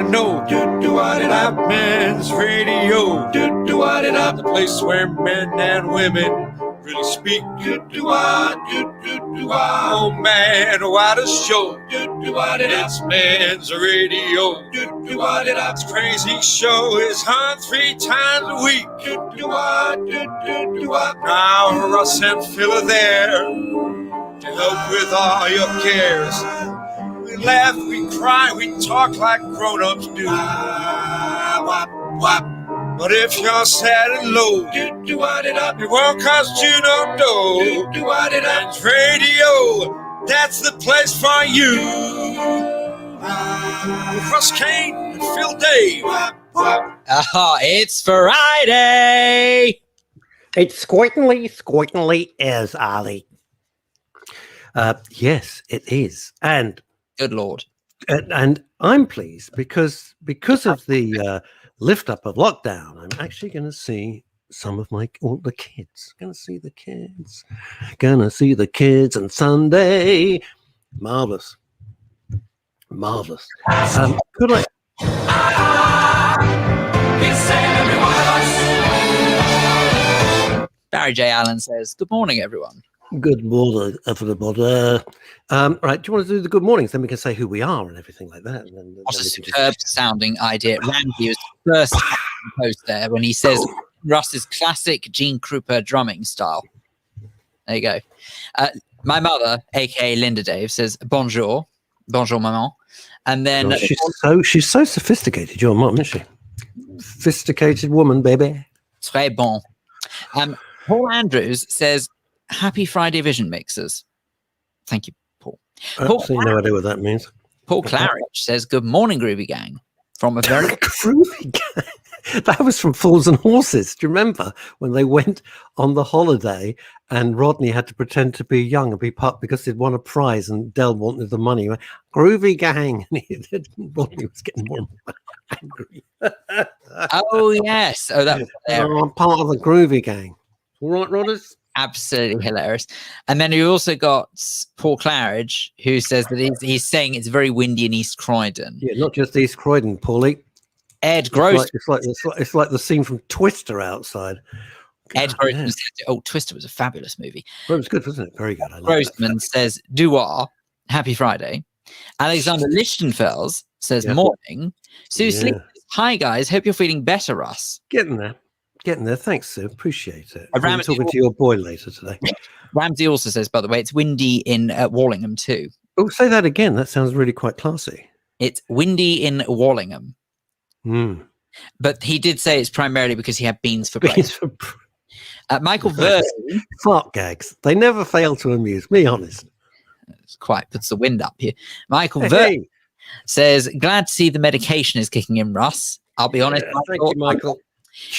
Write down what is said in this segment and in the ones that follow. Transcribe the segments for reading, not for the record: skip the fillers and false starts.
know. Live Men's Radio. The place where men and women really speak. Oh man, what a show. It's Men's Radio. This crazy show is on 3 times a week. Now Russ and Phil are there to help with all your cares. We laugh, we cry, we talk like grown-ups do. But if you're sad and low, it won't cost you no dough. Men's Radio, that's the place for you. With Russ, Kane, and Phil Dave. It's Friday. It's squirtingly is, Ali. Yes, it is. And good Lord. And I'm pleased because of the lift up of lockdown, I'm actually going to see some of the kids. Going to see the kids on Sunday. Marvelous. Could I? Barry J. Allen says, good morning, everyone. Good morning, everybody. Right, do you want to do the good mornings? Then we can say who we are and everything like that. And then what a superb sounding idea. Randy was the first post there when he says Russ's classic Gene Krupa drumming style. There you go. My mother, aka Linda Dave, says bonjour maman. And then she's so sophisticated, your mom, isn't she? Sophisticated woman, baby. Très bon. Paul Andrews says, happy Friday Vision Mixers. Thank you, Paul. Absolutely no idea what that means. Paul Claridge says, good morning, Groovy Gang. From a very Groovy Gang. That was from Fools and Horses. Do you remember when they went on the holiday and Rodney had to pretend to be young and be part because he'd won a prize and Del wanted the money? He went, Groovy Gang. And Rodney was getting more angry. Oh, yes. Oh, that was I'm part of the Groovy Gang. All right, Rodders? Absolutely hilarious. And then you also got Paul Claridge, who says that he's saying it's very windy in East Croydon. Yeah, not just East Croydon, Paulie. Ed Gross. It's like the scene from Twister outside. Ed Grossman said, oh, Twister was a fabulous movie. Well, it was good, wasn't it? Very good. Grossman says, happy Friday. Alexander Lichtenfels says, morning. Sue Sleep says, hi, guys. Hope you're feeling better, Russ. Getting there. Thanks, Sue. Appreciate it. I'm talking to your boy later today. Ramsey also says, by the way, it's windy in Wallingham too. Oh, say that again. That sounds really quite classy. It's windy in Wallingham. But he did say it's primarily because he had beans for breakfast. Michael Vernon. Fart gags. They never fail to amuse me, honest. It's quite puts the wind up here. Michael Vernon says, glad to see the medication is kicking in, Russ. I'll be honest. Thank you, Michael.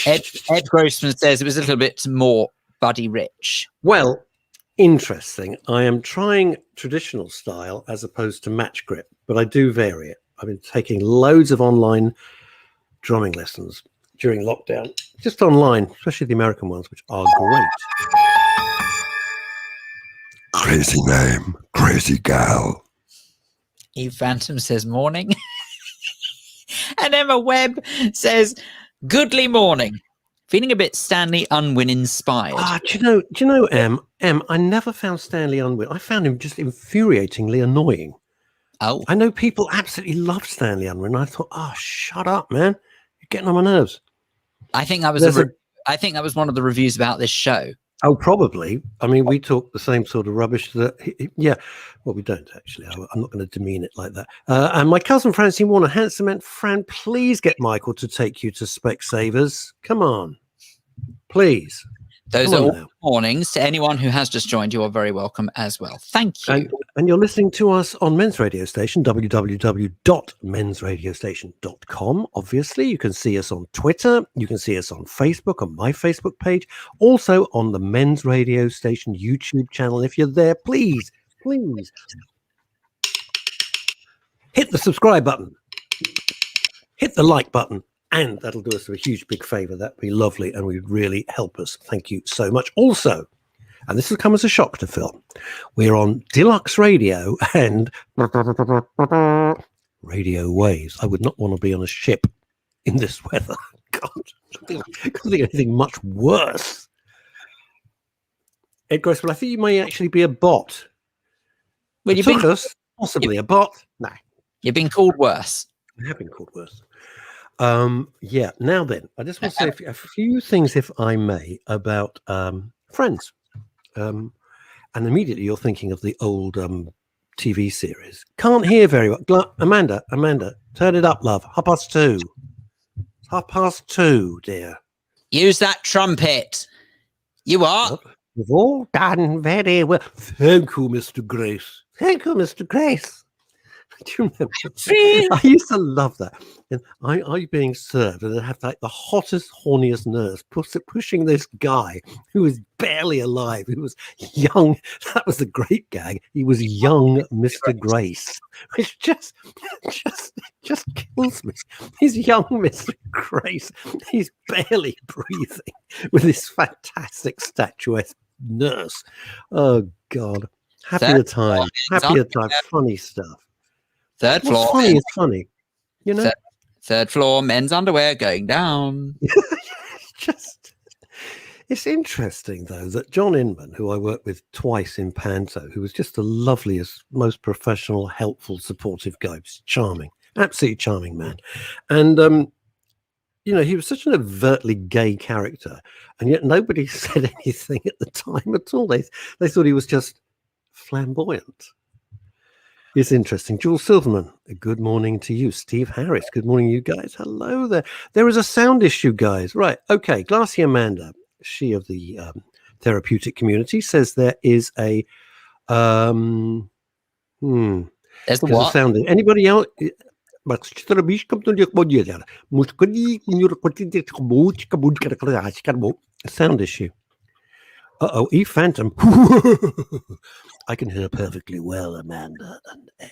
Ed Grossman says it was a little bit more Buddy Rich. Well, interesting. I am trying traditional style as opposed to match grip, but I do vary it. I've been taking loads of online drumming lessons during lockdown, just online, especially the American ones, which are great. Crazy name, crazy gal. Eve Phantom says morning. And Emma Webb says, goodly morning. Feeling a bit Stanley Unwin inspired. Do you know, Em, I never found Stanley Unwin. I found him just infuriatingly annoying. Oh. I know people absolutely love Stanley Unwin. I thought, shut up, man. You're getting on my nerves. I think that was I think that was one of the reviews about this show. Oh, probably. I mean, we talk the same sort of rubbish that, well, we don't actually. I'm not going to demean it like that. And my cousin Francine Warner, handsome and Fran, please get Michael to take you to Specsavers. Come on, please. Those are all mornings. To anyone who has just joined, you are very welcome as well. Thank you. And you're listening to us on Men's Radio Station, www.mensradiostation.com. Obviously, you can see us on Twitter. You can see us on Facebook, on my Facebook page. Also on the Men's Radio Station YouTube channel. If you're there, please hit the subscribe button. Hit the like button. And that'll do us a huge, big favor. That'd be lovely and would really help us. Thank you so much. Also, and this will come as a shock to Phil, we're on Deluxe Radio and radio waves. I would not want to be on a ship in this weather. God, I couldn't think of anything much worse. Ed Gross, well, I think you may actually be a bot. Well, you've been possibly a bot. No, you've been called worse. I have been called worse. Yeah. Now then, I just want to say a few things, if I may, about Friends. And immediately you're thinking of the old TV series. Can't hear very well. Amanda, turn it up, love. 2:30. It's 2:30, dear. Use that trumpet. You are. You've all done very well. Thank you, Mr. Grace. Thank you, Mr. Grace. Do you remember? I used to love that. And I being served, and they have like the hottest, horniest nurse pushing this guy who was barely alive, who was young. That was the great gag. He was young Mr. Grace, which just kills me. He's young Mr. Grace. He's barely breathing with this fantastic statuesque nurse. Oh God. Happier time. Funny stuff. Third floor. What's funny is funny. You know? Third floor, men's underwear going down. It's interesting, though, that John Inman, who I worked with twice in Panto, who was just the loveliest, most professional, helpful, supportive guy, just charming, absolutely charming man. And, you know, he was such an overtly gay character, and yet nobody said anything at the time at all. They thought he was just flamboyant. It's interesting. Jules Silverman, a good morning to you. Steve Harris, good morning, you guys. Hello there. There is a sound issue, guys. Right. Okay. Glassy Amanda, she of the therapeutic community, says there is a There's a sound. Anybody else? Sound issue. Uh-oh, E Phantom. I can hear perfectly well, Amanda and Ed.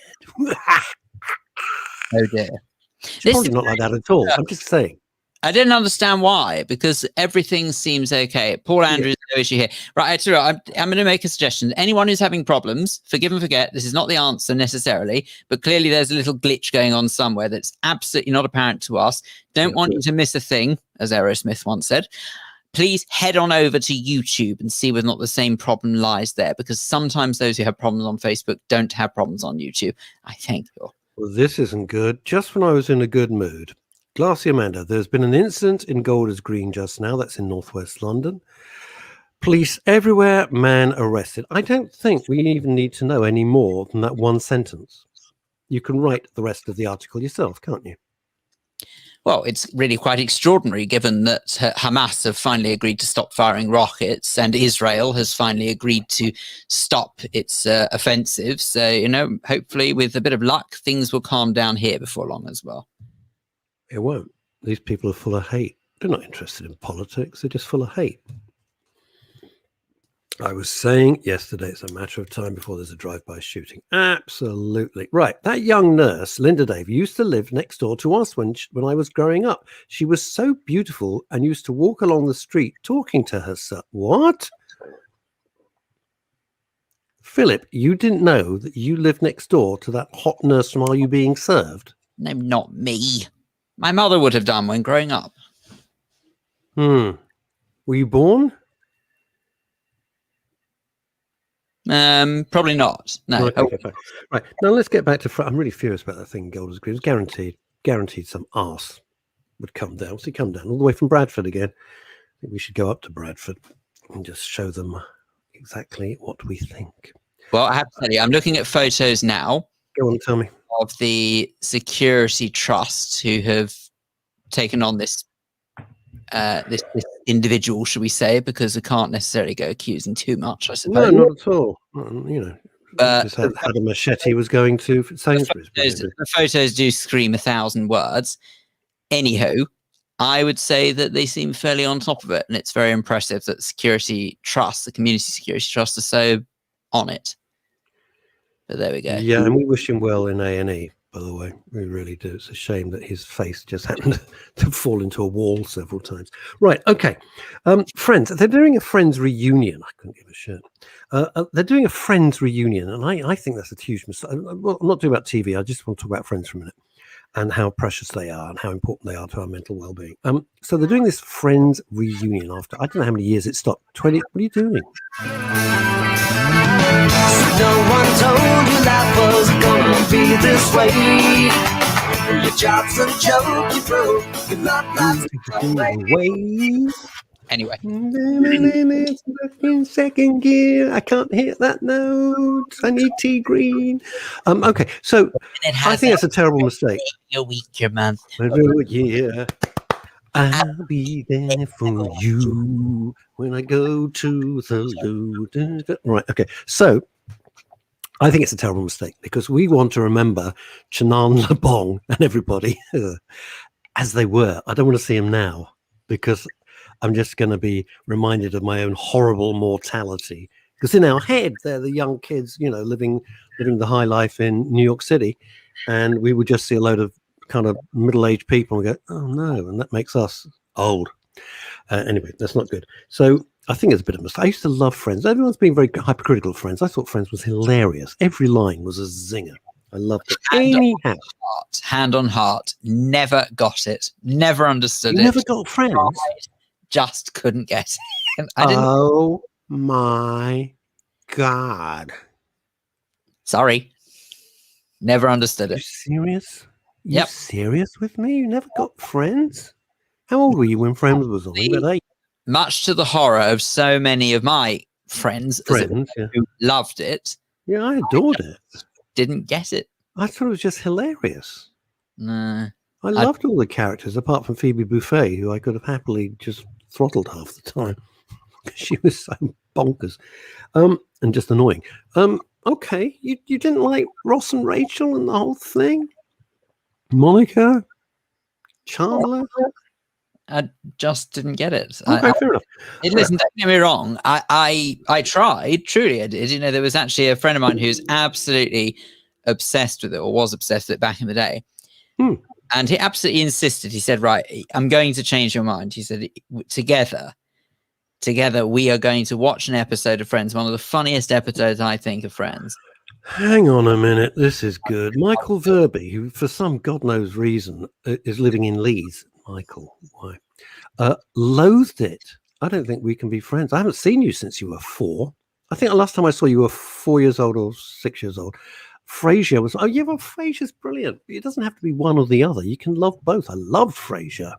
Oh dear. It's probably not like that at all. I'm just saying. I didn't understand why, because everything seems okay. Paul Andrews, no issue here. Right, I'm going to make a suggestion. Anyone who's having problems, forgive and forget, this is not the answer necessarily, but clearly there's a little glitch going on somewhere that's absolutely not apparent to us. Don't want you to miss a thing, as Aerosmith once said. Please head on over to YouTube and see whether or not the same problem lies there, because sometimes those who have problems on Facebook don't have problems on YouTube. I think. Well, this isn't good. Just when I was in a good mood. Glassy Amanda, there's been an incident in Golders Green just now. That's in northwest London. Police everywhere, man arrested. I don't think we even need to know any more than that one sentence. You can write the rest of the article yourself, can't you? Well, it's really quite extraordinary given that Hamas have finally agreed to stop firing rockets and Israel has finally agreed to stop its offensive. So, you know, hopefully with a bit of luck, things will calm down here before long as well. It won't. These people are full of hate. They're not interested in politics. They're just full of hate. I was saying yesterday, it's a matter of time before there's a drive-by shooting. Absolutely. Right. That young nurse, Linda Dave, used to live next door to us when I was growing up. She was so beautiful and used to walk along the street talking to herself. What? Philip, you didn't know that you lived next door to that hot nurse from Are You Being Served? No, not me. My mother would have done when growing up. Were you born? Probably not. No. Okay, fine. Right. Now let's get back to. I'm really furious about that thing in Golders Green. It was guaranteed some arse would come down. What's he come down all the way from Bradford again? I think we should go up to Bradford and just show them exactly what we think. Well, I have to tell you, I'm looking at photos now. Go on, tell me. Of the security trusts who have taken on this this individual, should we say, because we can't necessarily go accusing too much, I suppose. No, not at all. You know, just had a machete was going to Sainsbury's. The photos do scream 1,000 words. Anyhow, I would say that they seem fairly on top of it, and it's very impressive that security trusts, the community security trusts, are so on it. But there we go. Yeah, and we wish him well in A&E. by the way. We really do. It's a shame that his face just happened to fall into a wall several times. Right. Okay. Friends, they're doing a Friends reunion. I couldn't give a shit. They're doing a Friends reunion, and I think that's a huge mistake. Well, I'm not talking about TV. I just want to talk about Friends for a minute and how precious they are and how important they are to our mental well-being. So they're doing this Friends reunion after, I don't know how many years it stopped. 20. What are you doing? No one told you life was gonna be this way. Your job's a joke, you broke. Your love life's Way. Anyway, In second gear, I can't hit that note. I need tea green. Okay, so I think it's a terrible mistake. a week, your month. Yeah, I'll be there for you when I go to the loo. Right. Okay. So I think it's a terrible mistake because we want to remember Chanan Lebong and everybody as they were. I don't want to see them now because I'm just going to be reminded of my own horrible mortality. Because in our head, they're the young kids, living the high life in New York City, and we would just see a load of kind of middle-aged people and go, "Oh no," and that makes us old. Anyway, that's not good. So I think it's a bit of a mistake. I used to love Friends. Everyone's been very hypercritical of Friends. I thought Friends was hilarious. Every line was a zinger. I loved it. Anyhow, Hand on heart, never got it. Never understood you it. never got Friends. Just couldn't get it. Oh my God. Sorry. Never understood You it. serious? Yep. You serious with me? You never got Friends? How old were you when Friends was on? You about 8? Much to the horror of so many of my friends Yeah. who loved it. Yeah, I adored it. Didn't get it. I thought it was just hilarious. No. I loved all the characters apart from Phoebe Buffay, who I could have happily just throttled half the time. She was so bonkers and just annoying. Okay, you didn't like Ross and Rachel and the whole thing? Monica? Chandler? I just didn't get it. Okay, fair enough. Listen, don't get me wrong. I tried. Truly, I did. There was actually a friend of mine who's absolutely obsessed with it, or was obsessed with it back in the day. And he absolutely insisted. He said, "Right, I'm going to change your mind." He said, "Together, we are going to watch an episode of Friends. One of the funniest episodes, I think, of Friends." Hang on a minute. This is good. Michael Verby, who for some God knows reason is living in Leeds. Michael, why? Loathed it. I don't think we can be friends. I haven't seen you since you were 4. I think the last time I saw you were 4 years old or 6 years old. Frasier was, Frasier's brilliant. It doesn't have to be one or the other. You can love both. I love Frasier.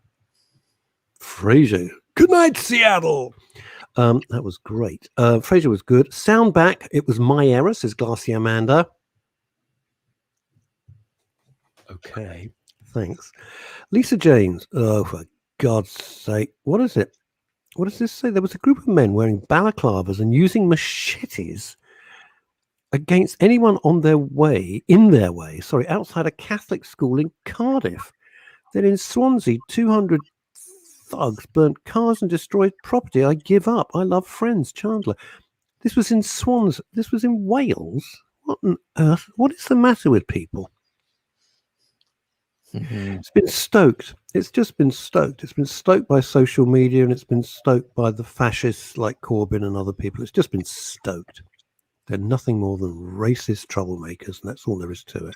Good night, Seattle. That was great. Frasier was good. Sound back. It was my error, says Glassy Amanda. Okay, thanks. Lisa James. Oh, for God's sake. What is it? What does this say? There was a group of men wearing balaclavas and using machetes against anyone in their way, outside a Catholic school in Cardiff. Then in Swansea, 200 thugs burnt cars and destroyed property. I give up. I love Friends. Chandler. This was in Swans. This was in Wales. What on earth? What is the matter with people? It's been stoked. It's just been stoked. It's been stoked by social media, and it's been stoked by the fascists like Corbyn and other people. It's just been stoked. They're nothing more than racist troublemakers, and that's all there is to it.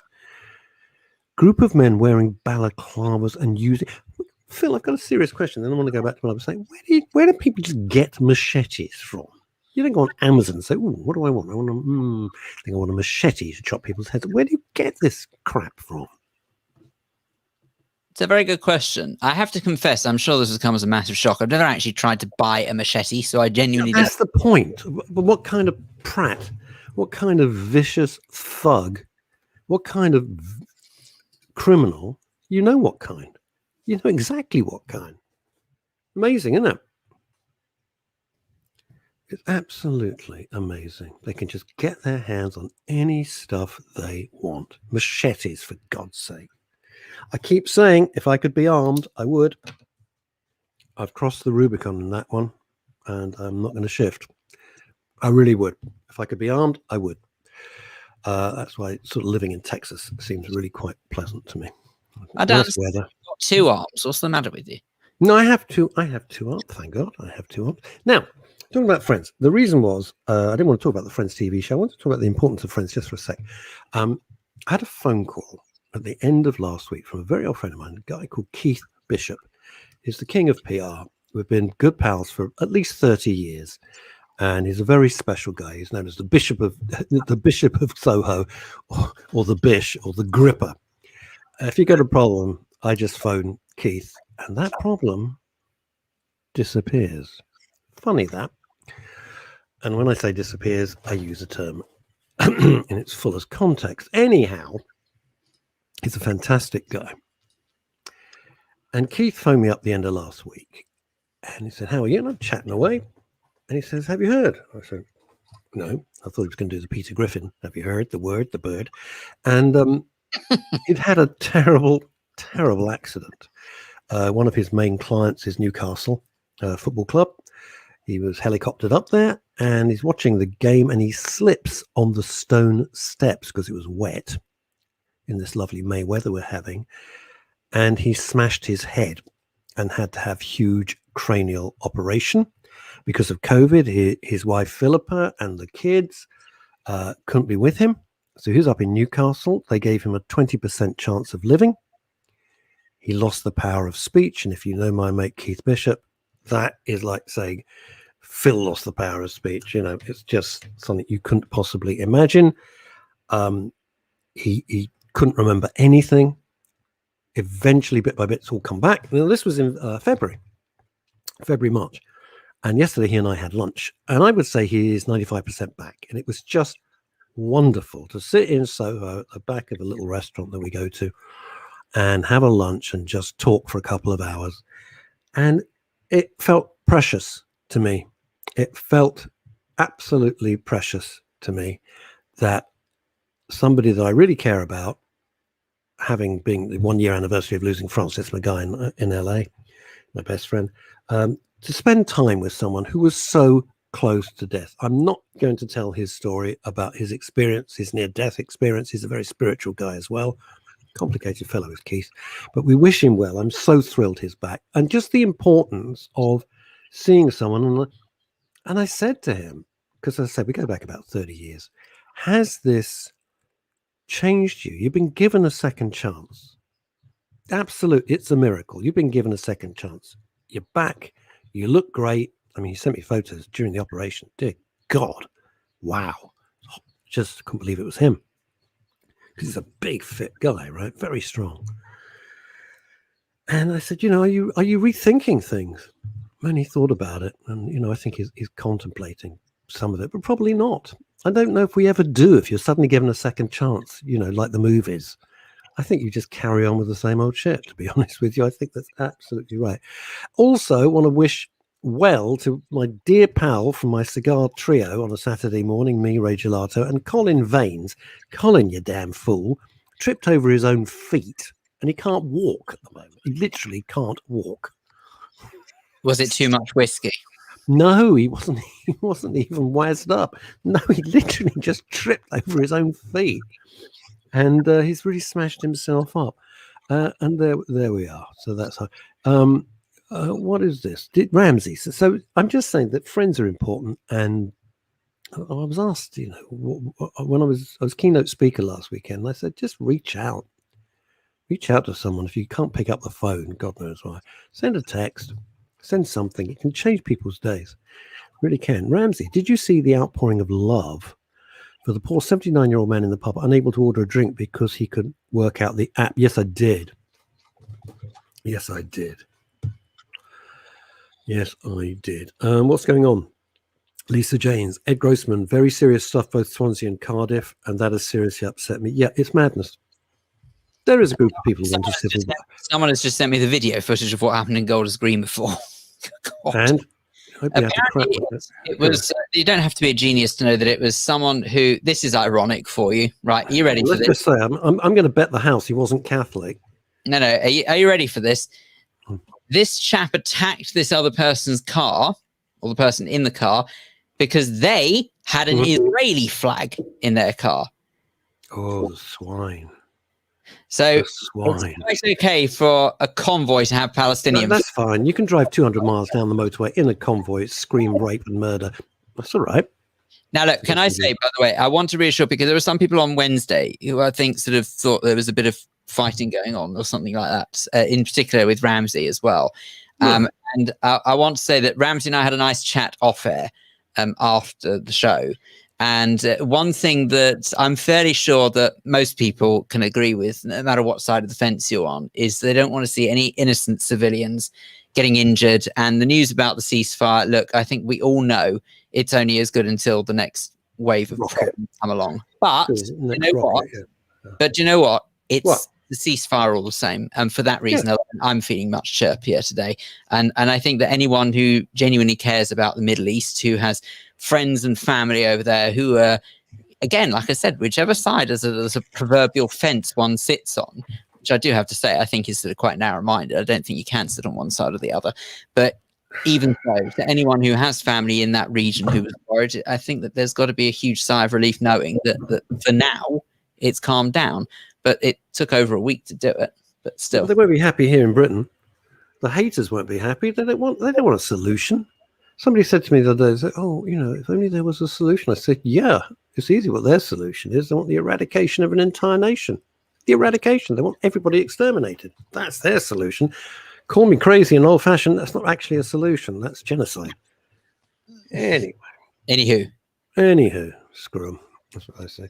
Group of men wearing balaclavas and using... Phil, I've got a serious question. Then I want to go back to what I was saying. Where do people just get machetes from? You don't go on Amazon and say, "Oh, what do I want? I want a machete to chop people's heads." Where do you get this crap from? It's a very good question. I have to confess, I'm sure this has come as a massive shock. I've never actually tried to buy a machete, so I genuinely... That's the point. But what kind of prat, what kind of vicious thug, what kind of criminal, you know what kind. You know exactly what kind. Amazing, isn't it? It's absolutely amazing. They can just get their hands on any stuff they want. Machetes, for God's sake. I keep saying, if I could be armed, I would. I've crossed the Rubicon in that one, and I'm not going to shift. I really would. If I could be armed, I would. That's why sort of living in Texas seems really quite pleasant to me. I don't Nice weather. You've got 2 arms. What's the matter with you? No, I have two arms. Thank God, I have 2 arms. Now, talking about Friends, the reason was I didn't want to talk about the Friends TV show. I want to talk about the importance of Friends just for a sec. I had a phone call at the end of last week from a very old friend of mine, a guy called Keith Bishop. He's the king of PR. We've been good pals for at least 30 years, and he's a very special guy. He's known as the Bishop of Soho, or the Bish, or the Gripper. If you got a problem, I just phone Keith, and that problem disappears. Funny that. And when I say disappears, I use a term in its fullest context. Anyhow, he's a fantastic guy. And Keith phoned me up the end of last week, and he said, "How are you?" And I'm chatting away. And he says, "Have you heard?" I said, "No." I thought he was going to do the Peter Griffin. "Have you heard? The word, the bird." And he'd had a terrible, terrible accident. One of his main clients is Newcastle Football Club. He was helicoptered up there, and he's watching the game, and he slips on the stone steps because it was wet in this lovely May weather we're having, and he smashed his head and had to have huge cranial operation because of COVID. His wife Philippa and the kids couldn't be with him, so he was up in Newcastle. They gave him a 20% chance of living. He lost the power of speech, and if you know my mate Keith Bishop, that is like saying Phil lost the power of speech. You know, it's just something you couldn't possibly imagine. He couldn't remember anything. Eventually, bit by bit, it's all come back. Now, this was in February, March. And yesterday he and I had lunch, and I would say he is 95% back. And it was just wonderful to sit in Soho at the back of a little restaurant that we go to and have a lunch and just talk for a couple of hours. And it felt precious to me. It felt absolutely precious to me that somebody that I really care about, having been the 1 year anniversary of losing Francis, my guy in LA, my best friend, to spend time with someone who was so close to death. I'm not going to tell his story about his experience, his near-death experience. He's a very spiritual guy as well. Complicated fellow is Keith, but we wish him well. I'm so thrilled he's back. And just the importance of seeing someone. And I said to him, because I said, we go back about 30 years, has this changed you? You've been given a second chance. Absolutely. It's a miracle. You've been given a second chance. You're back. You look great. I mean, he sent me photos during the operation. Dear God. Wow. Just couldn't believe it was him. Because he's a big, fit guy, right? Very strong. And I said, are you rethinking things? And he thought about it. And, I think he's contemplating some of it, but probably not. I don't know if we ever do. If you're suddenly given a second chance, like the movies, I think you just carry on with the same old shit, to be honest with you. I think that's absolutely right. Also, want to wish well to my dear pal from my cigar trio on a Saturday morning, me, Ray Gelato, and Colin Vaines. Colin, you damn fool, tripped over his own feet, and he can't walk at the moment. He literally can't walk. Was it too much whiskey? No, he wasn't. He wasn't even wazzed up. No, he literally just tripped over his own feet, and he's really smashed himself up. And there we are. So that's how. What is this? Ramsey. So I'm just saying that friends are important. And I was asked, when I was keynote speaker last weekend, and I said, just reach out to someone. If you can't pick up the phone, God knows why, send a text. Send something. It can change people's days. Really can. Ramsey, did you see the outpouring of love for the poor 79-year-old man in the pub unable to order a drink because he could work out the app? Yes, I did. Yes, I did. Yes, I did. What's going on? Lisa Janes, Ed Grossman, very serious stuff, both Swansea and Cardiff, and that has seriously upset me. Yeah, it's madness. There is a group of people who want to civil war. Someone has just sent me the video footage of what happened in Golders Green before. And apparently it was. You don't have to be a genius to know that it was someone who. This is ironic for you, right? Are you ready for this? Let's just say I'm going to bet the house he wasn't Catholic. No. Are you ready for this? This chap attacked this other person's car, or the person in the car, because they had an Israeli flag in their car. Oh, the swine. So The swine. it's quite okay for a convoy to have Palestinians. That's fine. You can drive 200 miles down the motorway in a convoy, scream rape and murder. That's all right. Now, look, can I say, by the way, I want to reassure, because there were some people on Wednesday who I think sort of thought there was a bit of fighting going on or something like that, in particular with Ramsey as well. And I want to say that Ramsey and I had a nice chat off air after the show. And one thing that I'm fairly sure that most people can agree with, no matter what side of the fence you're on, is they don't want to see any innocent civilians getting injured. And the news about the ceasefire, look, I think we all know it's only as good until the next wave of problems come along. But you know what? But you know what? It's the ceasefire all the same. And for that reason, I'm feeling much chirpier today. And I think that anyone who genuinely cares about the Middle East, who has friends and family over there, who are, again, like I said, whichever side as a proverbial fence one sits on, which I do have to say, I think is sort of quite narrow-minded. I don't think you can sit on one side or the other. But even so, to anyone who has family in that region who was worried, I think that there's got to be a huge sigh of relief knowing that for now it's calmed down. But it took over a week to do it. But still, well, they won't be happy here in Britain. The haters won't be happy. They don't want a solution. Somebody said to me the other day, "Oh, if only there was a solution." I said, "Yeah, it's easy. What their solution is, they want the eradication of an entire nation. The eradication. They want everybody exterminated. That's their solution. Call me crazy and old-fashioned. That's not actually a solution. That's genocide." Anyway. Anywho, screw them. That's what I say.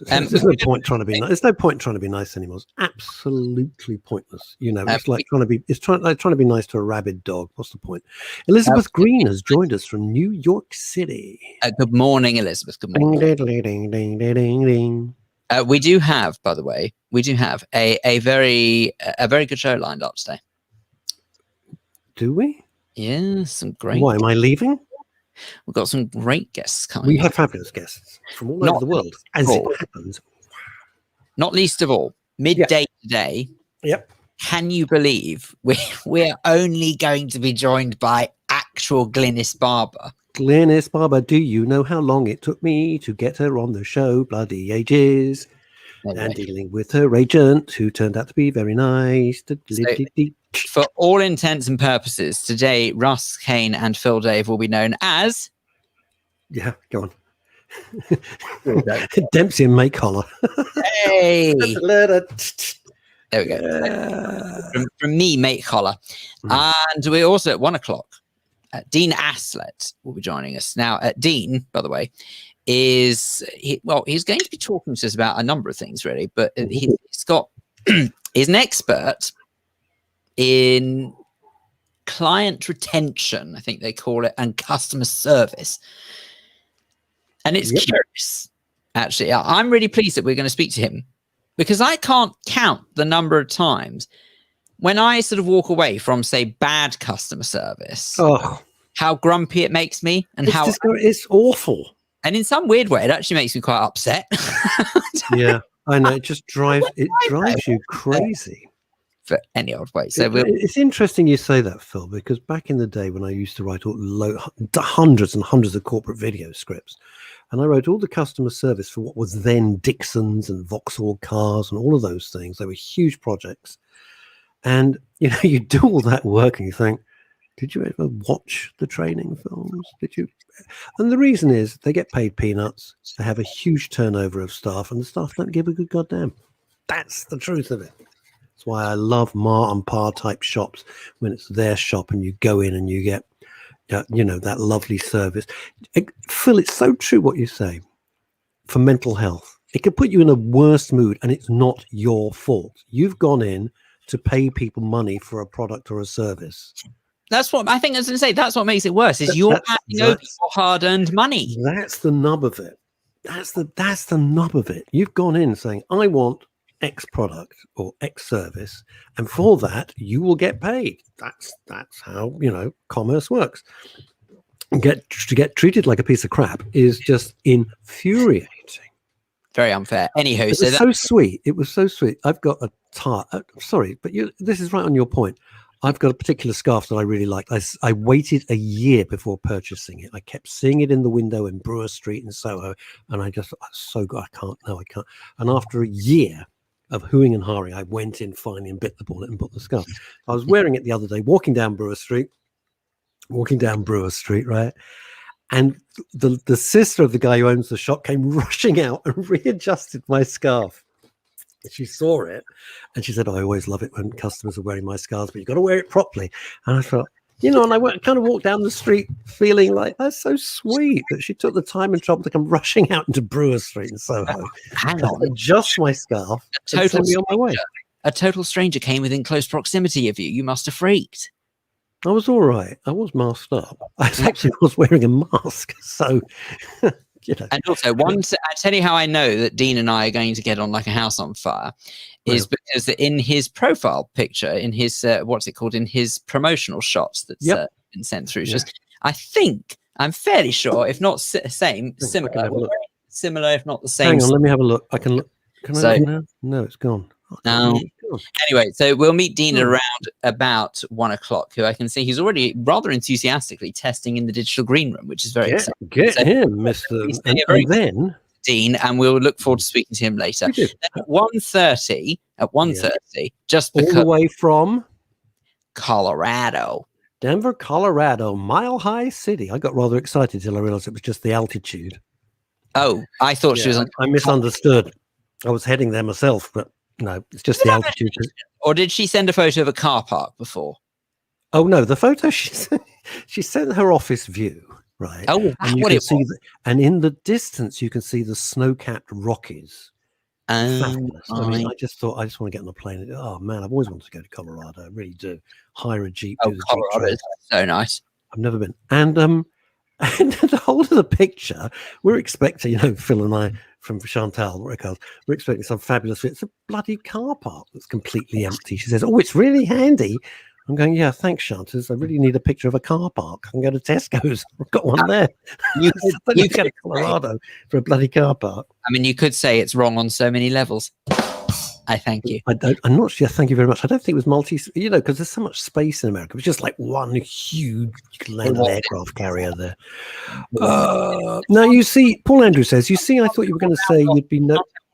There's no point trying to be nice. There's no point trying to be nice anymore. It's absolutely pointless. It's like trying to be nice to a rabid dog. What's the point? Elizabeth Green has joined us from New York City. Good morning, Elizabeth. Good morning. Ding, ding, ding, ding, ding. We do have, by the way, a very good show lined up today. Do we? Yeah, some great. Why am I leaving? We've got some great guests coming. We have fabulous guests from all over the world, as it happens. Not least of all, midday today. Yep. Can you believe we're only going to be joined by actual Glynis Barber? Glynis Barber, do you know how long it took me to get her on the show? Bloody ages. And dealing with her agent, who turned out to be very nice. For all intents and purposes, today, Russ, Kane, and Phil Dave will be known as... Yeah, go on. Dempsey and Maycollar. Hey! There we go. From me, Maycollar. And we're also at 1 o'clock. Dean Aslett will be joining us. Now, Dean, by the way, he's going to be talking to us about a number of things, really, but he's an expert in client retention, I think they call it, and customer service. And it's curious, actually. I'm really pleased that we're going to speak to him, because I can't count the number of times when I sort of walk away from, say, bad customer service, how grumpy it makes me, and it's awful. And in some weird way, it actually makes me quite upset. Yeah, I know. It just drives you crazy. For any old way. So it's interesting you say that, Phil, because back in the day when I used to write hundreds and hundreds of corporate video scripts, and I wrote all the customer service for what was then Dixon's and Vauxhall Cars and all of those things. They were huge projects. And, you do all that work and you think, did you ever watch the training films? Did you? And the reason is they get paid peanuts. They have a huge turnover of staff, and the staff don't give a good goddamn. That's the truth of it. That's why I love Ma and Pa type shops when it's their shop and you go in and you get, that lovely service. Phil, it's so true what you say for mental health. It can put you in a worse mood, and it's not your fault. You've gone in to pay people money for a product or a service. That's what I think I was going to say. That's what makes it worse, is you're handing over your hard-earned money. That's the nub of it. That's the nub of it. You've gone in saying, I want X product or X service, and for that you will get paid. That's how commerce works. To get treated like a piece of crap is just infuriating. Very unfair. Anywho, it was so sweet. I've got a tire. Sorry, but this is right on your point. I've got a particular scarf that I really like. I waited a year before purchasing it. I kept seeing it in the window in Brewer Street in Soho, and I just so good. I can't. And after a year of hooing and hawing, I went in finally and bit the bullet and bought the scarf. I was wearing it the other day, walking down Brewer Street, right? And the sister of the guy who owns the shop came rushing out and readjusted my scarf. She saw it and she said, I always love it when customers are wearing my scarves, but you've got to wear it properly. And I thought, and I kind of walked down the street feeling like that's so sweet that she took the time and trouble to come rushing out into Brewer Street in Soho. Hang on. Adjust my scarf and send me on my way. A total stranger came within close proximity of you. You must have freaked. I was all right. I was masked up. I actually was wearing a mask. So, And also, I tell you how I know that Dean and I are going to get on like a house on fire is because in his profile picture, in his, in his promotional shots that's been sent through, I'm fairly sure, if not similar, if not the same. Hang on, let me have a look. I can look. Can I look now? No, it's gone. Anyway, so we'll meet Dean around about 1 o'clock, who I can see he's already rather enthusiastically testing in the digital green room, which is very exciting. Get him, Mr. And then Dean, and we'll look forward to speaking to him later. At 1:30, just because all the way from Colorado. Denver, Colorado, Mile High City. I got rather excited till I realized it was just the altitude. Oh, I thought she was on. I misunderstood. I was heading there myself, but no, it's just the altitude. Or did she send a photo of a car park before? Oh no, the photo she sent her office view, right? Oh, and you can see and in the distance you can see the snow-capped Rockies. Fabulous. I mean, I just thought I just want to get on a plane. Oh man, I've always wanted to go to Colorado. I really do. Hire a Jeep. Oh, Colorado is so nice. I've never been. And the whole of the picture, we're expecting, Phil and I from Chantal, we're expecting some fabulous. It's a bloody car park that's completely empty. She says, "Oh, it's really handy." I'm going, "Yeah, thanks, Chantal. I really need a picture of a car park. I can go to Tesco's. I've got one there." You could go to Colorado for a bloody car park. I mean, you could say it's wrong on so many levels. I thank you. I'm not sure. Thank you very much. I don't think it was because there's so much space in America. It was just like one huge, you could land an aircraft carrier there. Now, you see, Paul Andrew says, I thought you were going to say you'd be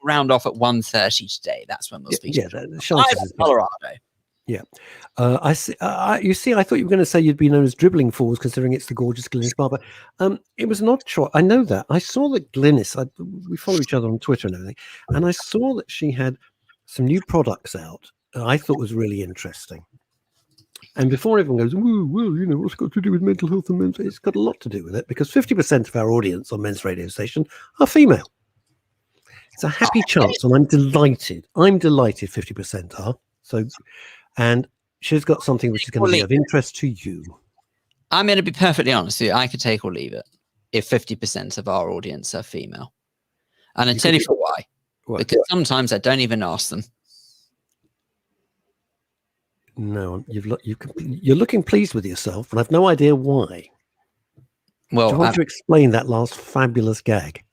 round off at 1:30 today. That's when we'll speak. Yeah, Colorado. Yeah. I see. I thought you were going to say you'd be known as Dribbling Falls, considering it's the gorgeous Glynis Barber. It was not choice. I know that. I saw that Glynis, we follow each other on Twitter and everything, and I saw that she had some new products out that I thought was really interesting. And before everyone goes, what's it got to do with mental health and men's? It's got a lot to do with it because 50% of our audience on Men's Radio Station are female. It's a happy chance, and I'm delighted. 50% are. So, and she's got something which is going to be of interest to you. I'm going to be perfectly honest with you. I could take or leave it if 50% of our audience are female. And I'll tell you for why. Because sometimes I don't even ask them. No, you're looking pleased with yourself, and I've no idea why. Well, do you want to explain that last fabulous gag?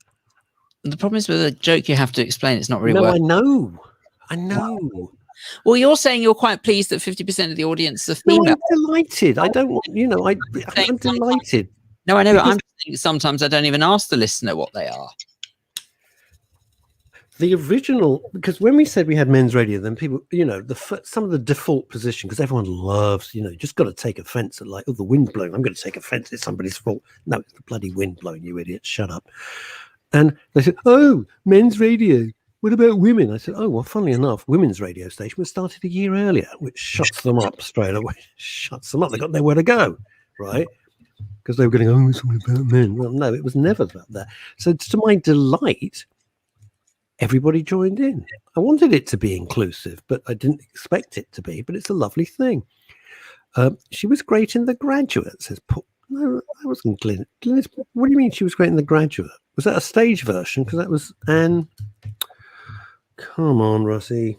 The problem is with a joke, you have to explain. It's not really worth. I know. Well, you're saying you're quite pleased that 50% of the audience are female. No, I'm delighted. I don't want, I'm delighted. No, I know, but I'm saying sometimes I don't even ask the listener what they are. The original, because when we said we had Men's Radio, then people, some of the default position, because everyone loves, just got to take offense at like, the wind's blowing. I'm going to take offense. It's somebody's fault. No, it's the bloody wind blowing, you idiot. Shut up. And they said, oh, Men's Radio. What about women? I said, oh, well, funnily enough, women's radio station was started a year earlier, which shuts them up straight away. Shuts them up. They got nowhere to go, right? Because they were going, oh, it's something about men. Well, no, it was never about that. So to my delight, everybody joined in. I wanted it to be inclusive, but I didn't expect it to be, but it's a lovely thing. She was great in The Graduate, says Paul. No, that wasn't Glenn. What do you mean she was great in The Graduate? Was that a stage version? Because that was Anne. Come on, Russie.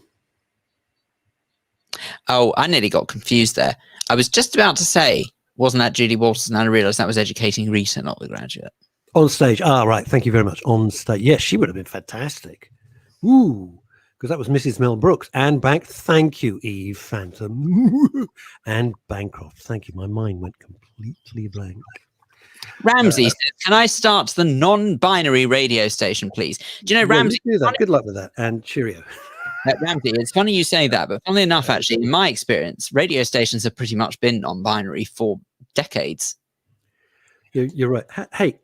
Oh, I nearly got confused there. I was just about to say, wasn't that Julie Walters? And I realised that was Educating Rita, not The Graduate. On stage. Ah, right. Thank you very much. On stage. Yes, she would have been fantastic. Ooh. because that was Mrs. Mel Brooks. Anne Bank, thank you, Eve Phantom. And Bancroft, thank you. My mind went completely blank. Ramsey says, can I start the non-binary radio station, please? Do you know, Yeah, Ramsey? do that. Good luck with that. And cheerio. Ramsey, it's funny you say that, but funnily enough, actually, in my experience, radio stations have pretty much been non-binary for decades. You're right. Hey,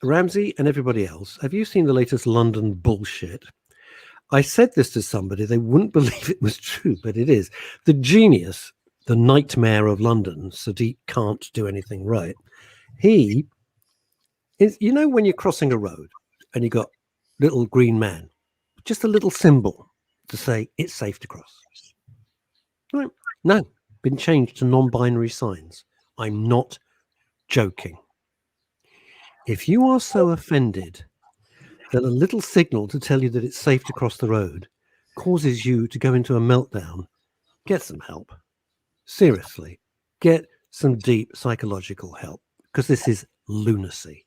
Ramsey and everybody else, have you seen the latest London bullshit? I said this to somebody, they wouldn't believe it was true, but it is. The genius, the nightmare of London, Sadiq can't do anything right. He is, you know, when you're crossing a road and you got little green man, just a little symbol to say it's safe to cross. Right? No, been changed to non-binary signs. I'm not joking. If you are so offended that a little signal to tell you that it's safe to cross the road causes you to go into a meltdown, get some help. Seriously, get some deep psychological help, because this is lunacy.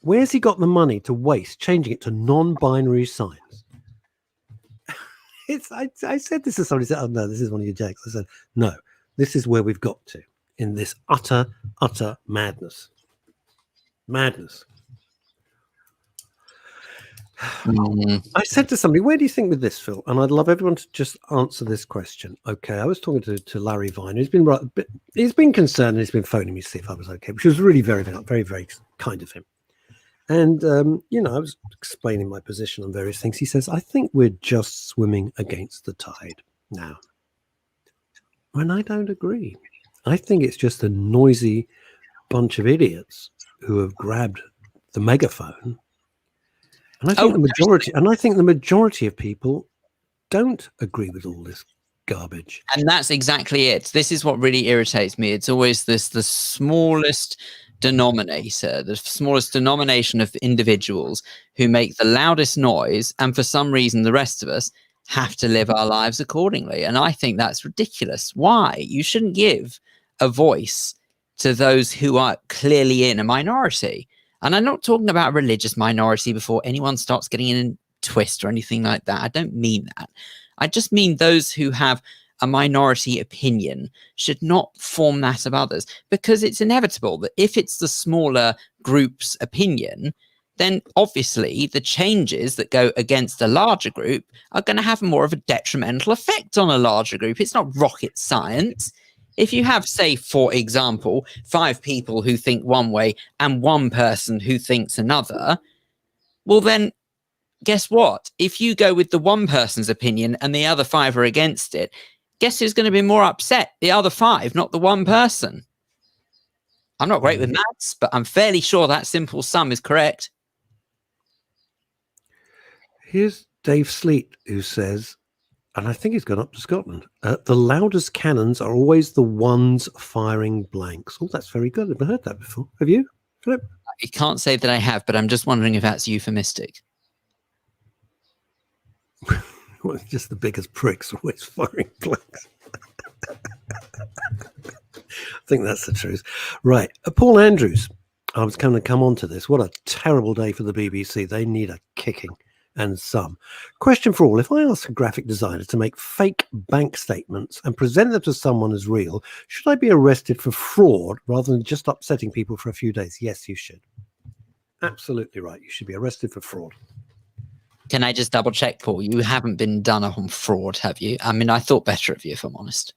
Where's he got the money to waste changing it to non-binary signs? I said this to somebody, said, oh no, this is one of your jokes. I said, no, this is where we've got to in this utter madness. Madness. I said to somebody, where do you think with this, Phil? And I'd love everyone to just answer this question. Okay, I was talking to Larry Vine. He's been concerned and he's been phoning me to see if I was okay, which was really very, very, very kind of him. And, I was explaining my position on various things. He says, I think we're just swimming against the tide now. And I don't agree. I think it's just a noisy bunch of idiots who have grabbed the megaphone. And I think the majority of people don't agree with all this garbage. And that's exactly it. This is what really irritates me. It's always the smallest denominator, the smallest denomination of individuals who make the loudest noise, and for some reason the rest of us have to live our lives accordingly. And I think that's ridiculous. Why? You shouldn't give a voice to those who are clearly in a minority. And I'm not talking about a religious minority before anyone starts getting in a twist or anything like that. I don't mean that. I just mean those who have a minority opinion should not form that of others, because it's inevitable that if it's the smaller group's opinion, then obviously the changes that go against a larger group are going to have more of a detrimental effect on a larger group. It's not rocket science. If you have, say, for example, 5 people who think one way and 1 person who thinks another, well, then guess what? If you go with the 1 person's opinion and the other 5 are against it, guess who's going to be more upset? The other 5, not the 1 person. I'm not great with maths, but I'm fairly sure that simple sum is correct. Here's Dave Sleet, who says, and I think he's gone up to Scotland, the loudest cannons are always the ones firing blanks. Oh, that's very good. I've never heard that before. Have you, Philip? I can't say that I have, but I'm just wondering if that's euphemistic. Well, it's just the biggest pricks always firing blanks. I think that's the truth. Right. Paul Andrews. I was going to come on to this. What a terrible day for the BBC. They need a kicking. And some. Question for all. If I ask a graphic designer to make fake bank statements and present them to someone as real, should I be arrested for fraud rather than just upsetting people for a few days? Yes, you should. Absolutely right. You should be arrested for fraud. Can I just double check, Paul? You haven't been done on fraud, have you? I mean, I thought better of you, if I'm honest.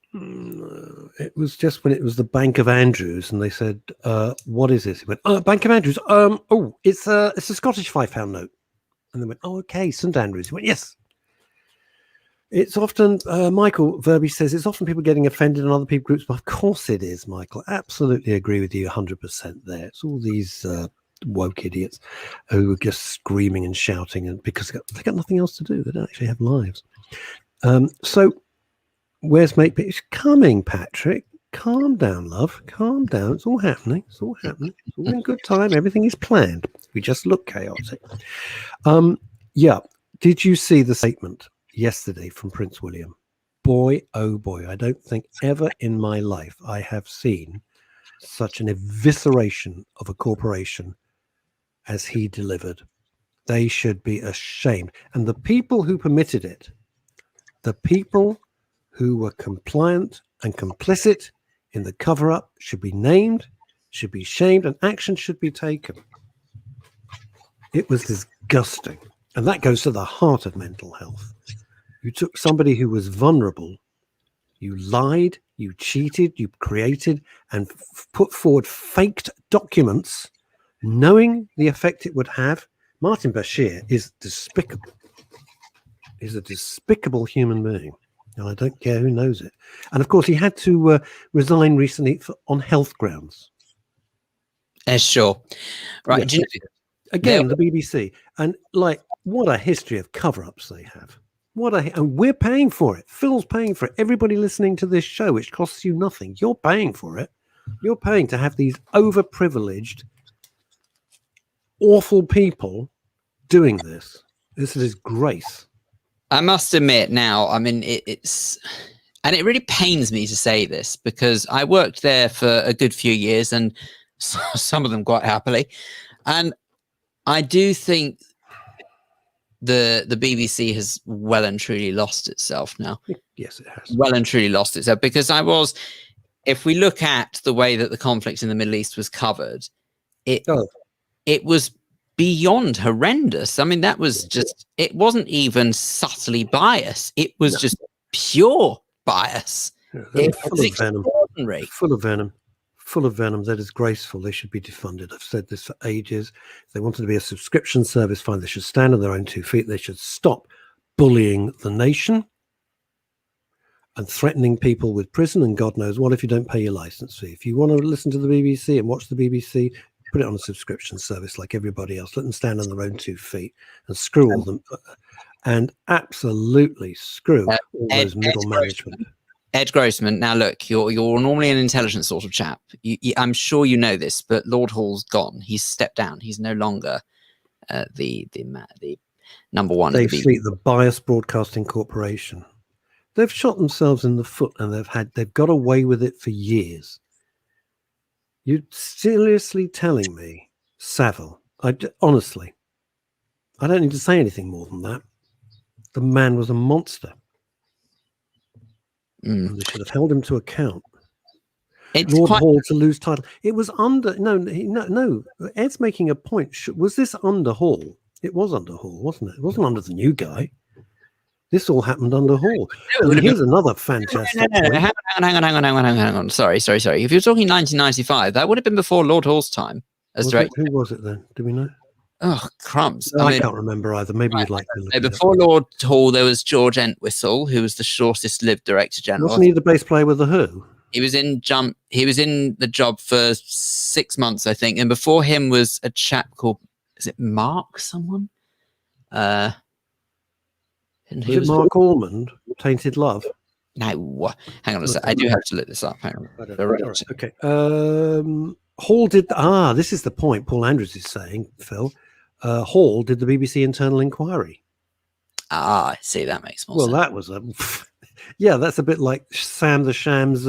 It was just when it was the Bank of Andrews, and they said, what is this? He went, Bank of Andrews. It's a Scottish £5 note. And they went, oh, okay, St. Andrews. He went, yes. It's often, Michael Verby says, it's often people getting offended in other people groups. But of course it is, Michael. Absolutely agree with you 100% there. It's all these woke idiots who are just screaming and shouting, and because they got nothing else to do. They don't actually have lives. So where's Mate P? It's coming, Patrick. Calm down, love. Calm down. It's all happening. It's all happening. It's all in good time. Everything is planned. We just look chaotic. Yeah. Did you see the statement yesterday from Prince William? Boy, oh boy. I don't think ever in my life I have seen such an evisceration of a corporation as he delivered. They should be ashamed. And the people who permitted it, the people who were compliant and complicit in the cover-up should be named, should be shamed, and action should be taken. It was disgusting. And that goes to the heart of mental health. You took somebody who was vulnerable, you lied, you cheated, you created and put forward faked documents, knowing the effect it would have. Martin Bashir is despicable. He's a despicable human being. And I don't care who knows it. And of course, he had to resign recently on health grounds. Sure. Right. Yeah. Again, the BBC. And like, what a history of cover-ups they have. And we're paying for it. Phil's paying for it. Everybody listening to this show, which costs you nothing, you're paying for it. You're paying to have these overprivileged, awful people doing this. This is disgrace. I must admit now, I mean, it's, and it really pains me to say this because I worked there for a good few years and some of them quite happily. And I do think the BBC has well and truly lost itself now. Yes, it has. Well and truly lost itself because if we look at the way that the conflict in the Middle East was covered, it was beyond horrendous. I mean, that was just, it wasn't even subtly biased. It was just pure bias. It was extraordinary. Full of venom. That is graceful. They should be defunded. I've said this for ages. If they wanted to be a subscription service, fine. They should stand on their own 2 feet. They should stop bullying the nation and threatening people with prison and God knows what if you don't pay your license fee. If you want to listen to the BBC and watch the BBC, put it on a subscription service like everybody else. Let them stand on their own 2 feet and screw all them. And absolutely screw all those middle management. Ed Grossman, now look, you're normally an intelligent sort of chap. I'm sure you know this, but Lord Hall's gone. He's stepped down. He's no longer the number one. The Biased Broadcasting Corporation. They've shot themselves in the foot, and they've got away with it for years. You're seriously telling me, Savile? Honestly, I don't need to say anything more than that. The man was a monster. And they should have held him to account. Lord Hall to lose title. It was under no. Ed's making a point. Was this under Hall? It was under Hall, wasn't it? It wasn't under the new guy. This all happened under Hall. And here's another fantastic. Hang on. Sorry. If you're talking 1995, that would have been before Lord Hall's time as director. Who was it then? Do we know? Oh, crumbs. I can't remember either. Maybe you'd like to look at it. Before Lord Hall, there was George Entwistle, who was the shortest lived Director General. Wasn't he the bass player with the Who? He was in the job for 6 months, I think. And before him was a chap called, is it Mark someone? Was it Mark Ormond, Tainted Love? No, hang on a sec. I do have to look this up. Hang on. Right. Okay. Hall did. This is the point Paul Andrews is saying, Phil. Hall did the BBC internal inquiry. I see. That makes more sense. Well, that was that's a bit like Sam the Sham's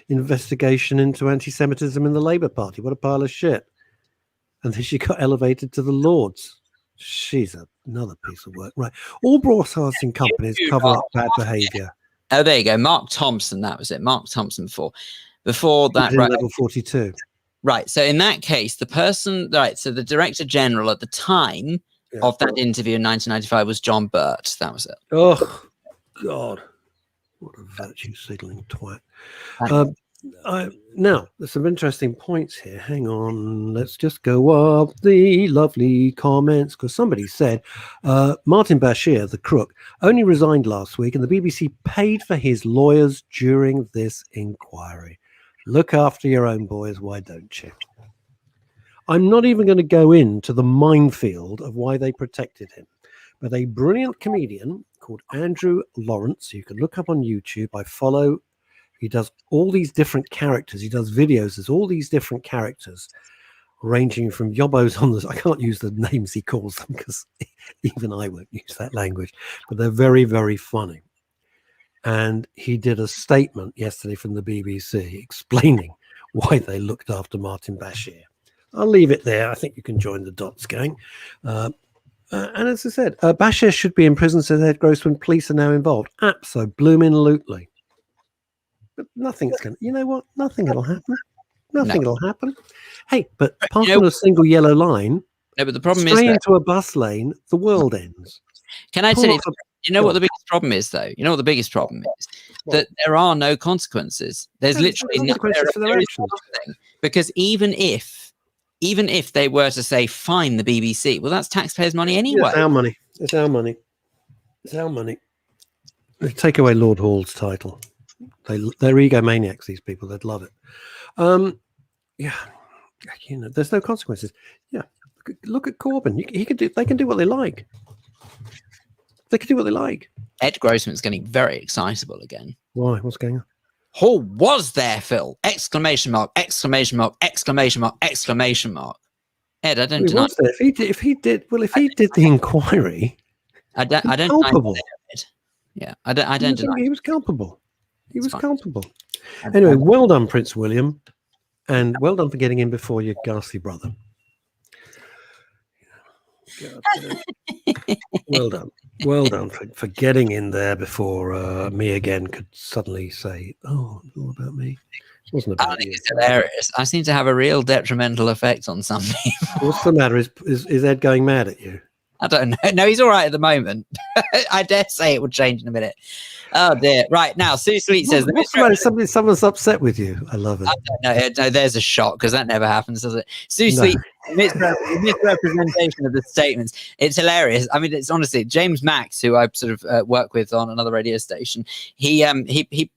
investigation into anti-Semitism in the Labour Party. What a pile of shit. And then she got elevated to the Lords. She's another piece of work. Right. All broadcasting companies cover up bad behaviour. Oh, there you go. Mark Thompson. That was it. Mark Thompson before that. Right. Level 42. Right. So in that case, the person, right. So the Director General at the time of that interview in 1995 was John Burt. That was it. Oh, God. What a virtue signaling twat. Now, there's some interesting points here. Hang on. Let's just go up the lovely comments because somebody said Martin Bashir, the crook, only resigned last week and the BBC paid for his lawyers during this inquiry. Look after your own boys, why don't you? I'm not even going to go into the minefield of why they protected him. But a brilliant comedian called Andrew Lawrence, you can look up on YouTube. I follow. He does all these different characters. He does videos. There's all these different characters ranging from yobbos on the... I can't use the names he calls them because even I won't use that language. But they're very, very funny. And he did a statement yesterday from the BBC explaining why they looked after Martin Bashir. I'll leave it there. I think you can join the dots, gang. And as I said, Bashir should be in prison, says Ed Grossman. Police are now involved. Abso-blooming-lutely. But nothing's going to, you know what? Nothing will happen. Nothing will happen. Hey, but park on a single yellow line, no, but the problem stray is into a bus lane, the world ends. Can I tell you? You know what the biggest problem is, though. You know what the biggest problem is that there are no consequences. There's literally no consequences for their actions. Because even if they were to say fine the BBC, well, that's taxpayers' money anyway. Yeah, it's our money. It's our money. It's our money. They take away Lord Hall's title. They're egomaniacs. These people. They'd love it. Yeah, you know, there's no consequences. Yeah, look at Corbyn. He can do. They can do what they like. They can do what they like. Ed Grossman's getting very excitable again. Why? What's going on? Hall was there, Phil! Exclamation mark! Exclamation mark! Exclamation mark! Exclamation mark! Ed, I don't deny. If he did the inquiry, I don't. culpable. Yeah, I don't deny. He was culpable. He was culpable. Anyway, well done, Prince William, and well done for getting in before your ghastly brother. Well done for getting in there before me again could suddenly say, "Oh, it's all about me." It wasn't about I think it's hilarious. I seem to have a real detrimental effect on some people. What's the matter? Is Ed going mad at you? I don't know. No, he's all right at the moment. I dare say it will change in a minute. Oh dear. Right now, Sue Sleet says someone's upset with you. I love it. I don't know. No, there's a shock because that never happens, does it? Sue Sleet, misrepresentation of the statements. It's hilarious. I mean, it's honestly James Max, who I sort of work with on another radio station. He he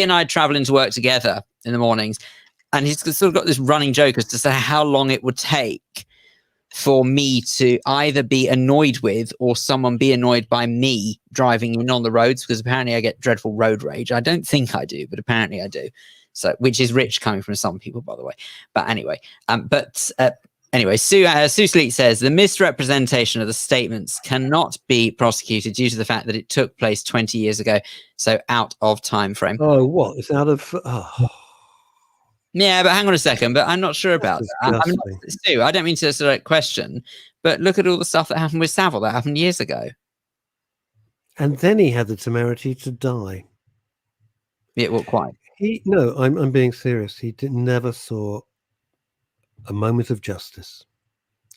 and I travel into work together in the mornings, and he's sort of got this running joke as to say how long it would take for me to either be annoyed with or someone be annoyed by me driving in on the roads, because apparently I get dreadful road rage. I don't think I do, but apparently I do. So, which is rich coming from some people, by the way. But anyway, anyway, Sue Sleet says the misrepresentation of the statements cannot be prosecuted due to the fact that it took place 20 years ago, so out of time frame. Oh, what? It's out of. Yeah, but hang on a second. But I'm not sure about that. Sue, I don't mean to sort of question, but look at all the stuff that happened with Savile. That happened years ago. And then he had the temerity to die. Yeah, well, quite. I'm being serious. He never saw a moment of justice,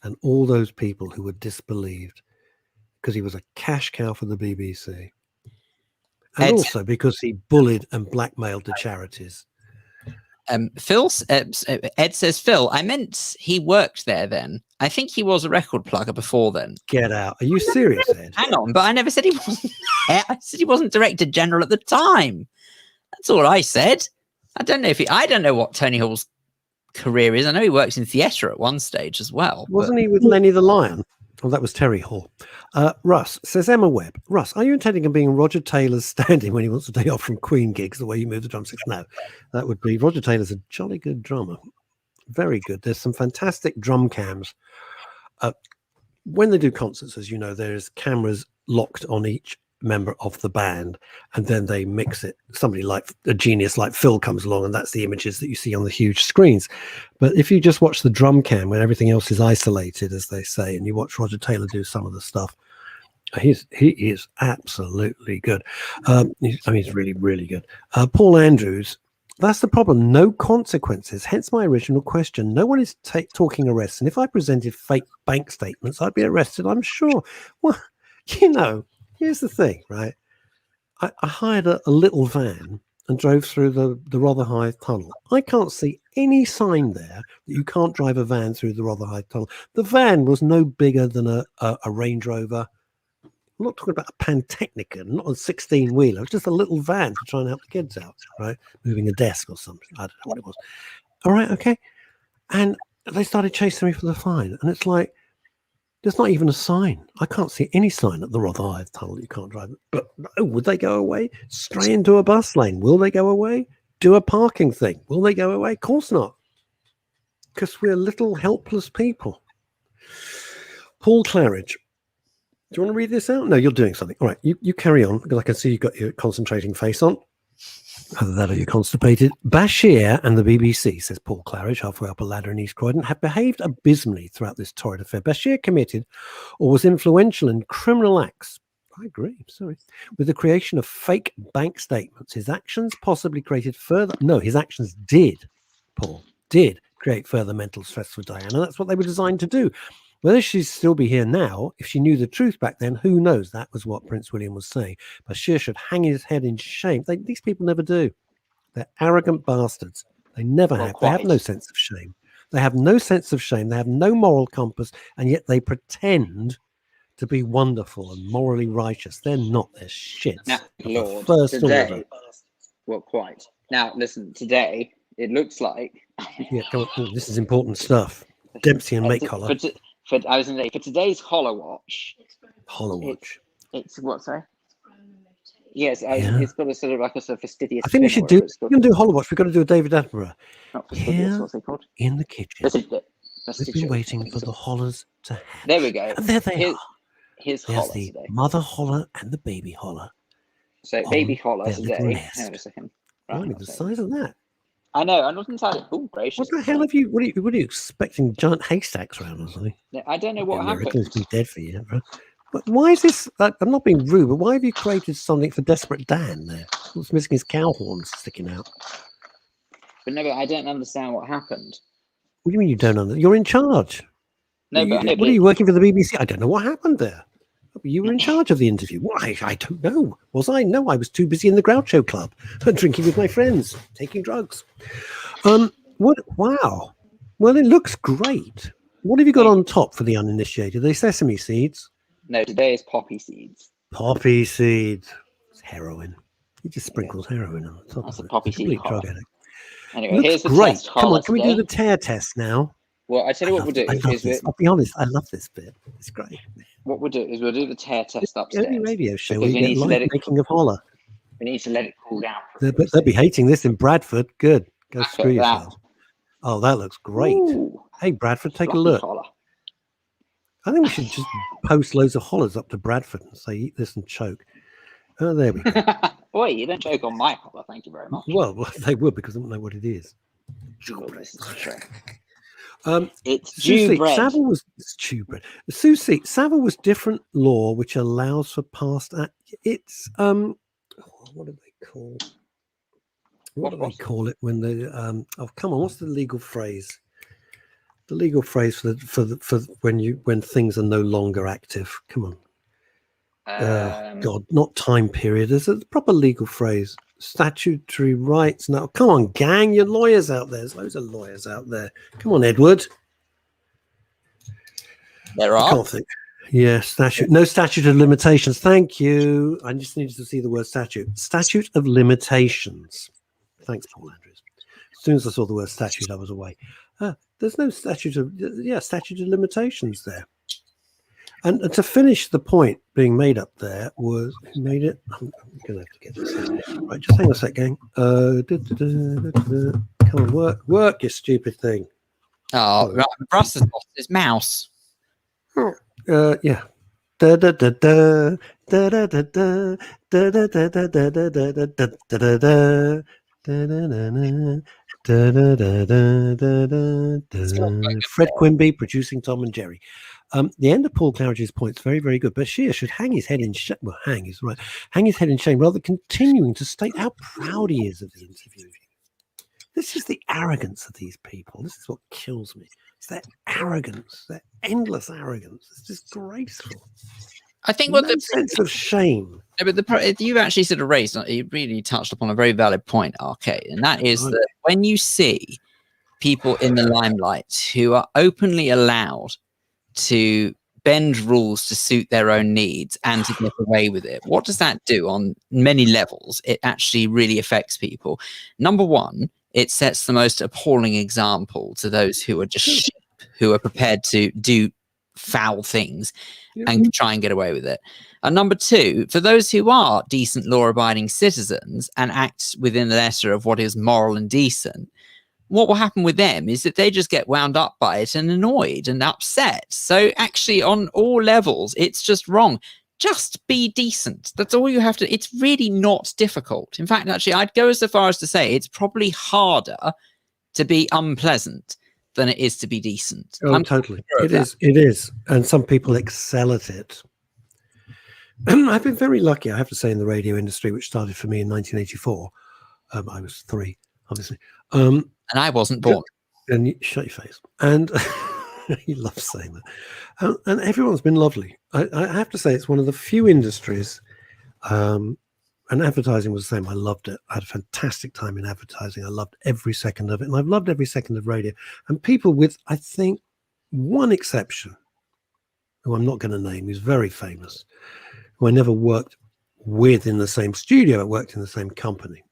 and all those people who were disbelieved because he was a cash cow for the BBC, and also because he bullied and blackmailed the charities. Ed says, Phil, I meant he worked there then. I think he was a record plugger before then. Get out. Are you serious, Ed? Hang on, but I never said he wasn't there. I said he wasn't Director General at the time. That's all I said. I don't know what Tony Hall's career is. I know he works in theatre at one stage as well. Wasn't he with Lenny the Lion? Oh, that was Terry Hall. Russ says, Emma Webb. Russ, are you intending on being Roger Taylor's stand-in when he wants to day off from Queen gigs, the way you move the drumsticks? No, that would be Roger Taylor's a jolly good drummer. Very good. There's some fantastic drum cams. When they do concerts, as you know, there's cameras locked on each member of the band, and then they mix it. Somebody like a genius like Phil comes along, and that's the images that you see on the huge screens. But if you just watch the drum cam when everything else is isolated, as they say, and you watch Roger Taylor do some of the stuff, he is absolutely good. He's really, really good. Paul Andrews, that's the problem. No consequences. Hence my original question. No one is talking arrests. And if I presented fake bank statements, I'd be arrested, I'm sure. Well, here's the thing, right? I hired a little van and drove through the Rotherhithe Tunnel. I can't see any sign there that you can't drive a van through the Rotherhithe Tunnel. The van was no bigger than a Range Rover. I'm not talking about a Pantechnicon, not a 16-wheeler. It's just a little van to try and help the kids out, right? Moving a desk or something. I don't know what it was. All right, okay. And they started chasing me for the fine. And it's like, there's not even a sign. I can't see any sign at the Rotherhithe Tunnel. You can't drive it. But no, would they go away? Stray into a bus lane. Will they go away? Do a parking thing. Will they go away? Of course not. Because we're little helpless people. Paul Claridge. Do you want to read this out? No, you're doing something. All right, you carry on, because I can see you've got your concentrating face on. Either that or you're constipated. Bashir and the BBC, says Paul Claridge, halfway up a ladder in East Croydon, have behaved abysmally throughout this torrid affair. Bashir committed or was influential in criminal acts. I agree, sorry. With the creation of fake bank statements. His actions possibly created further... No, his actions did, Paul, did create further mental stress for Diana. That's what they were designed to do. Whether she'd still be here now, if she knew the truth back then, who knows? That was what Prince William was saying. Bashir should hang his head in shame. These people never do. They're arrogant bastards. They never have. They have no sense of shame. They have no sense of shame. They have no moral compass, and yet they pretend to be wonderful and morally righteous. They're not. They're shit. Now, Lord, today, well, quite. Now, listen, today, it looks like... Yeah, come on. This is important stuff. Dempsey and Mate Collar. I was going to say, for today's Holowatch... Holowatch. It's what, sorry? Yes, it's got a sort of like a sort of fastidious... I think we should do... We're going to do Holowatch. We've got to do a David Attenborough. Not fastidious, what's it called? In the kitchen. We've been waiting for the hollers to hatch. There we go. And there they are. Here's There's Holler the today. mother holler and the baby holler. So baby Holler their little today. nest. Hang on a second. Right, the size of that. I know. I'm not entirely. Oh, gracious! What the hell have you? What are you expecting? Giant haystacks around or something? I don't know what happened. It's been dead for you. Bro. But why is this? I'm not being rude, but why have you created something for Desperate Dan there? What's missing his cow horns sticking out? But no, I don't understand what happened. What do you mean you don't understand? You're in charge. No, but what are you working for the BBC? I don't know what happened there. You were in charge of the interview. Well, I don't know. Was I? No, I was too busy in the Groucho Club, drinking with my friends, taking drugs. What? Wow. Well, it looks great. What have you got on top for the uninitiated? Are they sesame seeds? No, today is poppy seeds. Poppy seeds. It's heroin. He just sprinkles heroin on the top That's of a it. poppy seed Drug addict. Anyway, looks here's the great. test. Come on, can we do the tear test now? Well, I tell you what we'll do. I'll be honest, I love this bit. It's great. What we'll do is we'll do the tear test upstairs. The only radio show because where you get live making of Holler. We need to let it cool down. They'll be hating this in Bradford. Good. Go screw yourself. Oh, that looks great. Ooh, hey, Bradford, take a look. Holler. I think we should just post loads of hollers up to Bradford and say, eat this and choke. Oh, there we go. Boy, you don't choke on my holler. Thank you very much. Well, they would because I don't know what it is. Well, this is true. It's Jew bread. Savile was Jew bread. Susie, Savile was different law which allows for past. It's what do they call? What do they call it when the oh come on, what's the legal phrase? The legal phrase for when things are no longer active. Come on. God, not time period. There's a proper legal phrase. Statutory rights. No, come on, gang. You're lawyers out there. There's loads of lawyers out there. Come on, Edward. There are. I can't think. Yeah, statute. No statute of limitations. Thank you. I just needed to see the word statute. Statute of limitations. Thanks, Paul Andrews. As soon as I saw the word statute, I was away. There's no statute of limitations there. And to finish the point being made up there was made it. I'm going to have to get this in. Right, just hang on a sec, gang. Come on, work, you stupid thing. Oh, Russ has lost his mouse. Yeah. Da da da da da da da da da da da da da da da da. Fred Quimby producing Tom and Jerry. The end of Paul Claridge's point is very, very good. Bashir should hang his head in shame. Well, hang is right. Hang his head in shame, rather continuing to state how proud he is of the interview. This is the arrogance of these people. This is what kills me. It's their arrogance, their endless arrogance. It's disgraceful. I think what the sense of shame. No, but you actually sort of raised, you really touched upon a very valid point, Arcade, and that is that when you see people in the limelight who are openly allowed to bend rules to suit their own needs and to get away with it, what does that do on many levels? It actually really affects people. Number one, it sets the most appalling example to those who are just sheep, who are prepared to do foul things and try and get away with it. And number two, for those who are decent law-abiding citizens and act within the letter of what is moral and decent, what will happen with them is that they just get wound up by it and annoyed and upset. So actually on all levels, it's just wrong. just be decent. That's all you have to. It's really not difficult. In fact, actually, I'd go so far as to say it's probably harder to be unpleasant than it is to be decent. Oh, totally. It is. It is. And some people excel at it. I've been very lucky, I have to say, in the radio industry, which started for me in 1984. I was 3, obviously. And I wasn't born. And shut your face. And you love saying that. And everyone's been lovely. I have to say, it's one of the few industries, and advertising was the same. I loved it. I had a fantastic time in advertising. I loved every second of it. And I've loved every second of radio. And people with, I think, one exception, who I'm not going to name, who's very famous, who I never worked with in the same studio, I worked in the same company.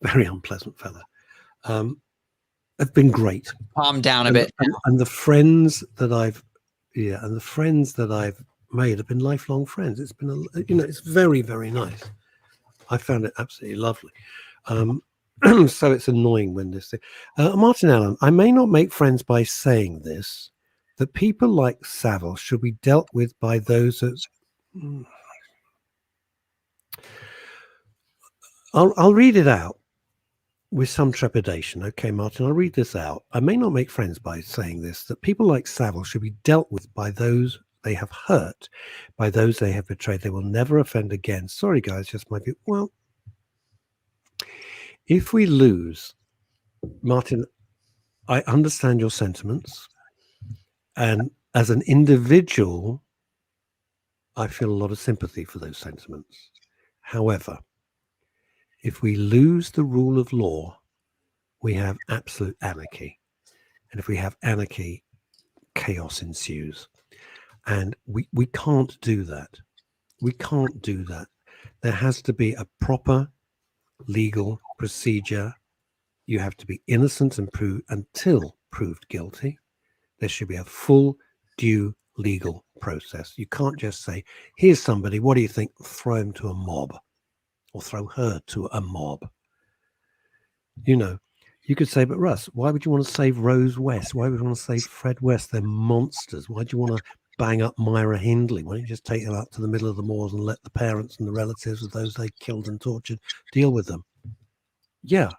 Very unpleasant fella. Have been great. Calm down a bit. And the friends that I've made have been lifelong friends. It's been, it's very, very nice. I found it absolutely lovely. So it's annoying when this thing. Martin Allen, I may not make friends by saying this, that people like Savile should be dealt with by those that. I'll read it out with some trepidation. Okay, Martin, I'll read this out. I may not make friends by saying this, that people like Savile should be dealt with by those they have hurt, by those they have betrayed. They will never offend again. Sorry, guys, just my view. Well, if we lose, Martin, I understand your sentiments. And as an individual, I feel a lot of sympathy for those sentiments. However, if we lose the rule of law, we have absolute anarchy. And if we have anarchy, chaos ensues. And we can't do that. We can't do that. There has to be a proper legal procedure. You have to be innocent until proved guilty. There should be a full due legal process. You can't just say, here's somebody, what do you think? Throw him to a mob. Or throw her to a mob. You could say, but Russ, why would you want to save Rose West? Why would you want to save Fred West? They're monsters. Why do you want to bang up Myra Hindley? Why don't you just take them out to the middle of the moors and let the parents and the relatives of those they killed and tortured deal with them? Yeah.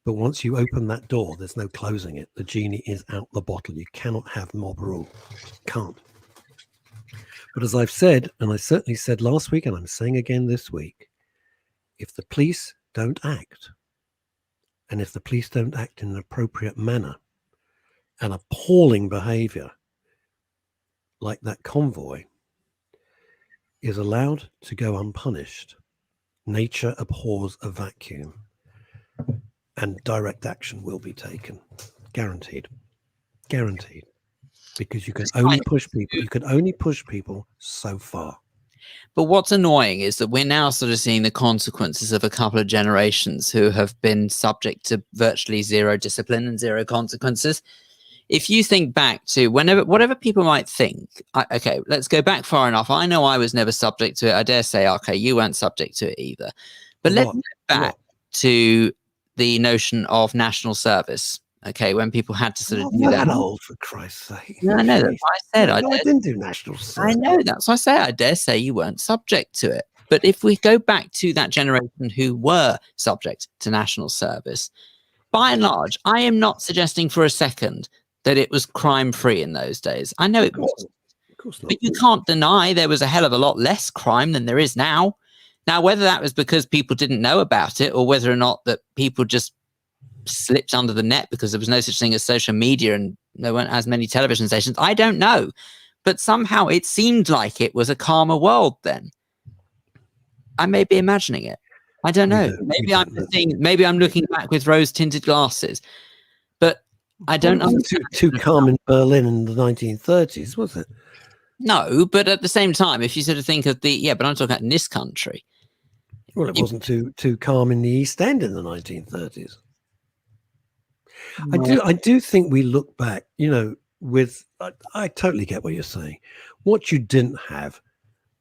But once you open that door, there's no closing it. The genie is out the bottle. You cannot have mob rule. Can't. But as I've said, and I certainly said last week, and I'm saying again this week, if the police don't act, and if the police don't act in an appropriate manner, and appalling behavior like that convoy is allowed to go unpunished, nature abhors a vacuum, and direct action will be taken. Guaranteed. Guaranteed. Because you can only push people. You can only push people so far. But what's annoying is that we're now sort of seeing the consequences of a couple of generations who have been subject to virtually zero discipline and zero consequences. If you think back to whatever people might think, okay, let's go back far enough. I know I was never subject to it. I dare say, okay, you weren't subject to it either. But let's go back to the notion of national service. Okay, when people had to sort of do that. Old, for Christ's sake. No, I know. That's what I said. I didn't do national service. I know. That's what I say. I dare say you weren't subject to it. But if we go back to that generation who were subject to national service, by and large, I am not suggesting for a second that it was crime-free in those days. I know it wasn't. Of course not. But you can't deny there was a hell of a lot less crime than there is now. Now, whether that was because people didn't know about it or whether or not that people just slipped under the net because there was no such thing as social media and there weren't as many television stations, I don't know. But somehow it seemed like it was a calmer world then. I may be imagining it. I don't know. Maybe I'm looking back with rose-tinted glasses. But I don't know. Too calm in Berlin in the 1930s, was it? No, but at the same time, if you sort of think of but I'm talking about in this country. Well, it wasn't too calm in the East End in the 1930s. I do think we look back, with, I totally get what you're saying. What you didn't have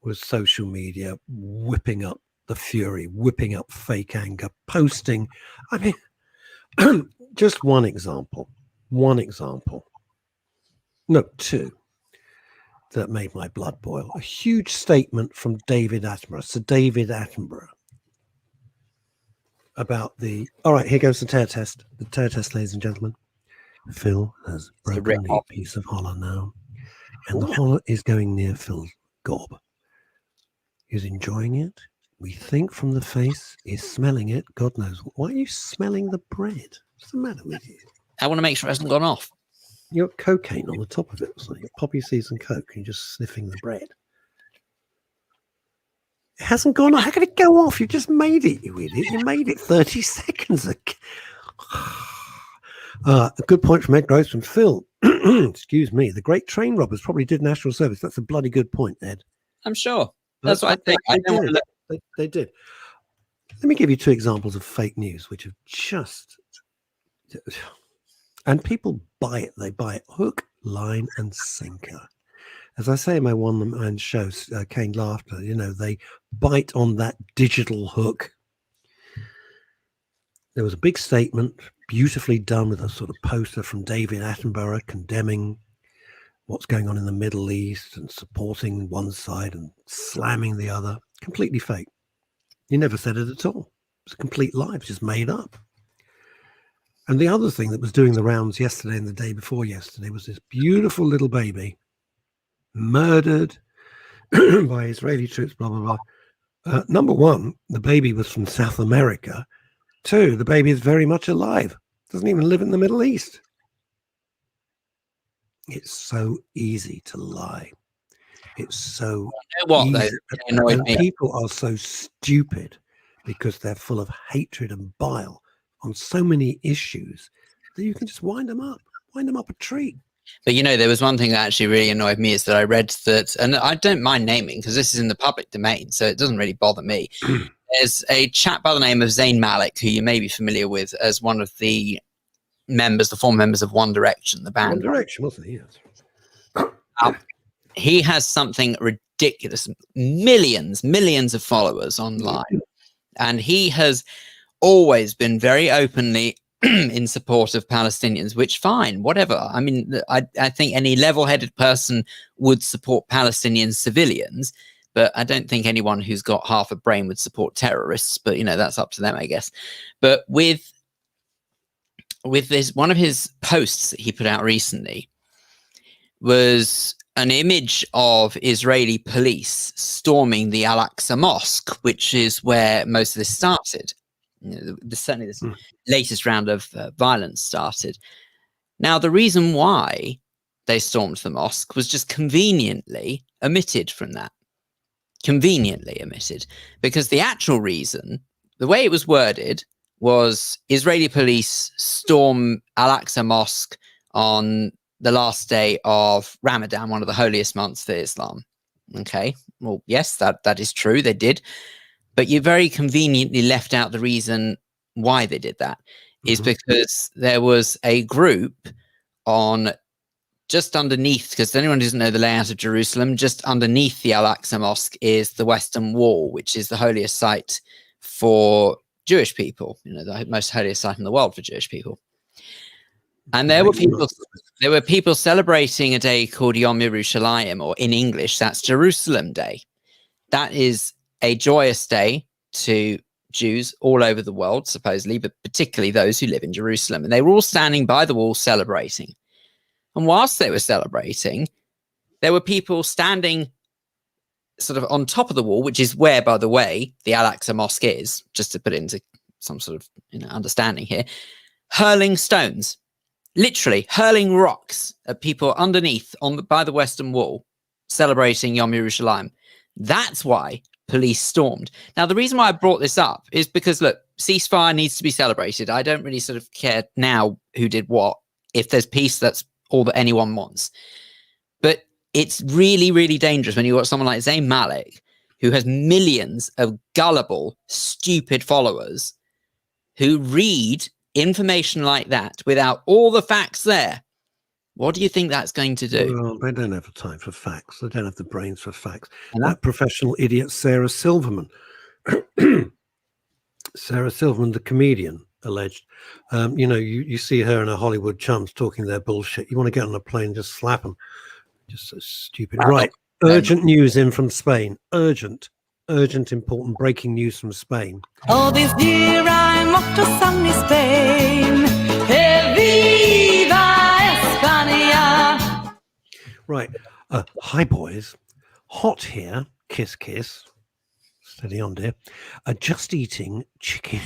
was social media whipping up the fury, whipping up fake anger, posting. I mean, just one example. No, two. that made my blood boil. A huge statement from David Attenborough, Sir David Attenborough, about the... All right, here goes the tear test. The tear test, ladies and gentlemen. Phil has broken the piece of hollow now. And the hollow is going near Phil's gob. He's enjoying it. We think from the face, he's smelling it. God knows. Why are you smelling the bread? What's the matter with you? I want to make sure it hasn't gone off. You got cocaine on the top of it. It's like poppy seeds and coke. You're just sniffing the bread. It hasn't gone off. How can it go off? You just made it, you idiot. You made it 30 seconds ago. A good point from Ed Gross and Phil. Excuse me. The great train robbers probably did national service. That's a bloody good point, Ed. I'm sure. That's what I think. They did. Let me give you two examples of fake news, which have just... And people buy it. They buy it hook, line, and sinker. As I say in my one-man show, Kane Laughter, they bite on that digital hook. There was a big statement, beautifully done with a sort of poster from David Attenborough condemning what's going on in the Middle East and supporting one side and slamming the other. Completely fake. He never said it at all. It's a complete lie. It's just made up. And the other thing that was doing the rounds yesterday and the day before yesterday was this beautiful little baby murdered by Israeli troops, blah, blah, blah. Number one, the baby was from South America. Two, the baby is very much alive. Doesn't even live in the Middle East. It's so easy to lie. It's so easy. And people are so stupid because they're full of hatred and bile on so many issues that you can just wind them up a tree. But there was one thing that actually really annoyed me is that I read that, and I don't mind naming because this is in the public domain, so it doesn't really bother me. There's a chap by the name of Zayn Malik, who you may be familiar with as one of the former members of One Direction, the band. One Direction, wasn't he? Yes. He has something ridiculous, millions of followers online. And he has always been very openly in support of Palestinians, which fine, whatever. I mean, I think any level-headed person would support Palestinian civilians, but I don't think anyone who's got half a brain would support terrorists. But, that's up to them, I guess. But with this, one of his posts that he put out recently was an image of Israeli police storming the Al-Aqsa Mosque, which is where most of this started. Certainly this latest round of violence started. Now, the reason why they stormed the mosque was just conveniently omitted from that. Conveniently omitted. Because the actual reason, the way it was worded, was Israeli police storm Al-Aqsa Mosque on the last day of Ramadan, one of the holiest months for Islam. Okay, well, yes, that is true. They did. But you very conveniently left out the reason why they did that is because there was a group on just underneath, because anyone who doesn't know the layout of Jerusalem, just underneath the Al-Aqsa Mosque is the Western Wall, which is the holiest site for Jewish people, the most holiest site in the world for Jewish people. And there were people celebrating a day called Yom Yerushalayim, or in English, that's Jerusalem Day. That is a joyous day to Jews all over the world, supposedly, but particularly those who live in Jerusalem. And they were all standing by the wall celebrating. And whilst they were celebrating, there were people standing sort of on top of the wall, which is where, by the way, the Al-Aqsa Mosque is, just to put it into some sort of understanding here, hurling stones, literally hurling rocks at people underneath by the Western Wall, celebrating Yom Yerushalayim. That's why police stormed. Now, the reason why I brought this up is because, look, ceasefire needs to be celebrated. I don't really sort of care now who did what. If there's peace, that's all that anyone wants. But it's really, really dangerous when you've got someone like Zayn Malik, who has millions of gullible, stupid followers who read information like that without all the facts there. What do you think that's going to do? Well, they don't have the time for facts. They don't have the brains for facts. And that professional idiot, Sarah Silverman, Sarah Silverman, the comedian, alleged, you see her and her Hollywood chums talking their bullshit. You want to get on a plane and just slap them. Just so stupid. Right. Urgent news in from Spain. Urgent, important breaking news from Spain. Oh, this year I'm off to sunny Spain. Hey, viva España. Right. Hi, boys. Hot here. Kiss, kiss. Steady on, dear. Just eating chicken.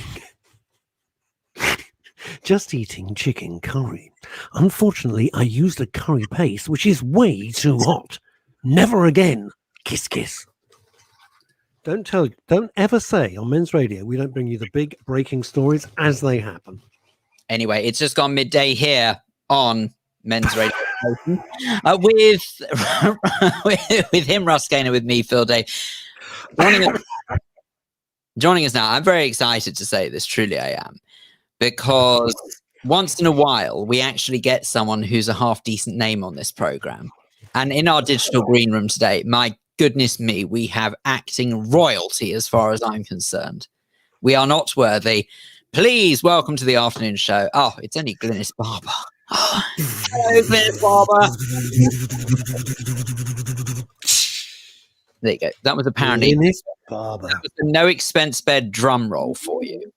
Just eating chicken curry. Unfortunately, I used a curry paste, which is way too hot. Never again. Kiss, kiss. Don't ever say on Men's Radio we don't bring you the big breaking stories as they happen. Anyway, it's just gone midday here on Men's Radio. with him, Russ Kane, and with me, Phil Day. Joining us now. I'm very excited to say this, truly I am, because once in a while we actually get someone who's a half decent name on this program. And in our digital green room today, my goodness me, we have acting royalty as far as I'm concerned. We are not worthy. Please welcome to the afternoon show. Oh, it's only Glynis Barber. Hello, Glynis Barber. There you go. That was apparently Glynis Barber. that was a no expense bed drum roll for you.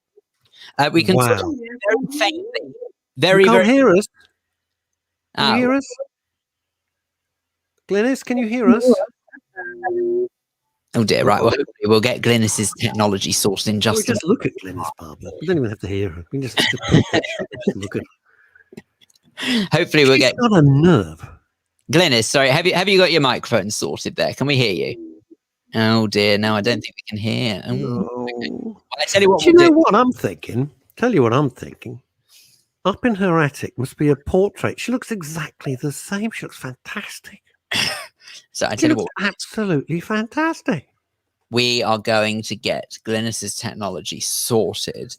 We can Wow. sort of very faintly, You can't hear us. Can Oh. you hear us? Glynis, can you hear us? Oh dear, right. Well, hopefully we'll get Glynis's technology sorted in We just a just look at Glynis Barber. We don't even have to hear her. We can just look at her. hopefully we'll get She's got a nerve. Glynis. Sorry, have you got your microphone sorted there? Can we hear you? Oh dear, no, I don't think we can hear. Oh, okay. No. Well, I tell you what, Do you we'll know do. what I'm thinking? Tell you what I'm thinking. Up in her attic must be a portrait. She looks exactly the same. She looks fantastic. So I She tell you looks what, absolutely fantastic. we are going to get Glynis's technology sorted,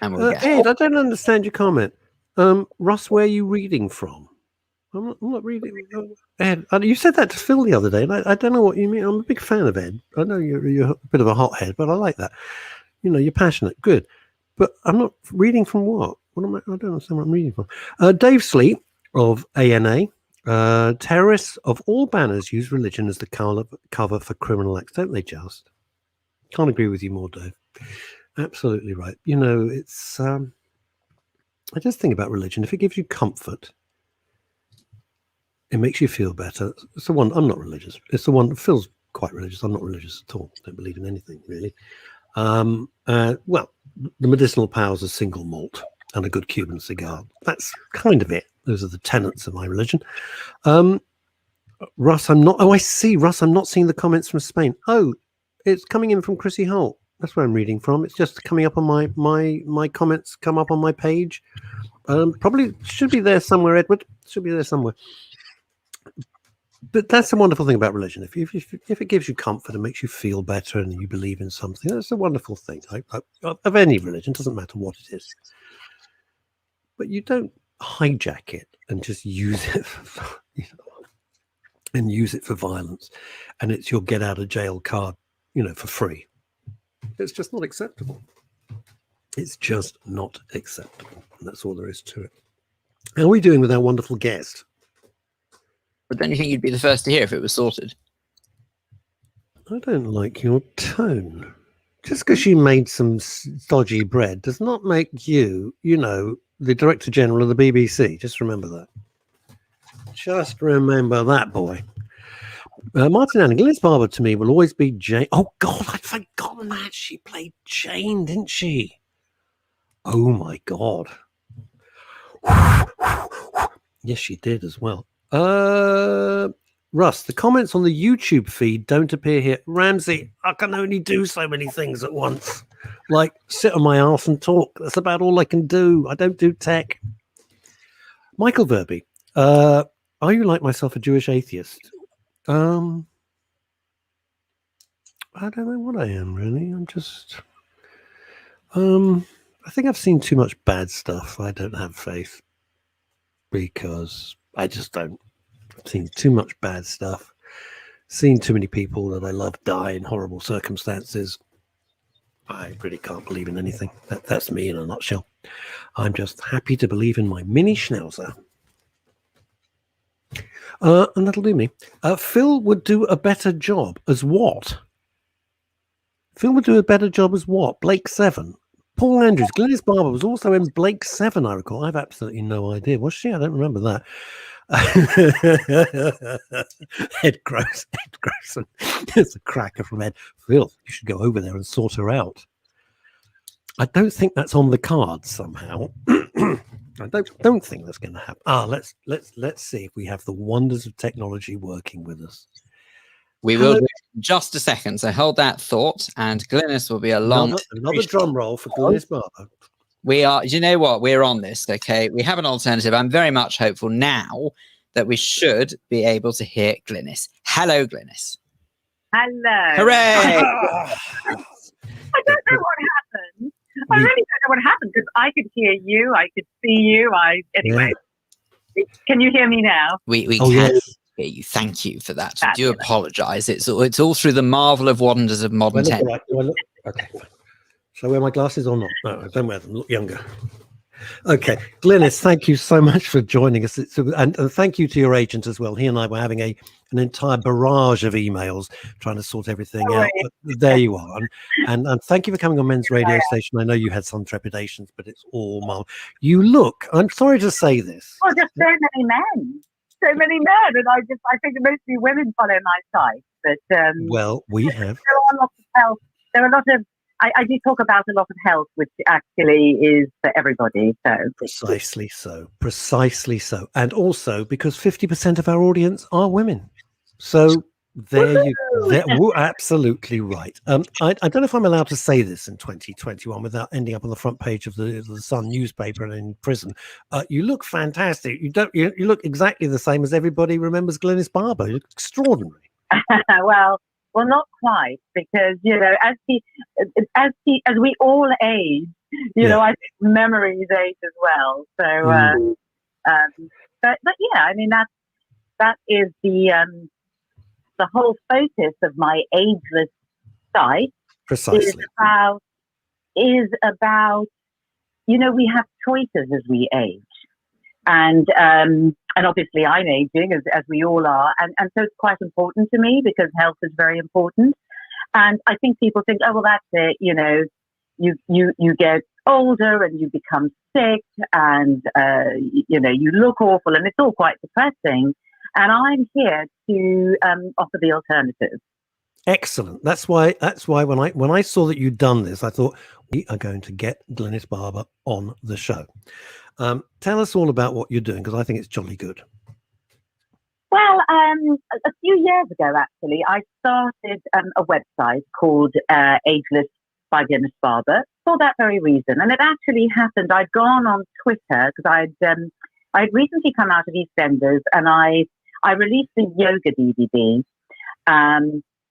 and we'll get. Ed, I don't understand your comment. Russ, where are you reading from? I'm not reading. Ed, you said that to Phil the other day, and I don't know what you mean. I'm a big fan of Ed. I know you're a bit of a hothead, but I like that. You know, you're passionate. Good. But I'm not reading from what? What am I don't understand what I'm reading from. Dave Sleep of ANA. Terrorists of all banners use religion as the cover for criminal acts, don't they just? Can't agree with you more, Dave. Absolutely right. You know, it's I just think about religion. If it gives you comfort, it makes you feel better. It's the one. I'm not religious. It's the one. Phil's quite religious. I'm not religious at all. Don't believe in anything really. Well, the medicinal powers of single malt and a good Cuban cigar. That's kind of it. Those are the tenets of my religion. Russ, I'm not. Oh, I see. Russ, I'm not seeing the comments from Spain. Oh, it's coming in from Chrissy Holt. That's where I'm reading from. It's just coming up on my comments. Come up on my page. Probably should be there somewhere. Edward should be there somewhere. But that's the wonderful thing about religion. If it gives you comfort and makes you feel better, and you believe in something, that's a wonderful thing. Of any religion, doesn't matter what it is. But you don't hijack it and just use it for violence, and it's your get out of jail card, for free. It's just not acceptable. It's just not acceptable, and that's all there is to it. How are we doing with our wonderful guest? But don't you think you'd be the first to hear if it was sorted? I don't like your tone. Just because you made some dodgy bread does not make you, the Director General of the BBC. Just remember that. Just remember that, boy. Martin Anning, Glynis Barber to me will always be Jane. Oh, God, I'd forgotten that. She played Jane, didn't she? Oh, my God. Yes, she did as well. Russ, the comments on the YouTube feed don't appear here. Ramsey, I can only do so many things at once. Like sit on my arse and talk. That's about all I can do. I don't do tech. Michael Verby, are you like myself a Jewish atheist? I don't know what I am really. I'm just I think I've seen too much bad stuff. I don't have faith because I just don't. I've seen too much bad stuff. Seen too many people that I love die in horrible circumstances. I really can't believe in anything. That's me in a nutshell. I'm just happy to believe in my mini schnauzer. And that'll do me. Phil would do a better job as what? Phil would do a better job as what? Blake 7. Paul Andrews. Glynis Barber was also in Blake 7, I recall. I have absolutely no idea. Was she? I don't remember that. Ed Grayson. It's a cracker from Ed. Phil, you should go over there and sort her out. I don't think that's on the cards somehow. I don't think that's going to happen. Let's see if we have the wonders of technology working with us. We will do in just a second. So hold that thought, and Glynis will be along. Another drum roll for Glynis Barber. We are. You know what? We're on this. Okay, we have an alternative. I'm very much hopeful now that we should be able to hear Glynis. Hello, Glynis. Hello. Hooray! I don't know what happened. I really don't know what happened because I could hear you, I could see you. Anyway. Can you hear me now? We can hear you. Thank you for that. I do apologise. It's all through the marvel of wonders of modern technology. Okay, fine. Shall I wear my glasses or not? No, I don't wear them. Look younger. Okay, Glynis, thank you so much for joining us, and thank you to your agent as well. He and I were having an entire barrage of emails trying to sort everything out. But there you are, and thank you for coming on Men's Radio Station. I know you had some trepidations, but it's all marvelous. You look. I'm sorry to say this. Oh, just so many men, and I think mostly women follow my site. But well, we have. There are lots of health. There are a lot of. I do talk about a lot of health, which actually is for everybody. So precisely so, and also because 50% of our audience are women. So there you go. Absolutely right. I don't know if I'm allowed to say this in 2021 without ending up on the front page of the Sun newspaper and in prison. You look fantastic. You look exactly the same as everybody remembers Glynis Barber. You look extraordinary. Well, not quite, because as we all age, I think memories age as well. So, but yeah, I mean that is the whole focus of my ageless site. Precisely is about we have choices as we age, and obviously I'm aging as we all are. And so it's quite important to me because health is very important. And I think people think, oh, well, that's it. You get older and you become sick and, you look awful and it's all quite depressing. And I'm here to offer the alternative. Excellent. That's why when I saw that you'd done this, I thought we are going to get Glynis Barber on the show. Tell us all about what you're doing, because I think it's jolly good. Well, a few years ago, actually, I started a website called Ageless by Glynis Barber for that very reason. And it actually happened. I'd gone on Twitter because I'd recently come out of EastEnders, and I released a yoga DVD,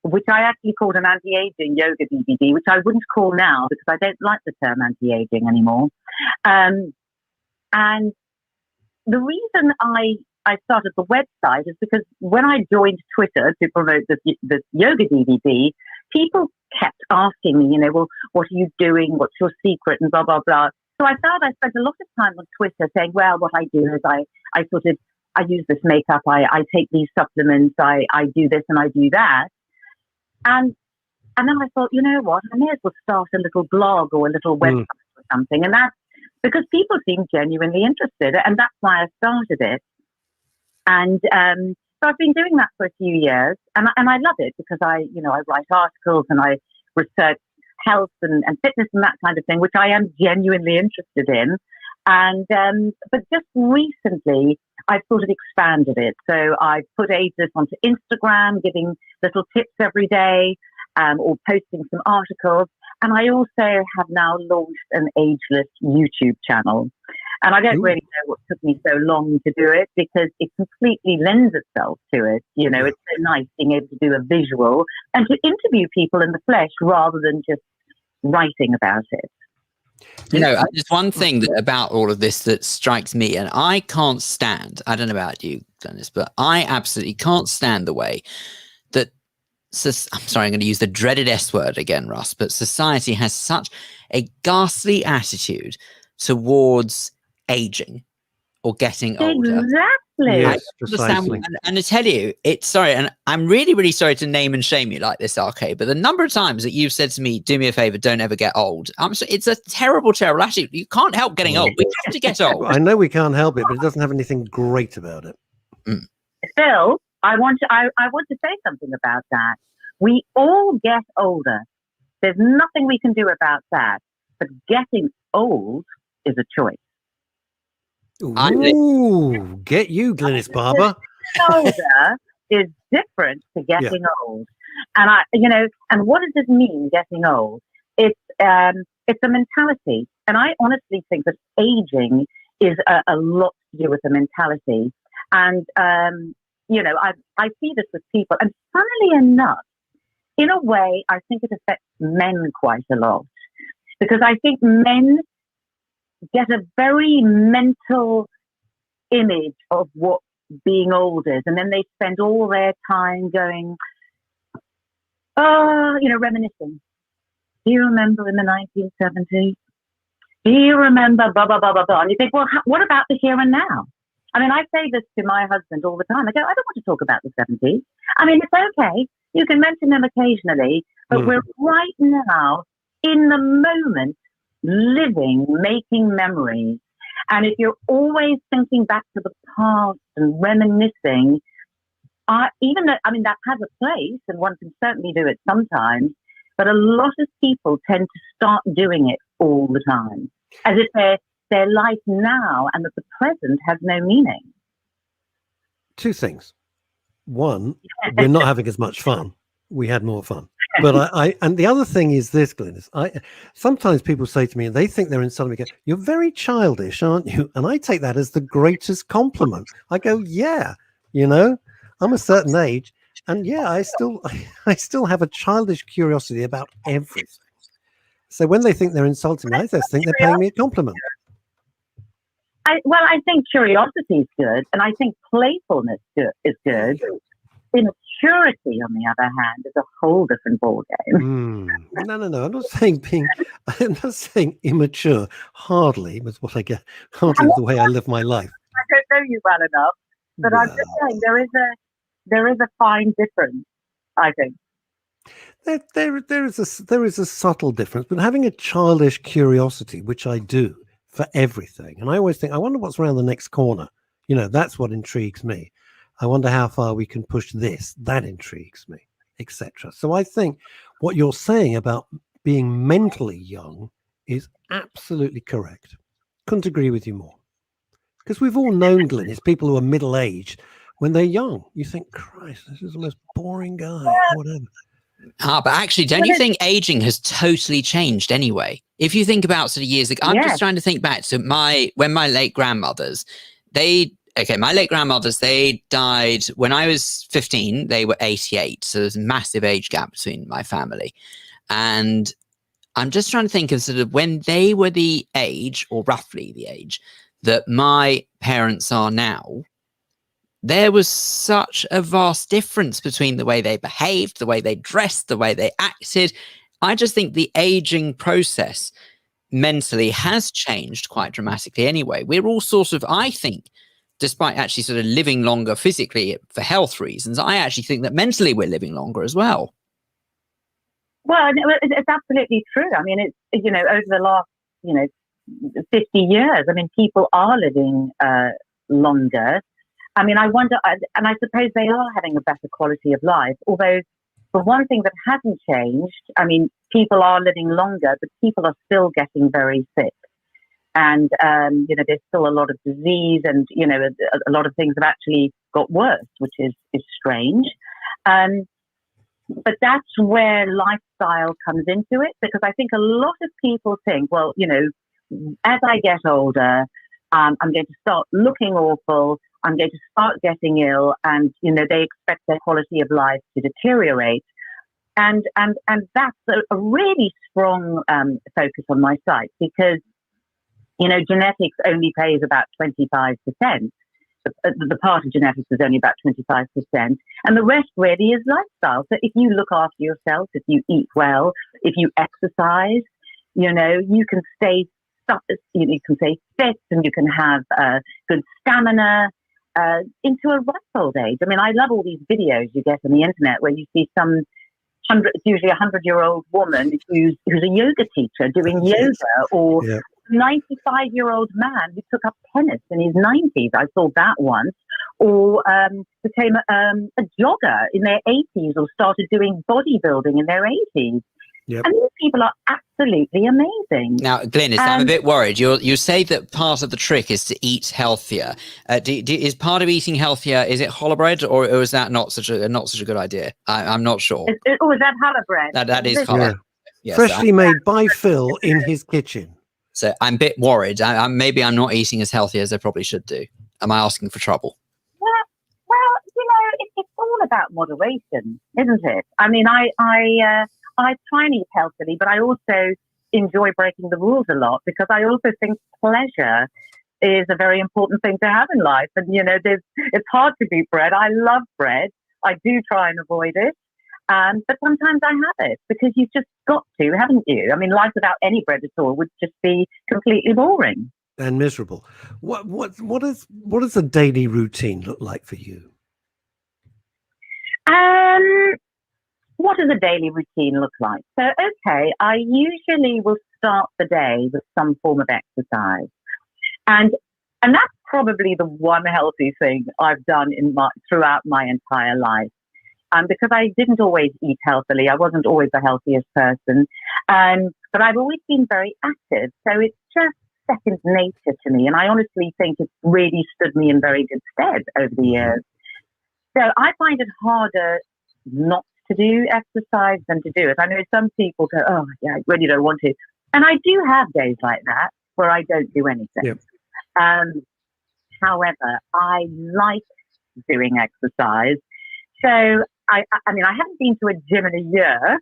which I actually called an anti-aging yoga DVD, which I wouldn't call now because I don't like the term anti-aging anymore. And the reason I started the website is because when I joined Twitter to promote this yoga DVD, people kept asking me, well, what are you doing? What's your secret? And blah, blah, blah. So I found I spent a lot of time on Twitter saying, well, what I do is I use this makeup, I take these supplements, I do this and I do that. And then I thought, you know what, I may as well start a little blog or a little website or something. And that's because people seem genuinely interested. And that's why I started it. And so I've been doing that for a few years. And I love it because I write articles and I research health and fitness and that kind of thing, which I am genuinely interested in. And but just recently, I've sort of expanded it. So I've put Ageless onto Instagram, giving little tips every day, or posting some articles. And I also have now launched an Ageless YouTube channel. And I don't really know what took me so long to do it because it completely lends itself to it. It's so nice being able to do a visual and to interview people in the flesh rather than just writing about it. There's one thing about all of this that strikes me, and I can't stand, I don't know about you, Glynis, but I absolutely can't stand the way that, I'm sorry, I'm going to use the dreaded S word again, Russ, but society has such a ghastly attitude towards aging. or getting older. Exactly. Yes, I understand, precisely. and I tell you, it's sorry, and I'm really, really sorry to name and shame you like this, RK, but the number of times that you've said to me, do me a favor, don't ever get old. It's a terrible, terrible attitude. You can't help getting old. We have to get old. I know we can't help it, but it doesn't have anything great about it. Phil, I want to say something about that. We all get older. There's nothing we can do about that. But getting old is a choice. Ooh, get you, Glynis Barber. Older is different to getting old. And and what does it mean, getting old? It's a mentality. And I honestly think that aging is a lot to do with the mentality. And, I see this with people. And funnily enough, in a way, I think it affects men quite a lot. Because I think men get a very mental image of what being old is. And then they spend all their time going, reminiscing. Do you remember in the 1970s? Do you remember blah, blah, blah, blah, blah? And you think, well, what about the here and now? I mean, I say this to my husband all the time. I go, I don't want to talk about the 70s. I mean, it's okay. You can mention them occasionally, but we're right now in the moment, living, making memories. And if you're always thinking back to the past and reminiscing, even though, I mean, that has a place and one can certainly do it sometimes, but a lot of people tend to start doing it all the time, as if their life now and that the present has no meaning. Two things. One, we're not having as much fun. We had more fun. But and the other thing is this, Glynis. Sometimes people say to me, and they think they're insulting me, you're very childish, aren't you? And I take that as the greatest compliment. I go, yeah, I'm a certain age, and I still have a childish curiosity about everything. So when they think they're insulting me, I just think they're paying me a compliment. I think curiosity is good, and I think playfulness is good. Immaturity, on the other hand, is a whole different ballgame. No. I'm not saying immature. Hardly was what I get. Hardly is the way I live my life. I don't know you well enough, but I'm just saying there is a fine difference, I think. There is a subtle difference, but having a childish curiosity, which I do for everything, and I always think, I wonder what's around the next corner. That's what intrigues me. I wonder how far we can push this. That intrigues me, etc. So I think what you're saying about being mentally young is absolutely correct. Couldn't agree with you more. Because we've all known, Glynis, people who are middle-aged when they're young. You think, Christ, this is the most boring guy, whatever. But actually, don't you think aging has totally changed anyway? If you think about sort of years ago, I'm just trying to think back to my late grandmothers, my late grandmothers, they died when I was 15, they were 88. So there's a massive age gap between my family. And I'm just trying to think of sort of when they were the age, or roughly the age, that my parents are now. There was such a vast difference between the way they behaved, the way they dressed, the way they acted. I just think the aging process mentally has changed quite dramatically anyway. We're all sort of, I think, despite actually sort of living longer physically for health reasons, I actually think that mentally we're living longer as well. Well, it's absolutely true. I mean, it's, over the last, 50 years, I mean, people are living longer. I mean, I wonder, and I suppose they are having a better quality of life, although the one thing that hasn't changed, I mean, people are living longer, but people are still getting very sick. And, there's still a lot of disease and, a lot of things have actually got worse, which is strange. But that's where lifestyle comes into it, because I think a lot of people think, well, as I get older, I'm going to start looking awful. I'm going to start getting ill, and they expect their quality of life to deteriorate, and that's a really strong focus on my side, because genetics only plays about 25%. The part of genetics is only about 25%, and the rest really is lifestyle. So if you look after yourself, if you eat well, if you exercise, you can stay you can stay fit and you can have good stamina into a ripe old age. I mean, I love all these videos you get on the internet where you see it's usually 100-year-old woman who's a yoga teacher doing yoga, or a 95-year-old man who took up tennis in his 90s. I saw that once. Or became a jogger in their 80s, or started doing bodybuilding in their 80s. Yep. And these people are absolutely amazing. Now, Glynis, I'm a bit worried. You say that part of the trick is to eat healthier. Is part of eating healthier, is it challah bread, or is that not such a good idea? I'm not sure. Is that challah bread? That is challah. Yes, freshly made by Phil in his kitchen. So I'm a bit worried. Maybe I'm not eating as healthy as I probably should do. Am I asking for trouble? Well, it's all about moderation, isn't it? I mean, I try and eat healthily, but I also enjoy breaking the rules a lot, because I also think pleasure is a very important thing to have in life. And, it's hard to beat bread. I love bread. I do try and avoid it. But sometimes I have it, because you've just got to, haven't you? I mean, life without any bread at all would just be completely boring. And miserable. What does a daily routine look like for you? What does a daily routine look like? So, okay, I usually will start the day with some form of exercise, and that's probably the one healthy thing I've done throughout my entire life. Because I didn't always eat healthily, I wasn't always the healthiest person, but I've always been very active. So it's just second nature to me, and I honestly think it's really stood me in very good stead over the years. So I find it harder not to do exercise than to do it. I know some people go, oh yeah, I really don't want to, and I do have days like that where I don't do anything. Yep. However, I like doing exercise. So I mean, I haven't been to a gym in a year.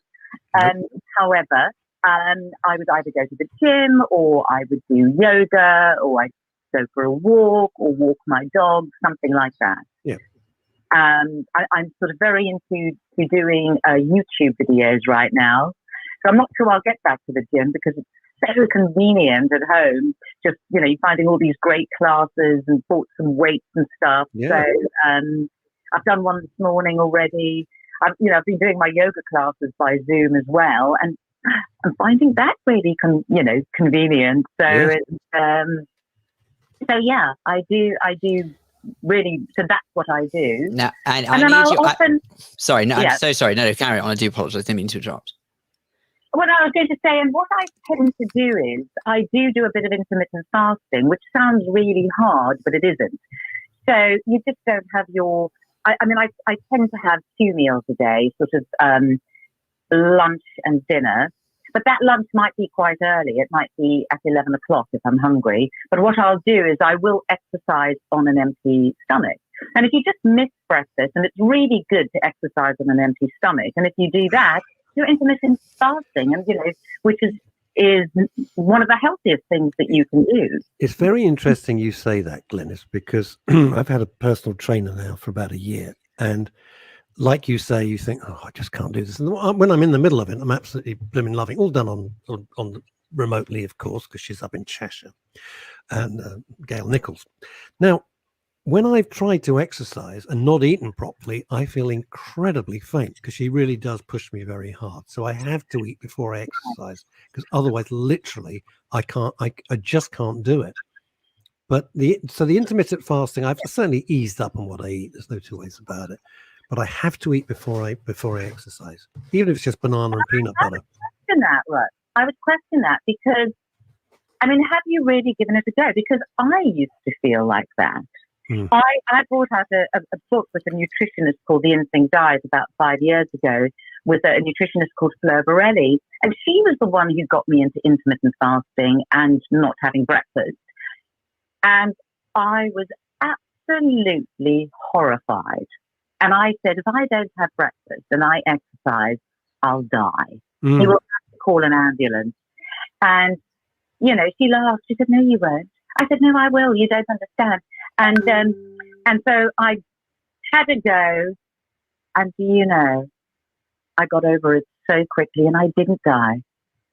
However, I would either go to the gym, or I would do yoga, or I'd go for a walk, or walk my dog, something like that. Yeah. I'm sort of very into doing YouTube videos right now. So I'm not sure I'll get back to the gym, because it's so convenient at home. Just, you're finding all these great classes and bought some weights and stuff. Yeah. So I've done one this morning already. I've been doing my yoga classes by Zoom as well, and I'm finding that really convenient. So Yeah. I do really. So that's what I do. Now, and then I'll often. Sorry, no, Yeah. I'm so sorry. No, carry on. I do apologize. I didn't mean to interrupt. What I was going to say, and what I tend to do is I do a bit of intermittent fasting, which sounds really hard, but it isn't. So you just don't have your. I tend to have 2 meals a day, sort of lunch and dinner. But that lunch might be quite early. It might be at 11 o'clock if I'm hungry. But what I'll do is I will exercise on an empty stomach. And if you just miss breakfast, and it's really good to exercise on an empty stomach. And if you do that, you're intermittent fasting, and which is one of the healthiest things that you can do. It's very interesting you say that, Glynis, because I've had a personal trainer now for about a year, and like you say, you think, oh, I just can't do this. And when I'm in the middle of it, I'm absolutely blooming loving. All done on remotely, of course, because she's up in Cheshire, and Gail Nichols. Now, when I've tried to exercise and not eaten properly, I feel incredibly faint, because she really does push me very hard. So I have to eat before I exercise, because otherwise, literally, I just can't do it. But the intermittent fasting, I've certainly eased up on what I eat. There's no two ways about it. But I have to eat before I exercise, even if it's just banana and peanut butter. I would question that, because, I mean, have you really given it a go? Because I used to feel like that. I brought out a book with a nutritionist called The Instinct Diet about 5 years ago, with a nutritionist called Fleur Borelli. And she was the one who got me into intermittent fasting and not having breakfast. And I was absolutely horrified. And I said, if I don't have breakfast and I exercise, I'll die. You will have to call an ambulance. And, she laughed. She said, no, you won't. I said, no, I will. You don't understand. And so I had a go. And I got over it so quickly, and I didn't die.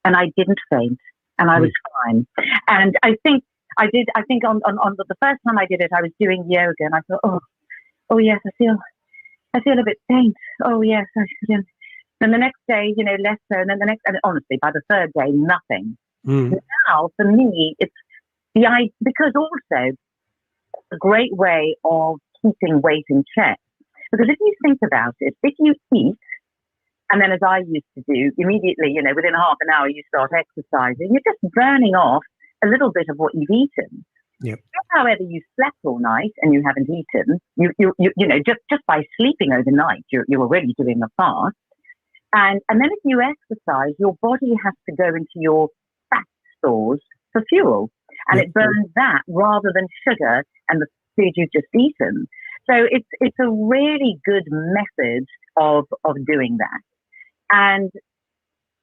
And I didn't faint. and I was fine. And I think on the first time I did it, I was doing yoga, and I thought, oh yes, I feel a bit faint. Oh yes, I feel. Then the next day, less so, and then the next, and honestly, by the third day, nothing. Now, for me, it's because also a great way of keeping weight in check. Because if you think about it, if you eat, and then as I used to do, immediately, within half an hour, you start exercising, you're just burning off a little bit of what you've eaten. Yep. If, however, you slept all night and you haven't eaten, just by sleeping overnight, you're already doing a fast. And then if you exercise, your body has to go into your fat stores for fuel, and it burns that rather than sugar and the food you've just eaten. So it's a really good method of doing that. And,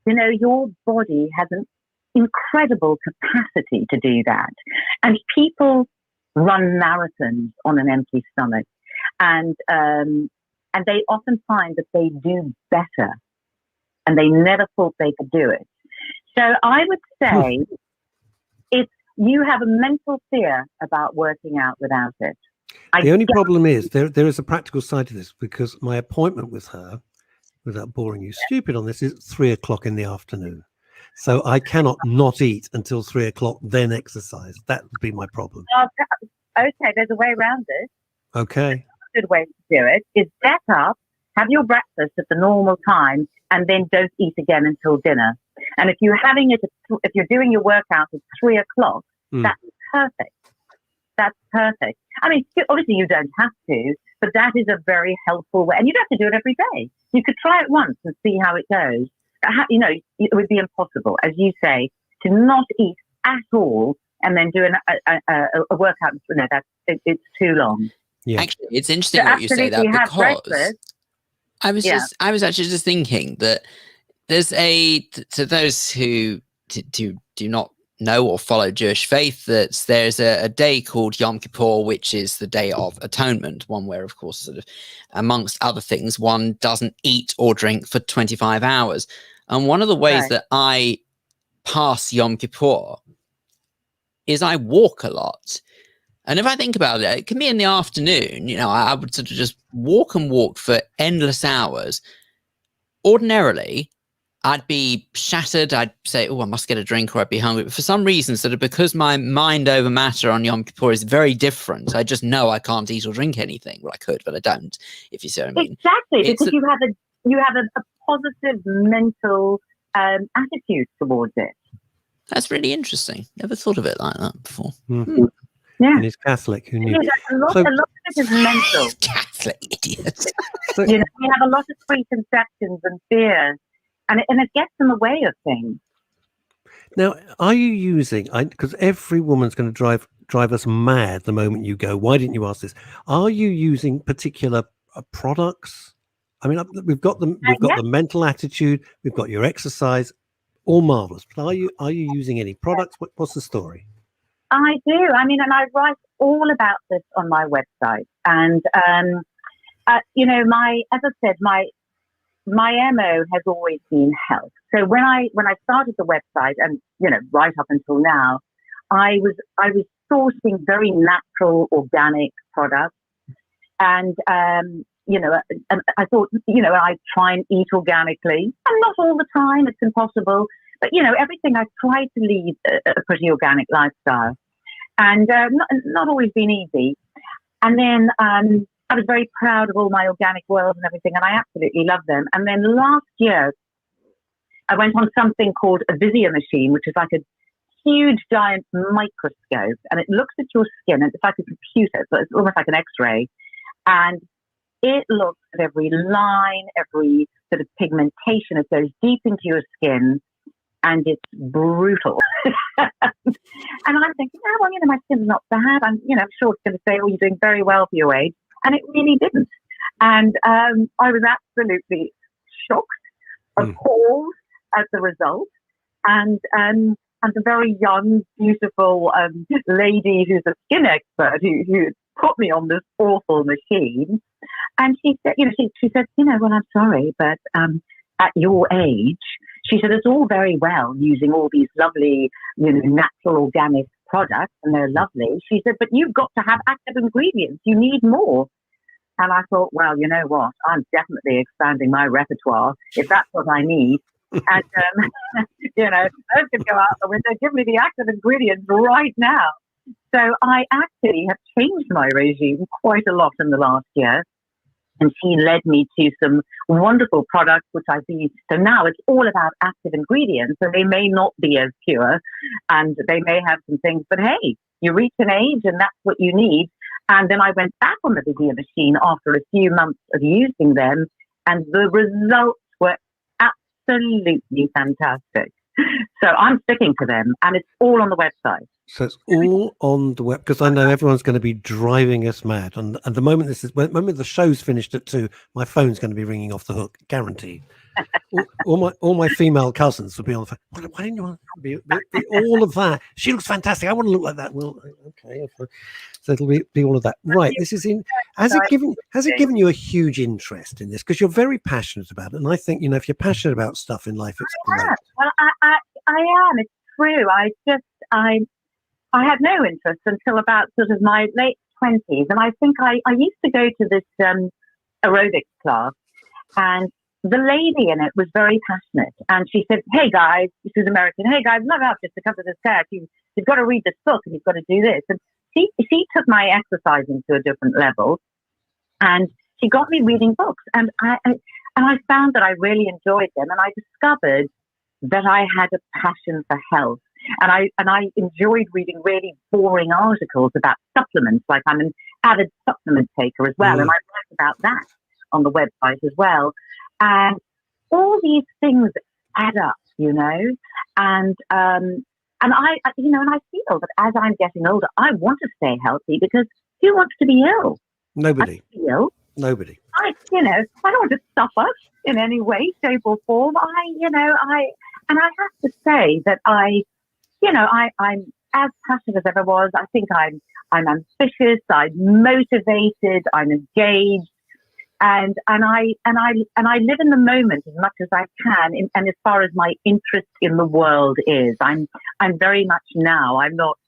your body has an incredible capacity to do that. And people run marathons on an empty stomach. And they often find that they do better. And they never thought they could do it. So I would say you have a mental fear about working out without it. The only problem is there is a practical side to this, because my appointment with her, without boring you stupid on this, is 3 o'clock in the afternoon. So I cannot not eat until 3 o'clock, then exercise. That would be my problem. Okay, there's a way around it. Okay. A good way to do it is get up, have your breakfast at the normal time, and then don't eat again until dinner. And if you're if you're doing your workout at 3 o'clock, that's perfect. That's perfect. I mean, obviously you don't have to, but that is a very helpful way. And you don't have to do it every day. You could try it once and see how it goes. It would be impossible, as you say, to not eat at all and then do a workout. No, it's too long. Yeah. Actually, it's interesting what you say that, because I was actually just thinking that there's to those who do not know or follow Jewish faith, that there's a day called Yom Kippur, which is the Day of Atonement, one where, of course, sort of amongst other things, one doesn't eat or drink for 25 hours. And one of the ways that I pass Yom Kippur is I walk a lot. And if I think about it, it can be in the afternoon, I would sort of just walk for endless hours. Ordinarily, I'd be shattered. I'd say, I must get a drink, or I'd be hungry. But for some reason, sort of because my mind over matter on Yom Kippur is very different, I just know I can't eat or drink anything. Well, I could, but I don't, if you see what I mean. Exactly, because you have a positive mental attitude towards it. That's really interesting. Never thought of it like that before. Mm-hmm. Yeah. And he's Catholic. Who knew? A lot of it is mental. Catholic idiot. We have a lot of preconceptions and fears. And it gets in the way of things. Now, are you using, because every woman's going to drive us mad the moment you go, why didn't you ask this? Are you using particular products? I mean, we've got the mental attitude, we've got your exercise, all marvelous. But are you using any products? What's the story? I do. I mean, and I write all about this on my website. And, as I said, my MO has always been health. So when I started the website, and right up until now, I was sourcing very natural, organic products, and and I thought I try and eat organically, and not all the time, it's impossible, but everything I try to lead a pretty organic lifestyle, and not always been easy. And then I was very proud of all my organic worlds and everything, and I absolutely love them. And then last year, I went on something called a Visio machine, which is like a huge, giant microscope, and it looks at your skin, and it's like a computer, so it's almost like an X-ray, and it looks at every line, every sort of pigmentation. It goes deep into your skin, and it's brutal. And I'm thinking, my skin's not bad. I'm sure it's going to say, you're doing very well for your age. And it really didn't. And I was absolutely shocked, appalled at the result. And the very young, beautiful lady who's a skin expert who put me on this awful machine. And she said, she said, well, I'm sorry, but at your age, she said, it's all very well using all these lovely, natural organic products, and they're lovely. She said, but you've got to have active ingredients. You need more. And I thought, well, you know what? I'm definitely expanding my repertoire if that's what I need. And, those could go out the window. Give me the active ingredients right now. So I actually have changed my regime quite a lot in the last year. And she led me to some wonderful products, which I've used. So now it's all about active ingredients. So they may not be as pure and they may have some things, but hey, you reach an age and that's what you need. And then I went back on the Vivier machine after a few months of using them, and the results were absolutely fantastic. So I'm sticking to them, and it's all on the website. So it's all on the web, because I know everyone's going to be driving us mad. And at the moment the show's finished at 2, my phone's going to be ringing off the hook, guaranteed. all my female cousins will be on the phone. Why didn't you want to be all of that? She looks fantastic. I want to look like that. Well, okay. So it'll be all of that. Right. This is in. Has it given you a huge interest in this? Because you're very passionate about it, and I think if you're passionate about stuff in life, it's great. Well, I am. It's true. I had no interest until about sort of my late 20s. And I think I used to go to this aerobics class, and the lady in it was very passionate. And she said, hey guys, this is American, hey guys, love up just to come to this class. You've got to read this book and you've got to do this. And she took my exercising to a different level, and she got me reading books. And I found that I really enjoyed them. And I discovered that I had a passion for health. And I enjoyed reading really boring articles about supplements. Like I'm an avid supplement taker as well. And I write about that on the website as well. And all these things add up, and I feel that as I'm getting older, I want to stay healthy, because who wants to be ill? Nobody. I feel ill. Nobody. I don't want to suffer in any way, shape, or form. And I have to say that I'm as passionate as ever was. I think I'm ambitious, I'm motivated, I'm engaged, and I live in the moment as much as I can. And as far as my interest in the world is, I'm very much now. I'm not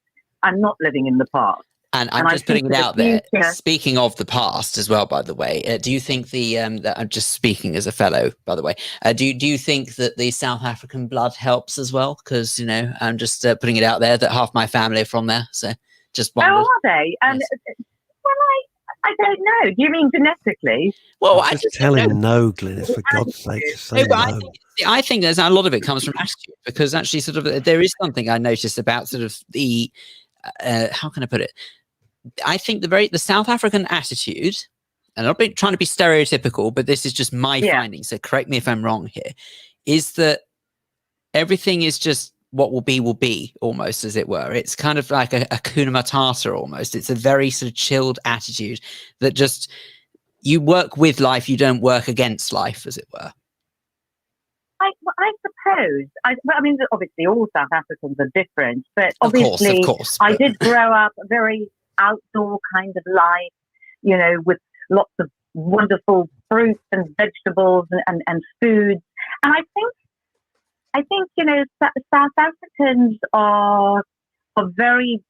living in the past. And I'm just putting it out there. Speaking of the past as well, by the way, do you think that I'm just speaking as a fellow, by the way, do you think that the South African blood helps as well? Because, I'm just putting it out there that half my family are from there. So just wondered. Oh, are they? Yes. Well, I don't know. Do you mean genetically? Well, I just tell him no, Glynis, for God's sake. Just say no. I think there's a lot of it comes from attitude, because actually sort of there is something I noticed about sort of the, how can I put it? I think the South African attitude, and I'm not trying to be stereotypical, but this is just my finding, so correct me if I'm wrong here, is that everything is just what will be, almost, as it were. It's kind of like a Hakuna Matata almost. It's a very sort of chilled attitude that just, you work with life, you don't work against life, as it were. I suppose. Obviously, all South Africans are different, but obviously, of course, I did grow up a very outdoor kind of life, with lots of wonderful fruits and vegetables and foods. And I think South Africans are very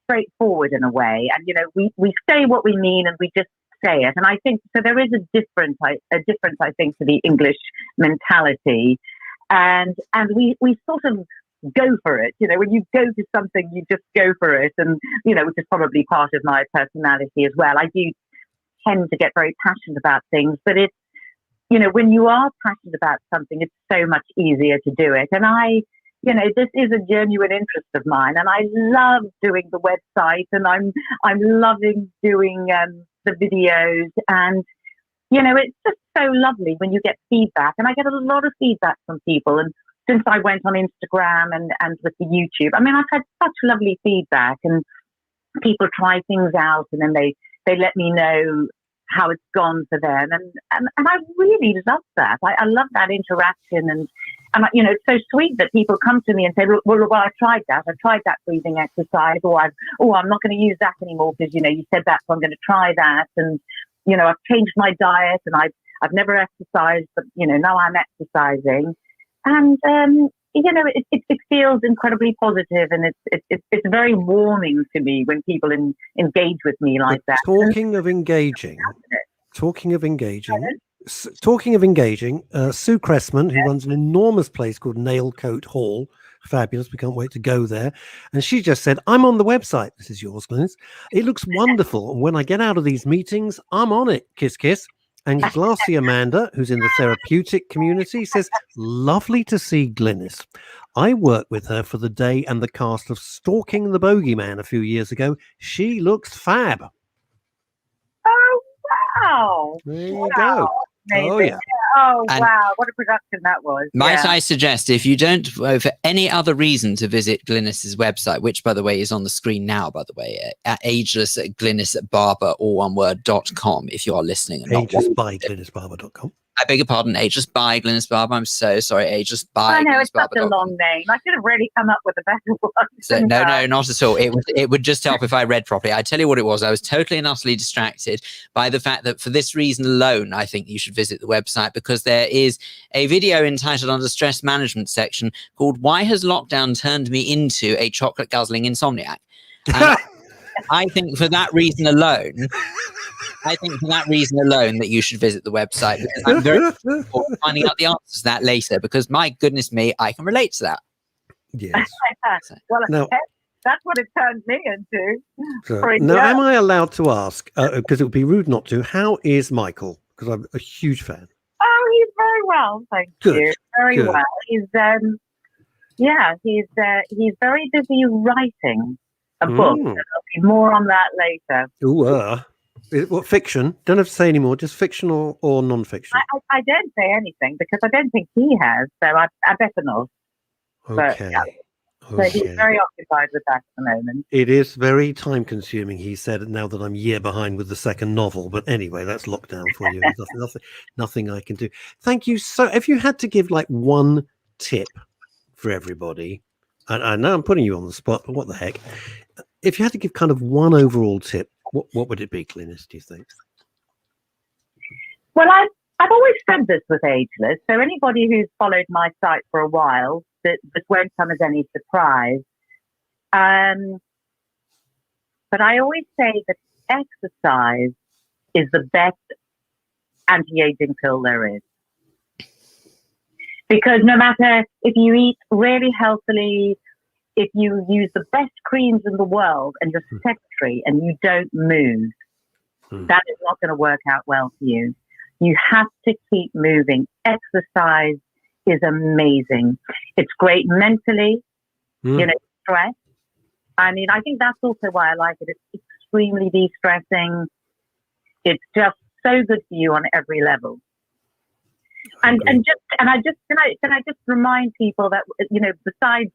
straightforward in a way, and we say what we mean and we just say it. And I think so. There is a difference, I think, to the English mentality, and we sort of go for it. When you go to something, you just go for it, and which is probably part of my personality as well. I do tend to get very passionate about things, but it's when you are passionate about something, it's so much easier to do it. And this is a genuine interest of mine, and I love doing the website, and I'm loving doing the videos, and it's just so lovely when you get feedback, and I get a lot of feedback from people. And since I went on Instagram and with the YouTube, I've had such lovely feedback, and people try things out, and then they let me know how it's gone for them, and I really love that. I love that interaction, and it's so sweet that people come to me and say, well, I tried that breathing exercise, or I'm not going to use that anymore because you said that, so I'm going to try that, and I've changed my diet, and I've never exercised, but now I'm exercising. And it feels incredibly positive, and it's very warming to me when people engage with me like that. Talking of engaging, Sue Cressman, who runs an enormous place called Nailcoat Hall, fabulous. We can't wait to go there. And she just said, I'm on the website. This is yours, Glynis. It looks wonderful. And when I get out of these meetings, I'm on it. Kiss, kiss. And Glassy Amanda, who's in the therapeutic community, says, lovely to see Glynis. I worked with her for the day and the cast of Stalking the Bogeyman a few years ago. She looks fab. Oh, wow. There you go. Amazing. Oh, yeah. Oh, And wow. What a production that was. Might I suggest, if you don't, for any other reason, to visit Glynis's website, which, by the way, is on the screen now, by the way, at ageless@glynisbarber.com, if you are listening. Ageless@glynisbarber.com. I beg your pardon, Ageless by Glynis Barber. I'm so sorry, Ageless by I know, Glynis it's such a Barber. long name. I should have really come up with a better one. So, no, not at all. It would just help if I read properly. I tell you what it was. I was totally and utterly distracted by the fact that for this reason alone, I think you should visit the website, because there is a video entitled under stress management section called Why Has Lockdown Turned Me Into a Chocolate Guzzling Insomniac? And I think for that reason alone, that you should visit the website, because I'm very looking forward to finding out the answers to that later, because my goodness me, I can relate to that. Yes. Well, Now- that's what it turned me into. Now, am I allowed to ask, because it would be rude not to, how is Michael? Because I'm a huge fan. Oh, he's very well, thank you. Very well. He's he's very busy writing a book. There'll be more on that later. Ooh, what fiction? Don't have to say anymore. Just fiction or non-fiction. I don't say anything because I don't think he has, so I better not. Okay. So he's very occupied with that at the moment. It is very time-consuming, he said, now that I'm a year behind with the second novel. But anyway, that's lockdown for you. nothing I can do. Thank you. So if you had to give like one tip for everybody, and I know I'm putting you on the spot, but what the heck? If you had to give kind of one overall tip, what would it be, Glynis, do you think? Well, I've always said this with Ageless. So anybody who's followed my site for a while, this won't come as any surprise. But I always say that exercise is the best anti-aging pill there is. Because no matter if you eat really healthily, if you use the best creams in the world and you're sedentary and you don't move, that is not going to work out well for you. You have to keep moving. Exercise is amazing. It's great mentally, stress. I mean, I think that's also why I like it. It's extremely de-stressing. It's just so good for you on every level. And I just remind people that, besides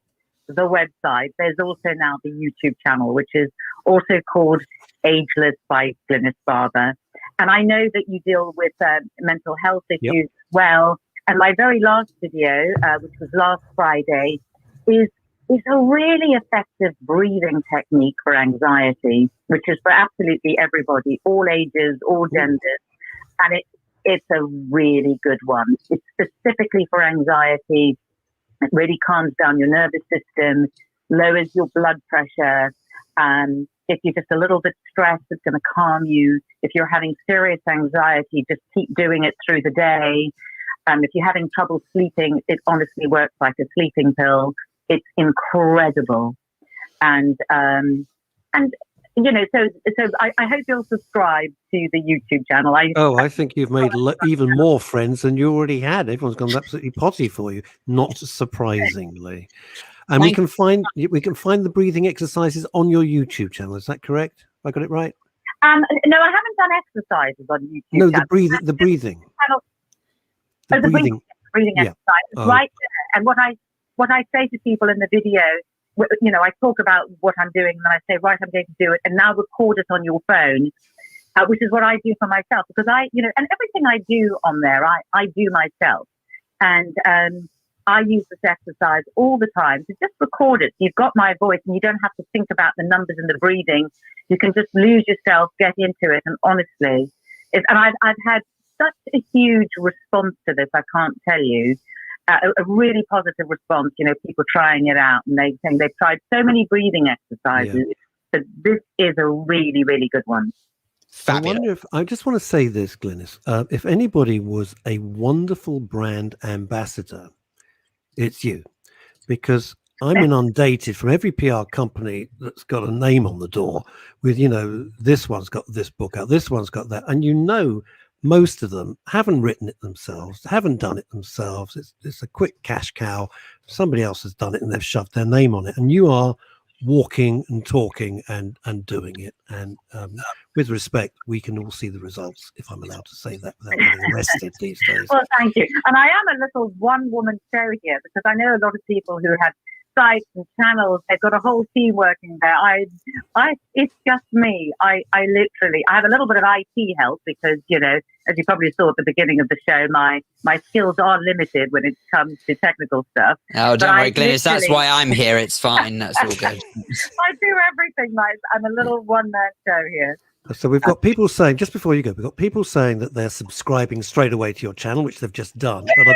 the website, there's also now the YouTube channel, which is also called Ageless by Glynis Barber. And I know that you deal with mental health issues as well. And my very last video, which was last Friday, is a really effective breathing technique for anxiety, which is for absolutely everybody, all ages, all genders. And it's a really good one. It's specifically for anxiety. It really calms down your nervous system, lowers your blood pressure. If you're just a little bit stressed, it's going to calm you. If you're having serious anxiety, just keep doing it through the day. If you're having trouble sleeping, it honestly works like a sleeping pill. It's incredible. And so I hope you'll subscribe to the YouTube channel. I think you've made even more friends than you already had. Everyone's gone absolutely potty for you, not surprisingly. And we can find the breathing exercises on your YouTube channel. Is that correct? Have I got it right? No, I haven't done exercises on YouTube. No, channel. the breathing. The breathing exercises right there. And what I say to people in the video, I talk about what I'm doing, and then I say, right, I'm going to do it, and now record it on your phone, which is what I do for myself, because and everything I do on there, I do myself, and I use this exercise all the time. So just record it. You've got my voice, and you don't have to think about the numbers and the breathing. You can just lose yourself, get into it, and honestly, and I've had such a huge response to this, I can't tell you. a really positive response. You know, people trying it out, and they saying they've tried so many breathing exercises. But this is a really, really good one. Fabulous. I wonder if I just want to say this, Glynis. If anybody was a wonderful brand ambassador, it's you, because I'm inundated from every PR company that's got a name on the door with, you know, this one's got this book out, this one's got that, and you know, most of them haven't written it themselves, haven't done it themselves. It's a quick cash cow. Somebody else has done it and they've shoved their name on it, and you are walking and talking and doing it. And with respect, we can all see the results, if I'm allowed to say that without getting arrested these days. Well, thank you. And I am a little one-woman show here, because I know a lot of people who have sites and channels. They've got a whole team working there. It's just me. I literally, I have a little bit of IT help because, you know, as you probably saw at the beginning of the show, my skills are limited when it comes to technical stuff. Oh, don't worry, Glynis. That's why I'm here. It's fine. That's all good. I do everything, mate. I'm a little one-man show here. So we've got people saying, just before you go, we've got people saying that they're subscribing straight away to your channel, which they've just done. But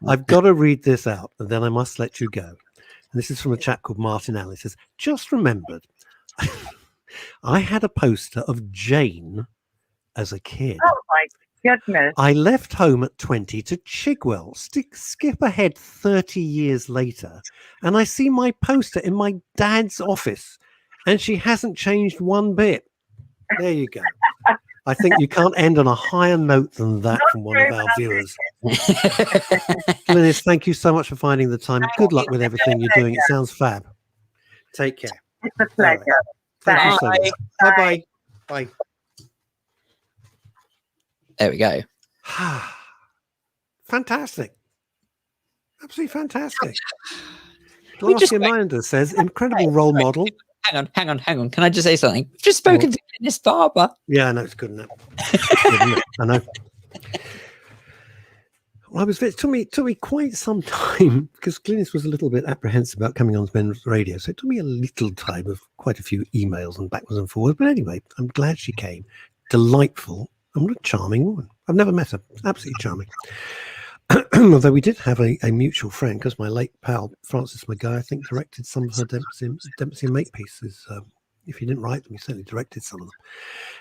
I've got to read this out, and then I must let you go. And this is from a chap called Martin Allen. He says, just remembered, I had a poster of Jane as a kid. Oh, my goodness. I left home at 20 to Chigwell. Skip ahead 30 years later, and I see my poster in my dad's office, and she hasn't changed one bit. There you go. I think you can't end on a higher note than that from one of our viewers. Glynis, thank you so much for finding the time. Good luck with everything you're doing. It sounds fab. Take care. It's a pleasure. Right. Thank you so much. Bye-bye. Bye. There we go. Fantastic. Absolutely fantastic. Glassy Minder says, incredible role model. Hang on. Can I just say something? I've just spoken to Glynis Barber. Yeah, I know, it's good enough. I know. Well, it took me quite some time, because Glynis was a little bit apprehensive about coming on Men's Radio. So it took me a little time of quite a few emails and backwards and forwards. But anyway, I'm glad she came. Delightful. And what a charming woman. I've never met her. Absolutely charming. Although we did have a mutual friend, because my late pal, Francis Maguire, I think, directed some of her Dempsey and Mate pieces. If he didn't write them, he certainly directed some of them.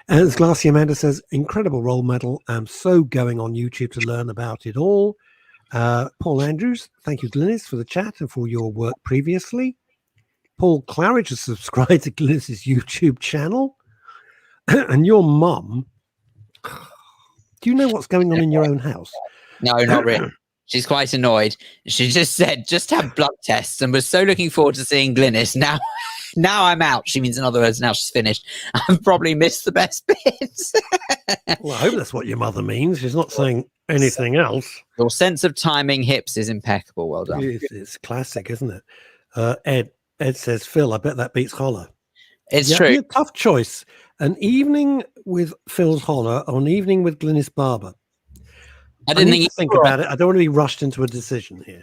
And as Glassy Amanda says, incredible role model. I'm so going on YouTube to learn about it all. Paul Andrews, thank you, Glynis, for the chat and for your work previously. Paul Claridge has subscribed to Glynis's YouTube channel. And your mum, do you know what's going on in your own house? No, not really. She's quite annoyed. She just said, just have blood tests, and was so looking forward to seeing Glynis. Now I'm out. She means, in other words, now she's finished. I've probably missed the best bits. Well, I hope that's what your mother means. She's not saying anything else. Your sense of timing hips is impeccable. Well done. It's classic, isn't it? Ed says, Phil, I bet that beats Holler. It's true. A tough choice. An evening with Phil's Holler or an evening with Glynis Barber. I didn't think about it. I don't want to be rushed into a decision here.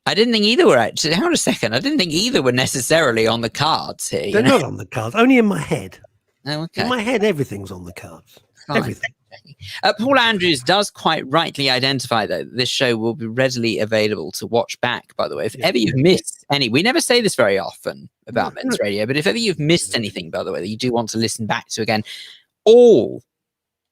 I didn't think either were actually. Hang on a second. I didn't think either were necessarily on the cards here. They're not on the cards. Only in my head. Oh, okay. In my head, everything's on the cards. Fine. Everything. Paul Andrews does quite rightly identify that this show will be readily available to watch back, by the way. If ever you've missed any, we never say this very often about Men's Radio, but if ever you've missed anything, by the way, that you do want to listen back to again, you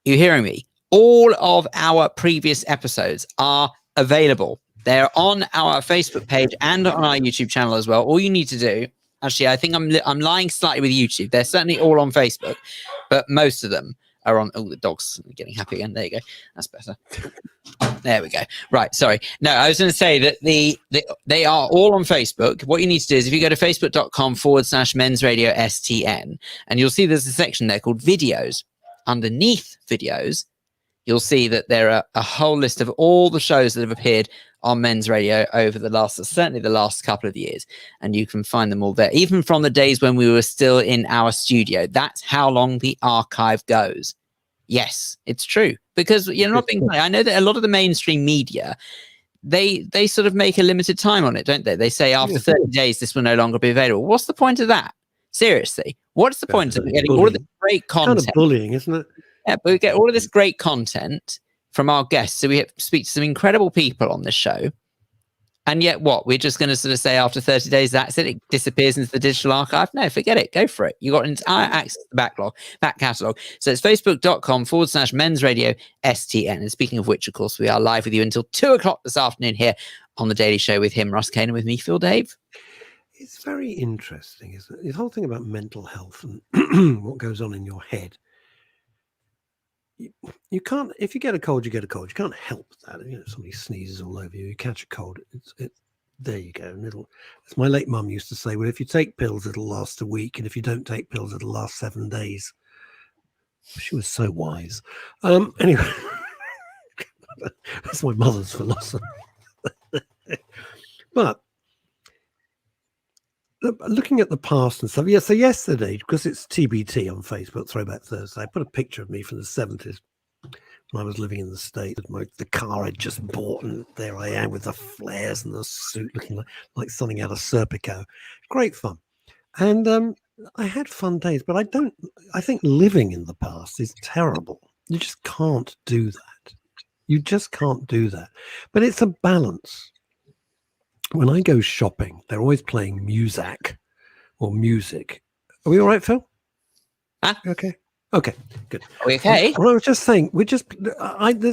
hearing me? All of our previous episodes are available. They're on our Facebook page and on our YouTube channel as well. All you need to do, actually, I think I'm lying slightly with YouTube. They're certainly all on Facebook, but most of them are on. Oh, the dog's getting happy again. There you go. That's better. There we go. Right. Sorry. No, I was going to say that they are all on Facebook. What you need to do is if you go to facebook.com/Men's Radio STN, and you'll see there's a section there called videos. Underneath videos, you'll see that there are a whole list of all the shows that have appeared on Men's Radio over certainly the last couple of years. And you can find them all there, even from the days when we were still in our studio. That's how long the archive goes. Yes, it's true. Because you're not being funny. I know that a lot of the mainstream media, they sort of make a limited time on it, don't they? They say after 30 days, this will no longer be available. What's the point of that? Seriously. What's the point of getting all of this great content? Kind of bullying, isn't it? Yeah, but we get all of this great content from our guests. So we speak to some incredible people on this show. And yet what? We're just going to sort of say after 30 days, that's it. It disappears into the digital archive. No, forget it. Go for it. You got entire access to the back catalogue. So it's facebook.com/Men's Radio STN. And speaking of which, of course, we are live with you until 2 o'clock this afternoon here on The Daily Show with him, Russ Kane, and with me, Phil Dave. It's very interesting, isn't it? The whole thing about mental health and what goes on in your head. You can't, if you get a cold, you get a cold. You can't help that. You know, somebody sneezes all over you, you catch a cold. There you go. And as my late mum used to say, well, if you take pills, it'll last a week. And if you don't take pills, it'll last 7 days. She was so wise. Anyway, that's my mother's philosophy. But looking at the past and stuff, so yesterday, because it's TBT on Facebook, Throwback Thursday, I put a picture of me from the 70s when I was living in the States. The car I'd just bought, and there I am with the flares and the suit looking like something out of Serpico. Great fun. And I had fun days, but I think living in the past is terrible. You just can't do that. You just can't do that. But it's a balance. When I go shopping, they're always playing music. Are we all right, Phil? Huh? Okay, good. Are we okay? Well, I was just saying, there's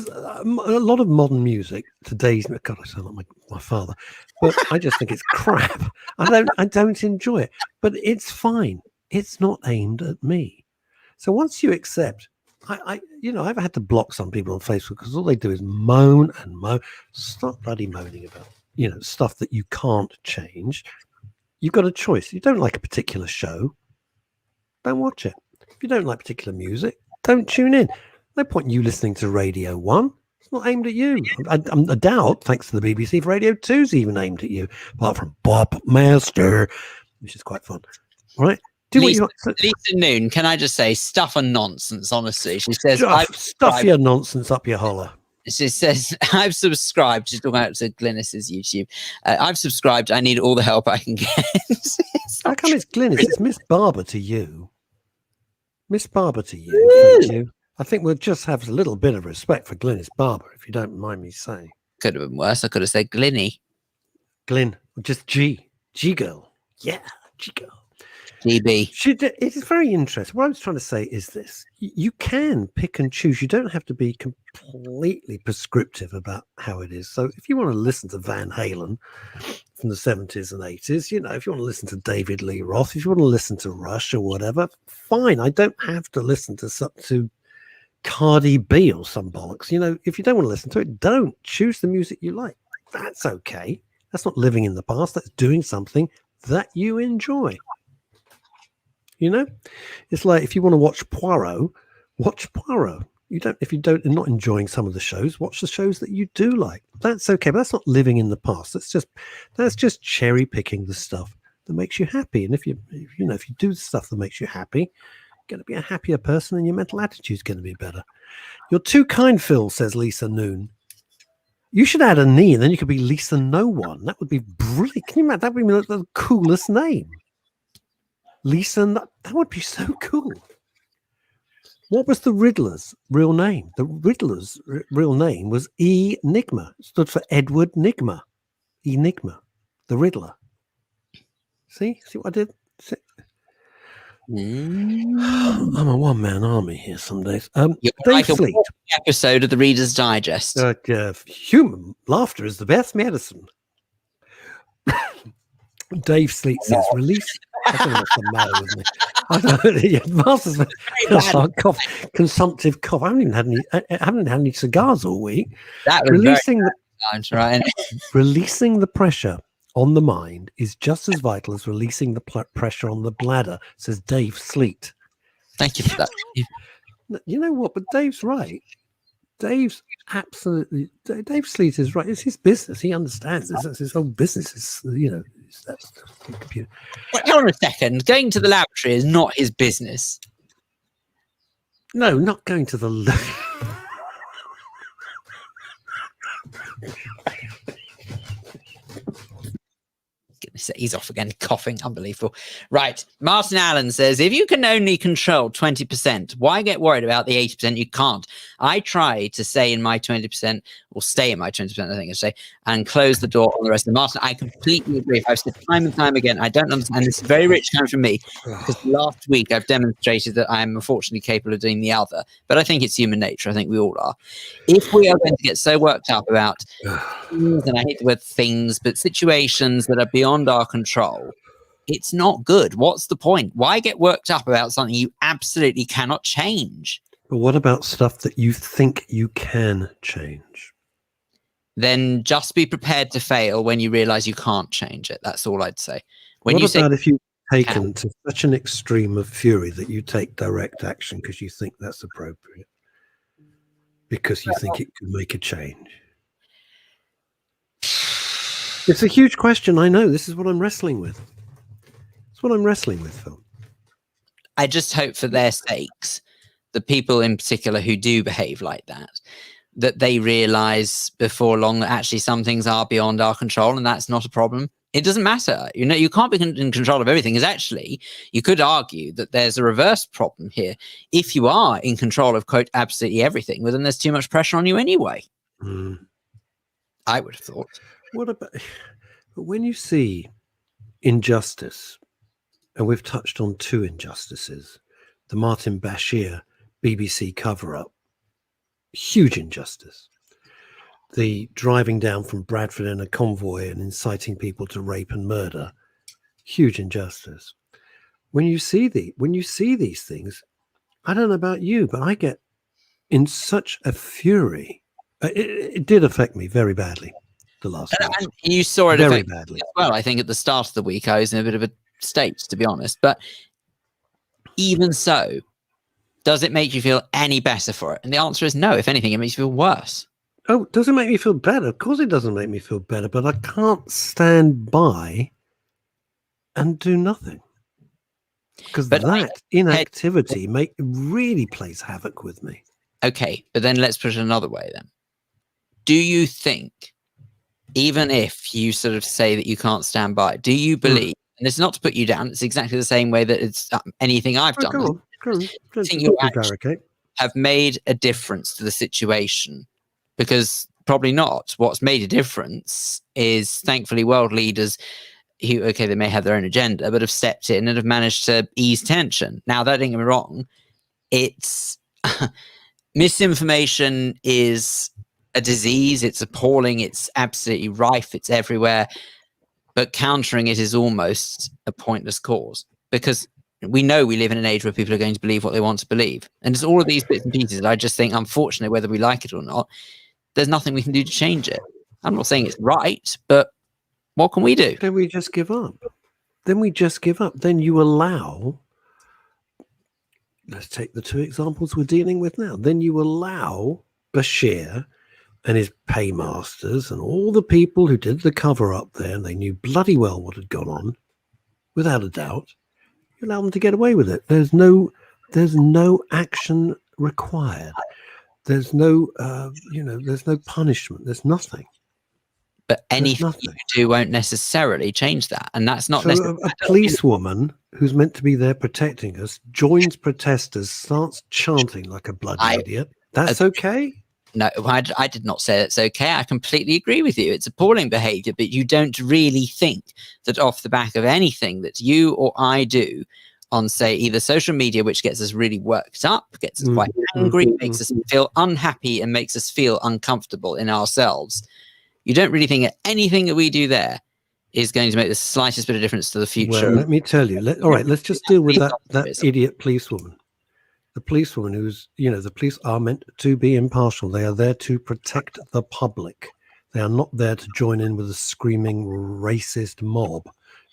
a lot of modern music today's. God, I sound like my father, but I just think it's crap. I don't enjoy it, but it's fine. It's not aimed at me. So once you accept, I've had to block some people on Facebook because all they do is moan and moan. Stop bloody moaning about stuff that you can't change. You've got a choice. You don't like a particular show, don't watch it. If you don't like particular music, don't tune in. No point in you listening to Radio 1. It's not aimed at you. I doubt, thanks to the BBC, if Radio 2's even aimed at you, apart from Bob Master, which is quite fun. All right? Lisa Noon, can I just say, stuff and nonsense, honestly. She says, stuff your nonsense up your holler. She says, I've subscribed. She's talking about to Glynis's YouTube. I've subscribed. I need all the help I can get. How come it's Glynis? It's Miss Barber to you. Miss Barber to you. Thank you. I think we'll just have a little bit of respect for Glynis Barber, if you don't mind me saying. Could have been worse. I could have said Glinny. Glyn. Just G. G girl. Yeah, G girl. GB. It is very interesting. What I was trying to say is this. You can pick and choose. You don't have to be completely prescriptive about how it is. So if you want to listen to Van Halen from the 70s and 80s, if you want to listen to David Lee Roth, if you want to listen to Rush or whatever, fine. I don't have to listen to Cardi B or some bollocks. If you don't want to listen to it, don't. Choose the music you like. That's okay. That's not living in the past. That's doing something that you enjoy. It's like if you want to watch Poirot, watch Poirot. If you're not enjoying some of the shows, watch the shows that you do like. That's okay, but that's not living in the past. That's just cherry picking the stuff that makes you happy. And if you do the stuff that makes you happy, you're going to be a happier person, and your mental attitude's going to be better. You're too kind, Phil, says Lisa Noon. You should add a knee, and then you could be Lisa No One. That would be brilliant. Can you imagine? That would be the coolest name. Lisa, that would be so cool. What was the Riddler's real name? The Riddler's real name was Enigma. It stood for Edward Nigma. Enigma, the Riddler. See what I did? I'm a one-man army here some days. Dave Fleet. Episode of the Reader's Digest. Human laughter is the best medicine. Dave Sleet says, release. I don't know what's the matter with me. I don't know. Consumptive cough. I haven't had any cigars all week. That was releasing the pressure on the mind is just as vital as releasing the pressure on the bladder, says Dave Sleet. Thank you for that. You know what? But Dave's right. Dave Sleet is right. It's his business. He understands this. That's his whole business. That's the computer. Wait, hold on a second. Going to the laboratory is not his business. No, not going to the goodness, he's off again, coughing. Unbelievable. Right. Martin Allen says, if you can only control 20%, why get worried about the 80% you can't? I try to stay in my 20%, or stay in my 20%, I think I say, and close the door on the rest of the Martin. I completely agree. I've said time and time again, I don't understand. This is very rich coming from me, because last week I've demonstrated that I am unfortunately capable of doing the other. But I think it's human nature. I think we all are. If we are going to get so worked up about things, and I hate the word things, but situations that are beyond our control, it's not good. What's the point? Why get worked up about something you absolutely cannot change? But what about stuff that you think you can change? Then just be prepared to fail when you realize you can't change it. That's all I'd say. When What you about say if you've taken to such an extreme of fury that you take direct action because you think that's appropriate? Because you think it could make a change? It's a huge question. I know. This is what I'm wrestling with. It's what I'm wrestling with, Phil. I just hope for their sakes, the people in particular who do behave like that, that they realize before long that actually some things are beyond our control, and that's not a problem. It doesn't matter. You know, you can't be in control of everything, because actually you could argue that there's a reverse problem here. If you are in control of, quote, absolutely everything, well, then there's too much pressure on you anyway. I would have thought. What about, but when you see injustice, and we've touched on two injustices, the Martin Bashir BBC cover-up, huge injustice. The driving down from Bradford in a convoy and inciting people to rape and murder, huge injustice. When you see these things, I don't know about you, but I get in such a fury. It did affect me very badly the last week. And you saw it very affect badly as well. I think at the start of the week I was in a bit of a state, to be honest. But even so, does it make you feel any better for it? And the answer is no. If anything, it makes you feel worse. Oh, does it make me feel better? Of course it doesn't make me feel better, but I can't stand by and do nothing. Because that inactivity really plays havoc with me. Okay, but then let's put it another way then. Do you think, even if you sort of say that you can't stand by, do you believe, and it's not to put you down, it's exactly the same way that it's anything I've done. Go on. I think you actually have made a difference to the situation. Because probably not. What's made a difference is, thankfully, world leaders who, okay, they may have their own agenda, but have stepped in and have managed to ease tension. Now, don't get me wrong. It's misinformation is a disease. It's appalling. It's absolutely rife. It's everywhere. But countering it is almost a pointless cause, because we know we live in an age where people are going to believe what they want to believe. And it's all of these bits and pieces that I just think, unfortunately, whether we like it or not, there's nothing we can do to change it. I'm not saying it's right, but what can we do? Then we just give up. Then you allow, let's take the two examples we're dealing with now. Then you allow Bashir and his paymasters and all the people who did the cover up there, and they knew bloody well what had gone on, without a doubt. You allow them to get away with it. There's no action required. There's no, there's no punishment. There's nothing. But anything you do won't necessarily change that. And that's not necessarily. A policewoman who's meant to be there protecting us joins protesters, starts chanting like a bloody idiot. That's okay? No, I did not say that's okay. I completely agree with you. It's appalling behavior, but you don't really think that off the back of anything that you or I do on, say, either social media, which gets us really worked up, gets us quite angry, makes us feel unhappy, and makes us feel uncomfortable in ourselves. You don't really think that anything that we do there is going to make the slightest bit of difference to the future. Well, let me tell you. All right, let's just deal with that idiot policewoman. The policewoman who's, the police are meant to be impartial. They are there to protect the public. They are not there to join in with a screaming racist mob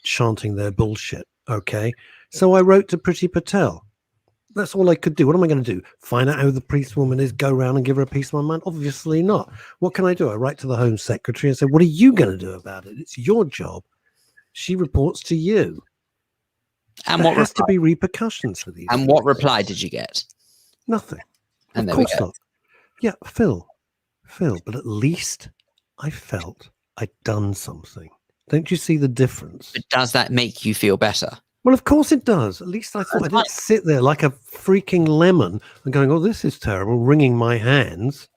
chanting their bullshit. Okay? So I wrote to Priti Patel. That's all I could do. What am I going to do? Find out who the policewoman is, go around and give her a piece of my mind? Obviously not. What can I do? I write to the Home Secretary and say, what are you going to do about it? It's your job. She reports to you. And there has to be repercussions for these. And what reply did you get? Nothing. And of course not. Yeah, Phil, but at least I felt I'd done something. Don't you see the difference? But does that make you feel better? Well, of course it does. At least I thought I didn't sit there like a freaking lemon and going, oh, this is terrible, wringing my hands.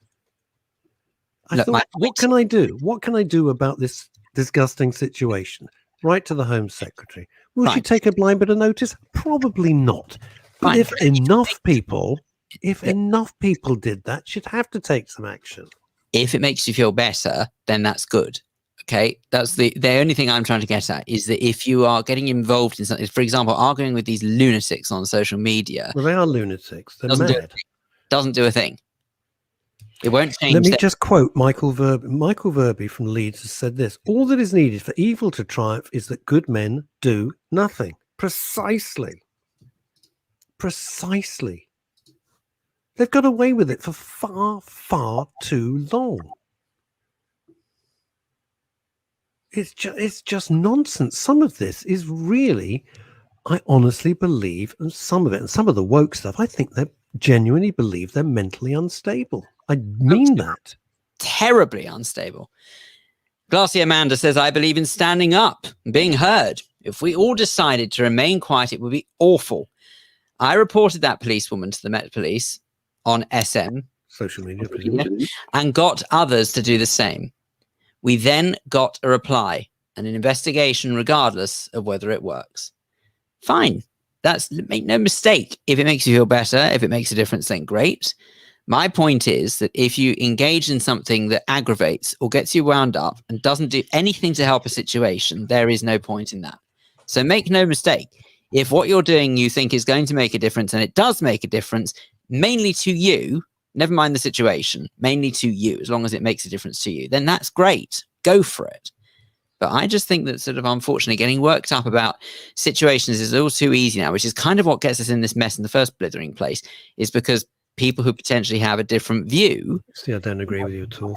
I thought, what can I do? What can I do about this disgusting situation? Right to the Home Secretary. Will she take a blind bit of notice? Probably not. But if enough people did that, she'd have to take some action. If it makes you feel better, then that's good. Okay, that's the only thing I'm trying to get at is that if you are getting involved in something, for example, arguing with these lunatics on social media. Well, they are lunatics. They're mad. Doesn't do a thing. It won't change. Let me just quote Michael Verby. Michael Verby from Leeds has said this: all that is needed for evil to triumph is that good men do nothing. Precisely. Precisely. They've got away with it for far, far too long. It's just nonsense. Some of this is really, I honestly believe, and some of the woke stuff, I think they genuinely believe they're mentally unstable. I mean that. Terribly unstable. Glassy Amanda says, I believe in standing up and being heard. If we all decided to remain quiet, it would be awful. I reported that policewoman to the Met Police on SM, social media, and got others to do the same. We then got a reply and an investigation regardless of whether it works. Fine. Make no mistake. If it makes you feel better, if it makes a difference, then great. My point is that if you engage in something that aggravates or gets you wound up and doesn't do anything to help a situation, there is no point in that. So make no mistake. If what you're doing you think is going to make a difference, and it does make a difference, mainly to you, never mind the situation, mainly to you, as long as it makes a difference to you, then that's great. Go for it. But I just think that sort of unfortunately getting worked up about situations is all too easy now, which is kind of what gets us in this mess in the first blithering place, is because people who potentially have a different view. See, I don't agree with you at all.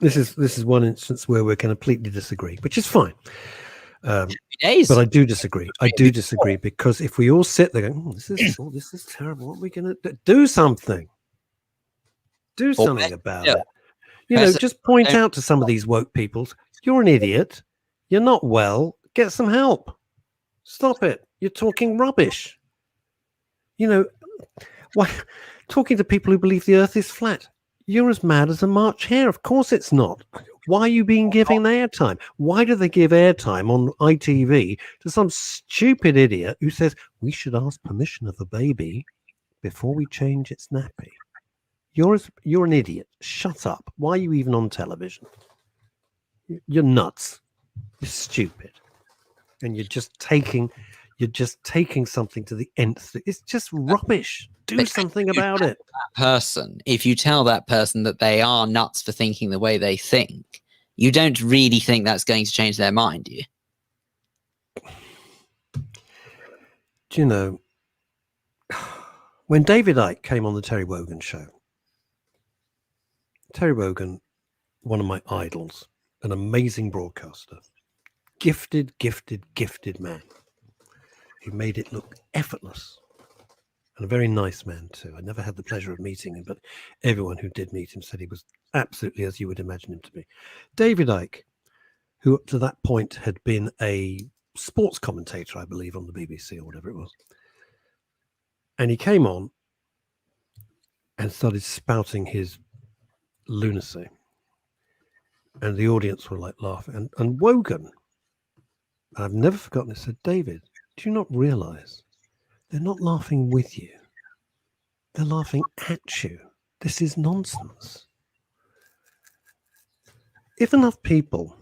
This is one instance where we're going to completely disagree, which is fine. But I do disagree. I do disagree because if we all sit there going, this is terrible, what are we going to do? Something. Do something about it. You know, just point out to some of these woke people, you're an idiot. You're not well. Get some help. Stop it. You're talking rubbish. You know, why talking to people who believe the earth is flat? You're as mad as a March hare. Of course it's not. Why are you being given airtime? Why do they give airtime on ITV to some stupid idiot who says we should ask permission of a baby before we change its nappy? You're an idiot. Shut up. Why are you even on television? You're nuts. You're stupid. And you're just taking something to the nth. It's just rubbish. Do something about it. If you tell that person that they are nuts for thinking the way they think, you don't really think that's going to change their mind, do you? Do you know, when David Icke came on the Terry Wogan show, Terry Wogan, one of my idols, an amazing broadcaster, gifted man. He made it look effortless. And a very nice man too. I never had the pleasure of meeting him, but everyone who did meet him said he was absolutely as you would imagine him to be. David Icke, who up to that point had been a sports commentator, I believe, on the BBC or whatever it was. And he came on and started spouting his lunacy. And the audience were like laughing. And Wogan, I've never forgotten it, said, David, do you not realize they're not laughing with you? They're laughing at you. This is nonsense. If enough people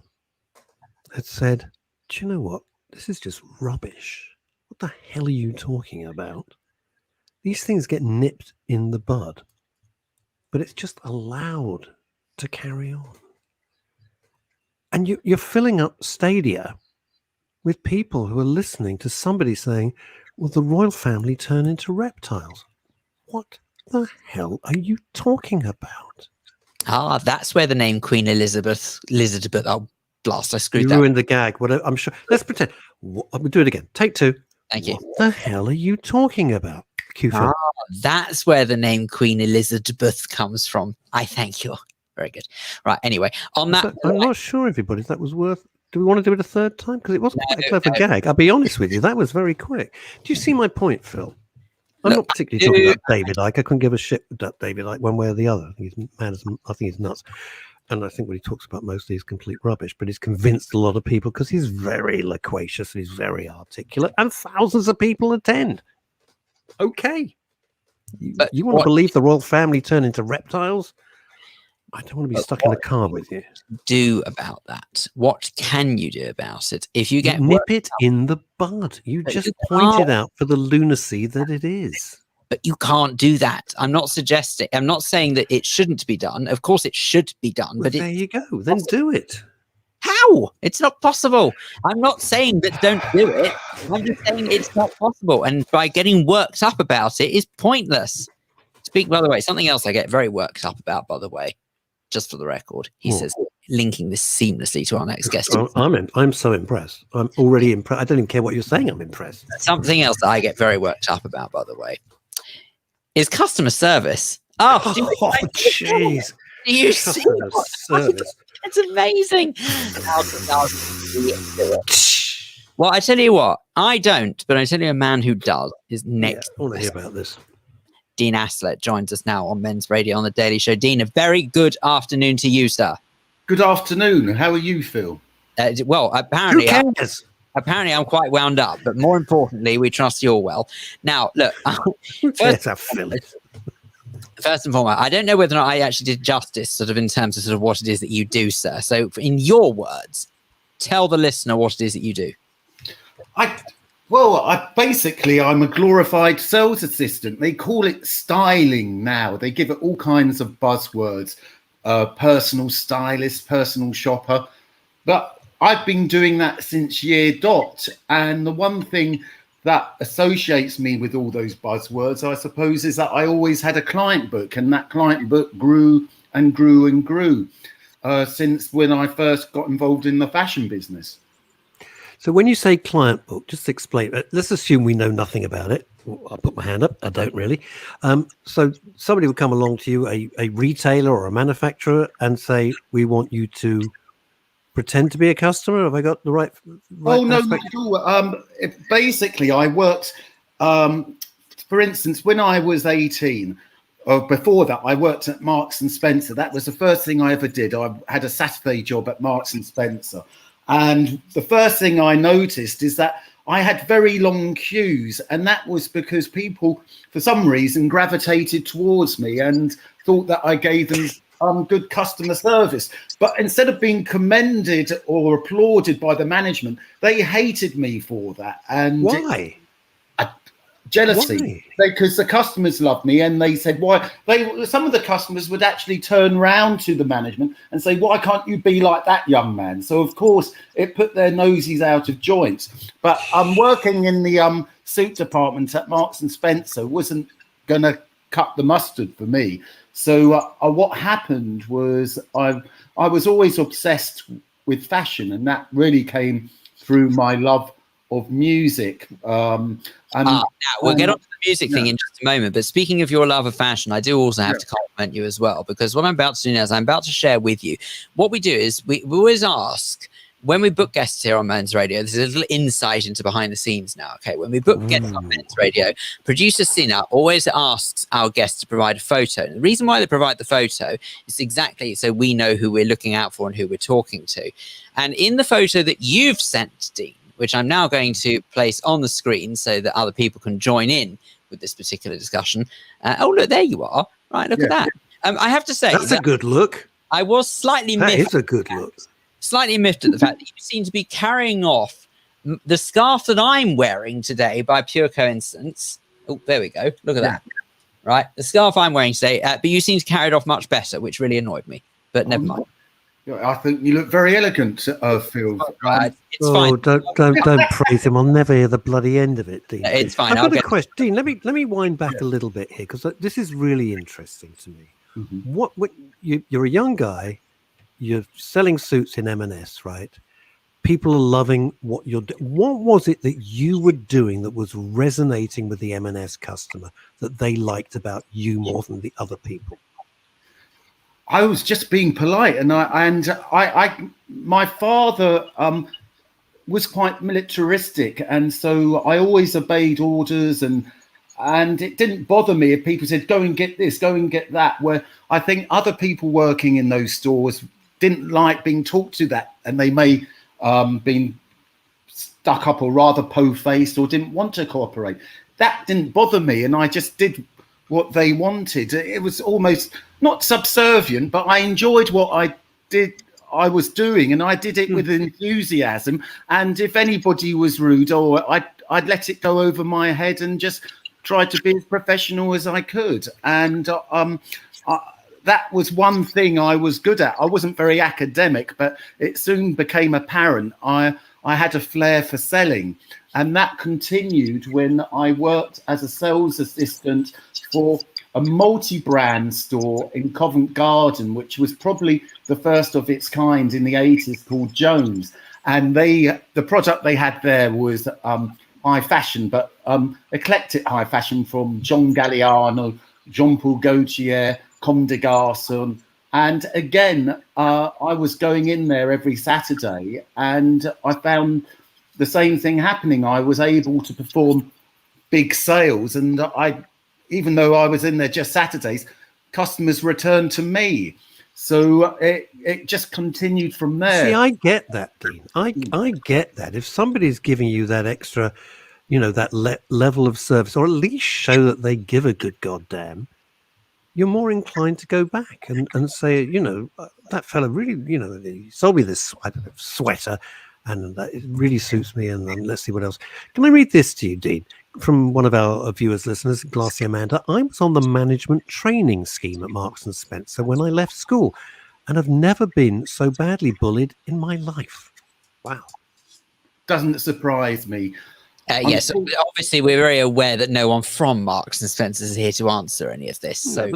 had said, do you know what? This is just rubbish. What the hell are you talking about? These things get nipped in the bud, but it's just allowed to carry on. And you're filling up stadia with people who are listening to somebody saying, will the royal family turn into reptiles? What the hell are you talking about? Ah, that's where the name Queen Elizabeth, oh, blast, I screwed you that. You ruined the gag. Whatever, I'm sure. Let's pretend. We'll do it again. Take two. Thank you. What the hell are you talking about? Ah, that's where the name Queen Elizabeth comes from. I thank you. Very good. Right. Anyway, on that, I'm not sure, everybody, that was worth Do we want to do it a third time? Because it wasn't quite a clever gag. I'll be honest with you. That was very quick. Do you see my point, Phil? I'm not particularly talking about David Icke. I couldn't give a shit about David Icke one way or the other. I think he's mad. I think he's nuts. And I think what he talks about mostly is complete rubbish. But he's convinced a lot of people because he's very loquacious. He's very articulate. And thousands of people attend. Okay. You want to believe the royal family turn into reptiles? I don't want to be stuck in a car with you. Do about that? What can you do about it? If you get nip it in the bud. You just pointed out for the lunacy that it is. But you can't do that. I'm not saying that it shouldn't be done. Of course it should be done. But there you go. Then do it. How? It's not possible. I'm not saying that don't do it. I'm just saying it's not possible. And by getting worked up about it is pointless. By the way, something else I get very worked up about, by the way, just for the record, he says, linking this seamlessly to our next guest. I'm so impressed. I'm already impressed. I don't even care what you're saying. I'm impressed. Something else that I get very worked up about, by the way, is customer service. Oh, jeez. Do you see service? It's amazing. Well, I tell you what, I don't, but I tell you a man who does is next. I want to hear about this. Dean Aslett joins us now on Men's Radio on The Daily Show. Dean, a very good afternoon to you, sir. Good afternoon. How are you, Phil? Well, apparently I'm quite wound up, but more importantly, we trust you're well. Now, look, first and foremost, I don't know whether or not I actually did justice sort of in terms of sort of what it is that you do, sir. So in your words, tell the listener what it is that you do. I'm a glorified sales assistant. They call it styling now. They give it all kinds of buzzwords. Personal stylist, personal shopper. But I've been doing that since year dot. And the one thing that associates me with all those buzzwords, I suppose, is that I always had a client book. And that client book grew and grew and grew since when I first got involved in the fashion business. So when you say client book, just explain. Let's assume we know nothing about it. I'll put my hand up. I don't really. So somebody would come along to you, a retailer or a manufacturer, and say, we want you to pretend to be a customer. Have I got the right aspect? No. Basically, I worked, for instance, when I was 18, before that, I worked at Marks and Spencer. That was the first thing I ever did. I had a Saturday job at Marks and Spencer. And the first thing I noticed is that I had very long queues, and that was because people, for some reason, gravitated towards me and thought that I gave them good customer service. But instead of being commended or applauded by the management, they hated me for that. And why? Jealousy. Why? Because the customers loved me, and they said, why? Some of the customers would actually turn round to the management and say, why can't you be like that young man? So of course it put their noses out of joints. But working in the suit department at Marks and Spencer wasn't gonna cut the mustard for me. So what happened was I was always obsessed with fashion, and that really came through my love of music. Now we'll get on to the music thing in just a moment. But speaking of your love of fashion, I do also have to compliment you as well, because what I'm about to do now is I'm about to share with you. What we do is we always ask, when we book guests here on Men's Radio, this is a little insight into behind the scenes now. Okay, when we book guests on Men's Radio, producer Sina always asks our guests to provide a photo. And the reason why they provide the photo is exactly so we know who we're looking out for and who we're talking to. And in the photo that you've sent, Dean, which I'm now going to place on the screen so that other people can join in with this particular discussion. Look, there you are. Right, look at that. I have to say, that's a good look. I was slightly miffed. That is a good look. Slightly miffed at the fact that you seem to be carrying off the scarf that I'm wearing today by pure coincidence. Oh, there we go. Look at that. Right, the scarf I'm wearing today. But you seem to carry it off much better, which really annoyed me. But never mind. I think you look very elegant, Phil. Right. It's fine. Don't praise him. I'll never hear the bloody end of it, Dean. It's fine. I've got a question, Dean. Let me wind back a little bit here, because this is really interesting to me. What you're a young guy. You're selling suits in M&S, right? People are loving what you're doing. What was it that you were doing that was resonating with the M&S customer that they liked about you more than the other people? I was just being polite, and my father was quite militaristic, and so I always obeyed orders, and it didn't bother me if people said, go and get this, go and get that, where I think other people working in those stores didn't like being talked to that, and they may been stuck up or rather po-faced or didn't want to cooperate. That didn't bother me, and I just did what they wanted. It was almost not subservient, but I enjoyed what I was doing, and I did it with enthusiasm. And if anybody was rude, I'd let it go over my head and just try to be as professional as I could. And that was one thing I was good at. I wasn't very academic, but it soon became apparent I had a flair for selling. And that continued when I worked as a sales assistant for a multi-brand store in Covent Garden, which was probably the first of its kind in the 80s, called Jones. And the product they had there was high fashion, but eclectic high fashion, from John Galliano, Jean-Paul Gaultier, Comme des Garçons. And again, I was going in there every Saturday, and I found the same thing happening. I was able to perform big sales, and even though I was in there just Saturdays, customers returned to me. So it just continued from there. See, I get that, Dean. I get that. If somebody's giving you that extra, that level of service, or at least show that they give a good goddamn, you're more inclined to go back and say, that fella really, he sold me this, I don't know, sweater, and it really suits me, and let's see what else. Can I read this to you, Dean, from one of our viewers, listeners, Glassy Amanda? I was on the management training scheme at Marks and Spencer when I left school, and I've never been so badly bullied in my life. Wow. Doesn't surprise me. Yes, obviously we're very aware that no one from Marks and Spencer is here to answer any of this. So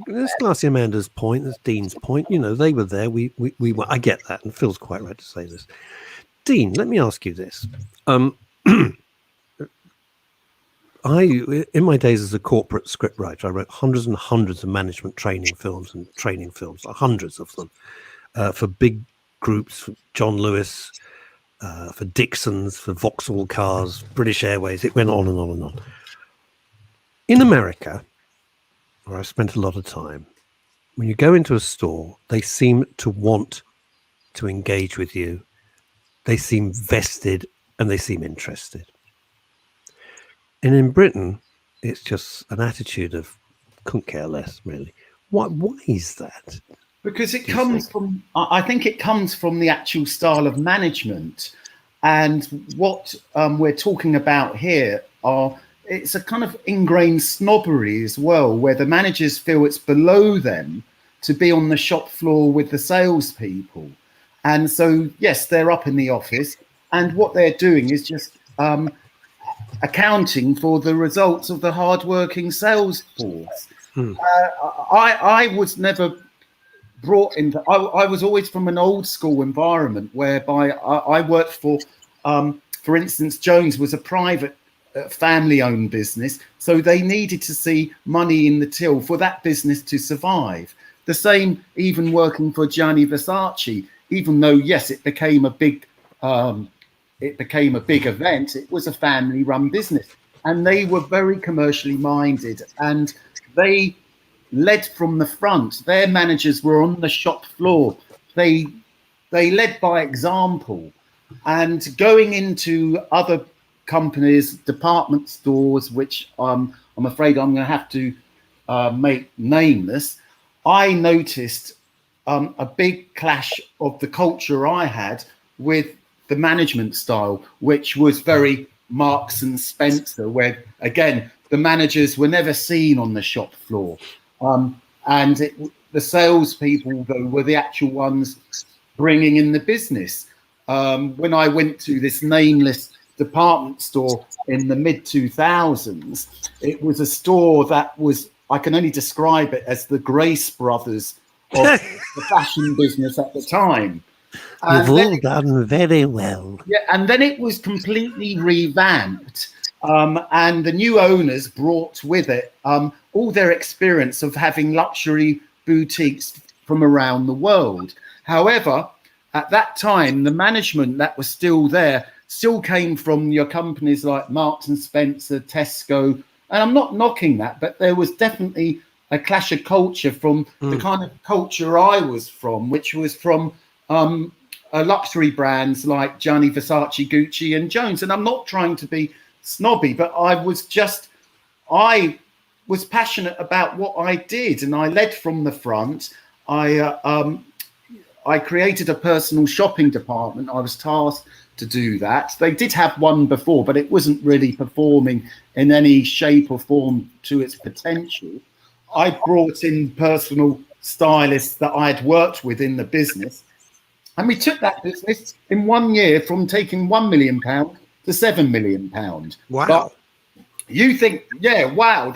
there's Glassy Amanda's point, there's Dean's point. They were there. We were. I get that, and Phil's quite right to say this. Dean, let me ask you this. In my days as a corporate scriptwriter, I wrote hundreds and hundreds of management training films, hundreds of them, for big groups, for John Lewis, for Dixon's, for Vauxhall Cars, British Airways. It went on and on and on. In America, where I spent a lot of time, when you go into a store, they seem to want to engage with you. They seem vested and they seem interested. And in Britain, it's just an attitude of couldn't care less, really. Why is that? Because it comes from, I think it comes from the actual style of management. And what we're talking about here it's a kind of ingrained snobbery as well, where the managers feel it's below them to be on the shop floor with the salespeople. And so, yes, they're up in the office, and what they're doing is just accounting for the results of the hardworking sales force. I was never brought into. I was always from an old school environment, whereby I worked for instance, Jones was a private family-owned business, so they needed to see money in the till for that business to survive. The same, even working for Gianni Versace. Even though, yes, it became a big event, it was a family-run business, and they were very commercially minded, and they led from the front. Their managers were on the shop floor. They led by example, and going into other companies, department stores, which I'm afraid I'm going to have to make nameless, I noticed a big clash of the culture I had with the management style, which was very Marks and Spencer, where, again, the managers were never seen on the shop floor. The salespeople, though, were the actual ones bringing in the business. When I went to this nameless department store in the mid-2000s, it was a store that was, I can only describe it as the Grace Brothers of the fashion business at the time. You've all done very well. Yeah, and then it was completely revamped. And the new owners brought with it all their experience of having luxury boutiques from around the world. However, at that time, the management that was still there still came from your companies like Marks and Spencer, Tesco, and I'm not knocking that, but there was definitely a clash of culture from the kind of culture I was from, which was from luxury brands like Gianni Versace, Gucci and Jones. And I'm not trying to be snobby, but I was passionate about what I did, and I led from the front. I created a personal shopping department. I was tasked to do that. They did have one before, but it wasn't really performing in any shape or form to its potential. I brought in personal stylists that I'd worked with in the business, and we took that business in 1 year from taking £1 million to £7 million. Wow. But you think, wow,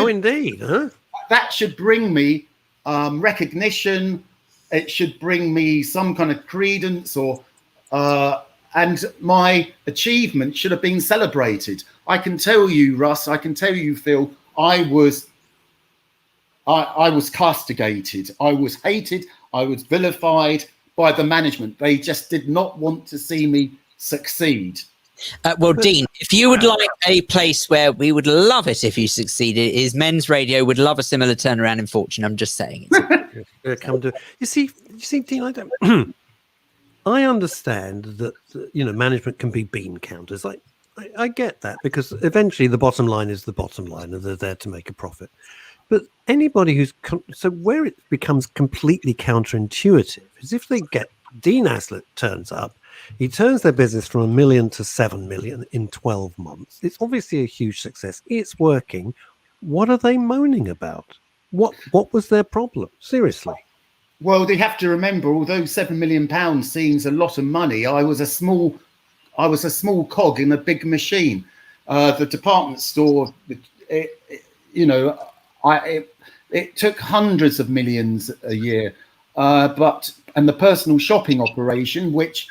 indeed, huh? That should bring me recognition. It should bring me some kind of credence, and my achievement should have been celebrated. I can tell you, Russ, I can tell you, Phil, I was castigated. I was hated. I was vilified by the management. They just did not want to see me succeed. Well, Dean, if you would like a place where we would love it if you succeeded, is Men's Radio would love a similar turnaround in fortune. I'm just saying. You see, Dean, I understand that management can be bean counters. I get that, because eventually the bottom line is the bottom line, and they're there to make a profit. But anybody where it becomes completely counterintuitive is if they get Dean Aslett turns up. He turns their business from 1 million to 7 million in 12 months. It's obviously a huge success. It's working. What are they moaning about? What was their problem? Seriously. Well, they have to remember, although £7 million seems a lot of money, I was a small cog in a big machine. The department store, it took hundreds of millions a year. And the personal shopping operation, which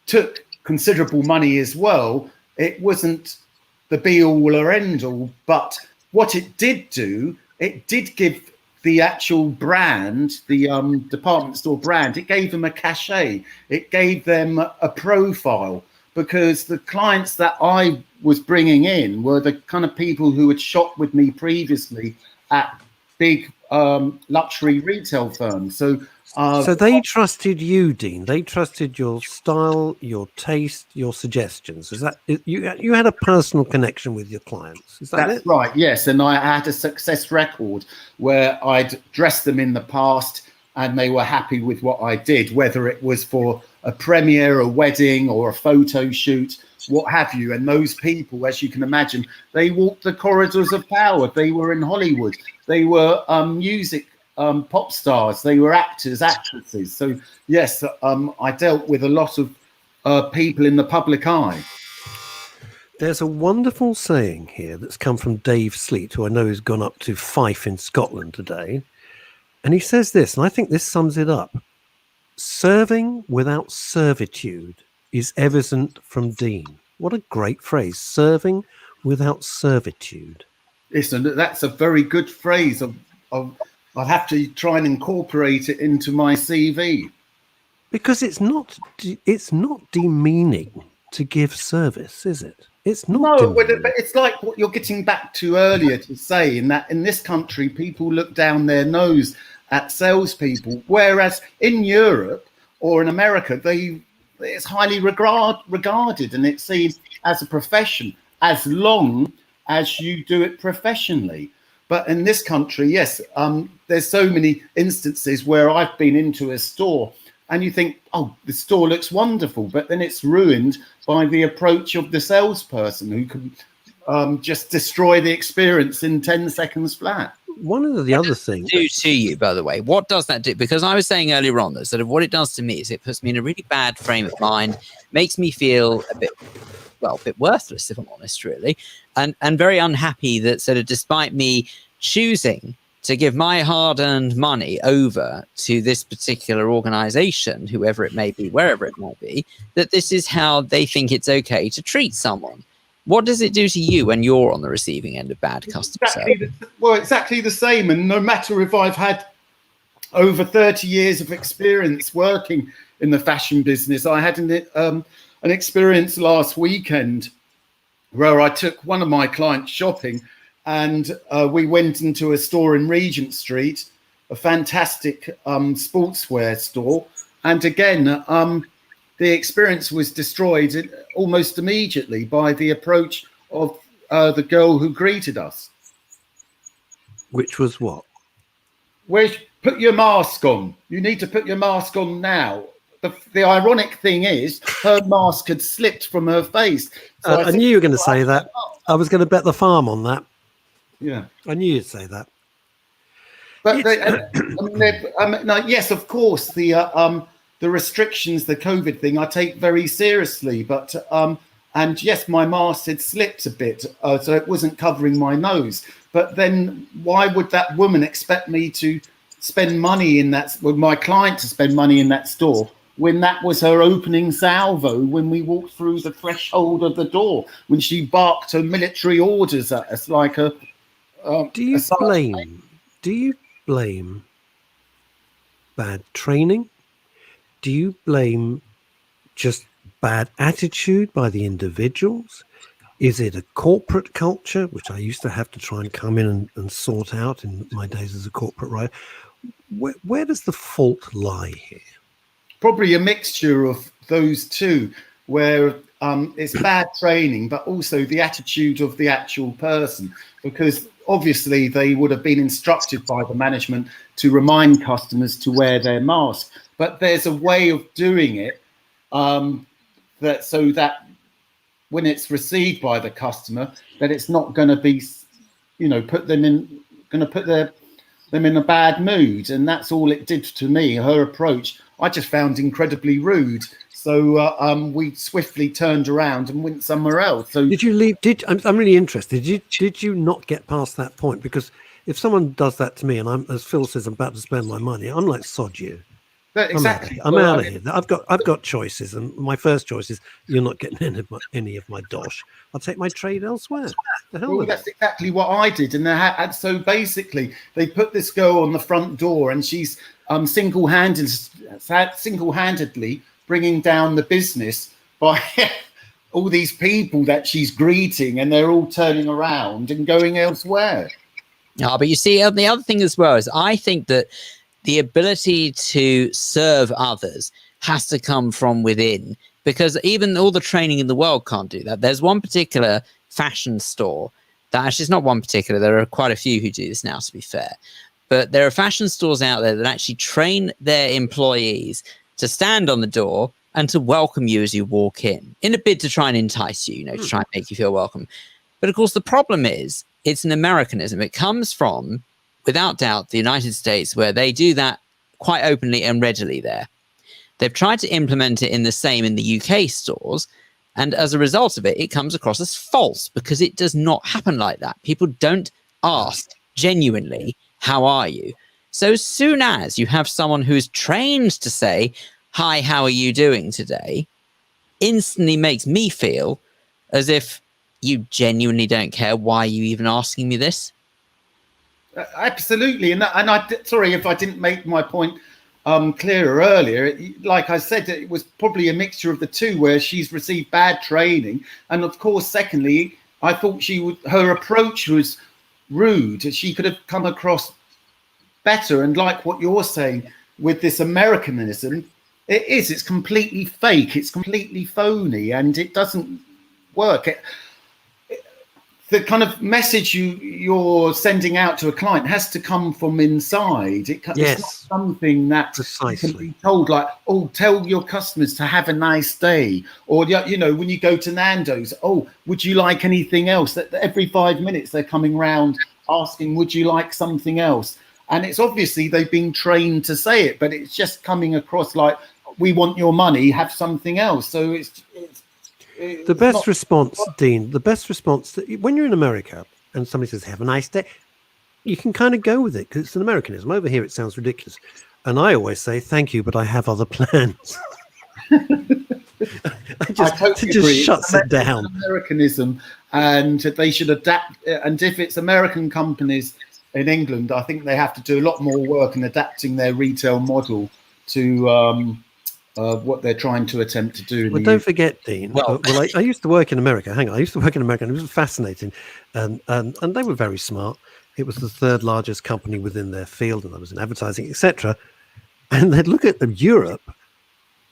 took considerable money as well, it wasn't the be all or end all. But what it did do, it did give the actual brand, the department store brand, it gave them a cachet. It gave them a profile, because the clients that I was bringing in were the kind of people who had shopped with me previously at big luxury retail firms. So they trusted you, Dean. They trusted your style, your taste, your suggestions. Is that you had a personal connection with your clients? Is that That's it? right, yes. And I had a success record where I'd dressed them in the past and they were happy with what I did, whether it was for a premiere, a wedding, or a photo shoot, what have you. And those people, as you can imagine, they walked the corridors of power. They were in Hollywood. They were music pop stars. They were actors, actresses. So yes, I dealt with a lot of people in the public eye. There's a wonderful saying here that's come from Dave Sleet, who I know has gone up to Fife in Scotland today. And he says this, and I think this sums it up. Serving without servitude is evident from Dean. What a great phrase. Serving without servitude. Listen, that's a very good phrase. I'll have to try and incorporate it into my CV. Because it's not demeaning to give service, is it? It's not. No, but it's like what you're getting back to earlier to say, in that in this country, people look down their nose at salespeople, whereas in Europe or in America, it's highly regarded, and it's seen as a profession as long as you do it professionally. But in this country, yes, there's so many instances where I've been into a store and you think, oh, the store looks wonderful, but then it's ruined by the approach of the salesperson who can just destroy the experience in 10 seconds flat. One of the other things do to you, by the way, what does that do? Because I was saying earlier on that sort of what it does to me is it puts me in a really bad frame of mind, makes me feel a bit worthless, if I'm honest, really, and very unhappy that sort of despite me choosing to give my hard-earned money over to this particular organization, whoever it may be, wherever it might be, that this is how they think it's okay to treat someone. What does it do to you when you're on the receiving end of bad customer service? Exactly the same. And no matter if I've had over 30 years of experience working in the fashion business, I had an experience last weekend where I took one of my clients shopping, and we went into a store in Regent Street, a fantastic sportswear store. And again, the experience was destroyed almost immediately by the approach of the girl who greeted us. Which was what? Put your mask on. You need to put your mask on now. The ironic thing is, her mask had slipped from her face. So I knew you were going to say that. I was going to bet the farm on that. Yeah, I knew you'd say that. But yes, of course, the restrictions, the COVID thing, I take very seriously. But and yes, my mask had slipped a bit, so it wasn't covering my nose. But then, why would that woman expect me to spend money in that? With my client to spend money in that store, when that was her opening salvo, when we walked through the threshold of the door, when she barked her military orders at us like a. Do you blame bad training? Do you blame just bad attitude by the individuals? Is it a corporate culture, which I used to have to try and come in and sort out in my days as a corporate writer? Where does the fault lie here? Probably a mixture of those two, where it's bad training, but also the attitude of the actual person, because obviously they would have been instructed by the management to remind customers to wear their mask. But there's a way of doing it so that when it's received by the customer, that it's not going to be, put them in a bad mood. And that's all it did to me. Her approach, I just found incredibly rude. So we swiftly turned around and went somewhere else. So did you leave? I'm really interested. Did you not get past that point? Because if someone does that to me, and I'm, as Phil says, I'm about to spend my money, I'm like, sod you. Exactly. I'm out of here. I've got choices, and my first choice is you're not getting any of my dosh. I'll take my trade elsewhere. That's exactly what I did, and so basically they put this girl on the front door, and she's single-handedly bringing down the business by all these people that she's greeting, and they're all turning around and going elsewhere. No, but you see, the other thing as well is I think that the ability to serve others has to come from within, because even all the training in the world can't do that. There's one particular fashion store that actually, it's not one particular, there are quite a few who do this now, to be fair. But there are fashion stores out there that actually train their employees to stand on the door and to welcome you as you walk in a bid to try and entice you, to try and make you feel welcome. But of course, the problem is it's an Americanism. It comes from, without doubt, the United States, where they do that quite openly and readily there. They've tried to implement it in the UK stores, and as a result of it, it comes across as false, because it does not happen like that. People don't ask genuinely, how are you? So as soon as you have someone who is trained to say, hi, how are you doing today, instantly makes me feel as if you genuinely don't care. Why are you even asking me this? Absolutely. And I sorry if I didn't make my point clearer earlier. Like I said, it was probably a mixture of the two, where she's received bad training. And of course, secondly, I thought her approach was rude. She could have come across better. And like what you're saying with this Americanism, it's completely fake. It's completely phony, and it doesn't work. The kind of message you're sending out to a client has to come from inside. It's not something that can be told, like, oh, tell your customers to have a nice day. Or, when you go to Nando's, oh, would you like anything else? That every 5 minutes they're coming round asking, would you like something else? And it's obviously they've been trained to say it, but it's just coming across like, we want your money, have something else. So the best response, Dean, when you're in America and somebody says, have a nice day, you can kind of go with it, because it's an Americanism. Over here, it sounds ridiculous. And I always say, thank you, but I have other plans. totally just agree. shuts it down. Americanism, and they should adapt. And if it's American companies in England, I think they have to do a lot more work in adapting their retail model to what they're trying to attempt to do. Well, don't forget, Dean. Well, I used to work in America. Hang on, I used to work in America, and it was fascinating, and they were very smart. It was the third largest company within their field, and I was in advertising, etc. And they'd look at Europe,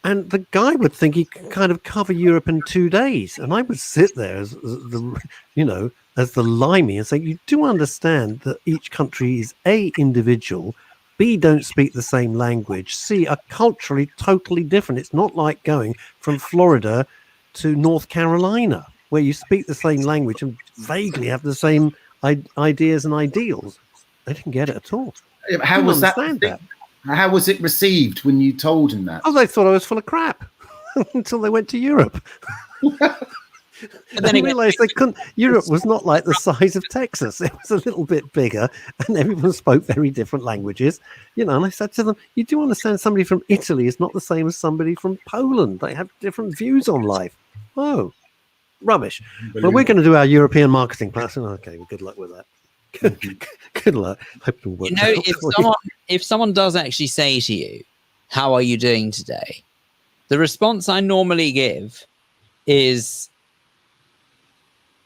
and the guy would think he could kind of cover Europe in 2 days, and I would sit there as the limey and say, you do understand that each country is A, individual, B, don't speak the same language, C, are culturally totally different. It's not like going from Florida to North Carolina, where you speak the same language and vaguely have the same ideas and ideals. They didn't get it at all. How was that? How was it received when you told him that? Oh, they thought I was full of crap until they went to Europe. And then realised they couldn't. Europe was not like the size of Texas. It was a little bit bigger, and everyone spoke very different languages. And I said to them, "You do understand? Somebody from Italy is not the same as somebody from Poland. They have different views on life." Oh, rubbish. Well, we're going to do our European marketing plan. Okay, well, good luck with that. Good luck. Hope it'll work out. If someone does actually say to you, "How are you doing today?" the response I normally give is,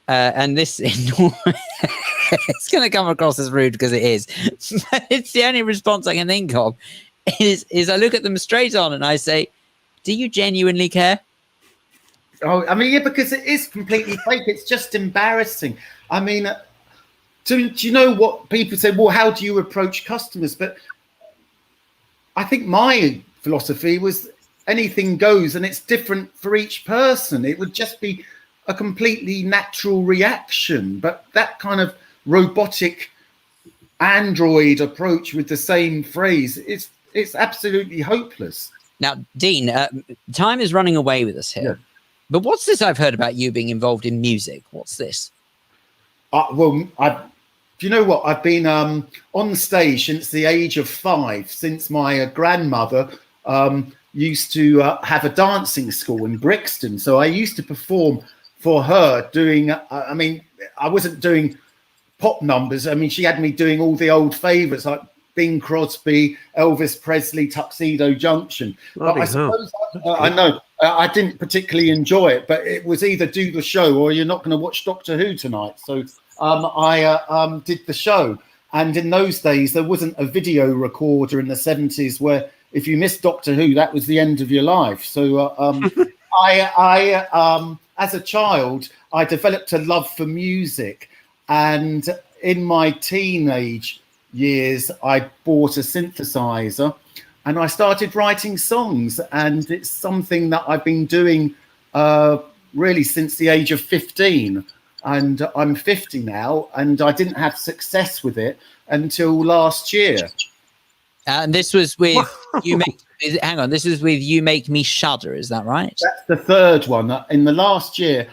and this it's going to come across as rude because it is, but it's the only response I can think of. Is I look at them straight on and I say, "Do you genuinely care?" Oh, I mean, yeah, because it is completely fake. It's just embarrassing. I mean, do you know what people say? Well, how do you approach customers? But I think my philosophy was anything goes, and it's different for each person. It would just be a completely natural reaction. But that kind of robotic android approach with the same phrase, it's absolutely hopeless. Now, Dean, time is running away with us here. Yeah. But what's this I've heard about you being involved in music? What's this? Do you know what? I've been on stage since the age of 5, since my grandmother used to have a dancing school in Brixton. So I used to perform for her doing, I wasn't doing pop numbers. I mean, she had me doing all the old favourites like Bing Crosby, Elvis Presley, Tuxedo Junction. But I suppose, I know, I didn't particularly enjoy it, but it was either do the show or you're not going to watch Doctor Who tonight. So I did the show. And in those days, there wasn't a video recorder in the 70s where if you missed Doctor Who, that was the end of your life. So I as a child, I developed a love for music. And in my teenage years, I bought a synthesizer and I started writing songs. And it's something that I've been doing really since the age of 15. And I'm 50 now, and I didn't have success with it until last year. And this was with You Make... Hang on, this was with You Make Me Shudder, is that right? That's the third one. In the last year,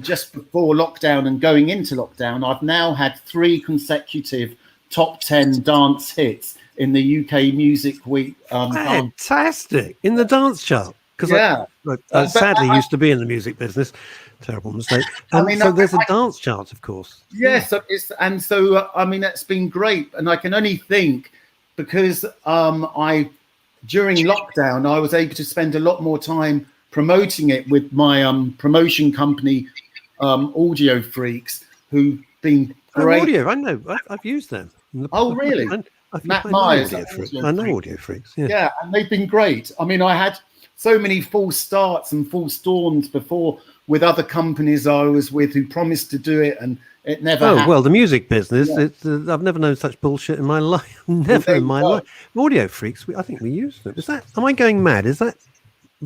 just before lockdown and going into lockdown, I've now had 3 consecutive top 10 dance hits in the UK Music Week. Fantastic! In the dance chart. Because I sadly used to be in the music business. Terrible mistake. There's a dance chart, of course. Yes, that's been great. And I can only think because during lockdown, I was able to spend a lot more time promoting it with my promotion company, Audio Freaks, who've been great. Audio, I know. I've used them. Oh, really? Matt Myers. I know Audio Freaks. Yeah, and they've been great. I mean, I had so many false starts and false dawns before with other companies I was with who promised to do it, and it never happened. Well, the music business, I've never known such bullshit in my life. Never in my life. Audio Freaks, I think we used them. Am I going mad? Is that,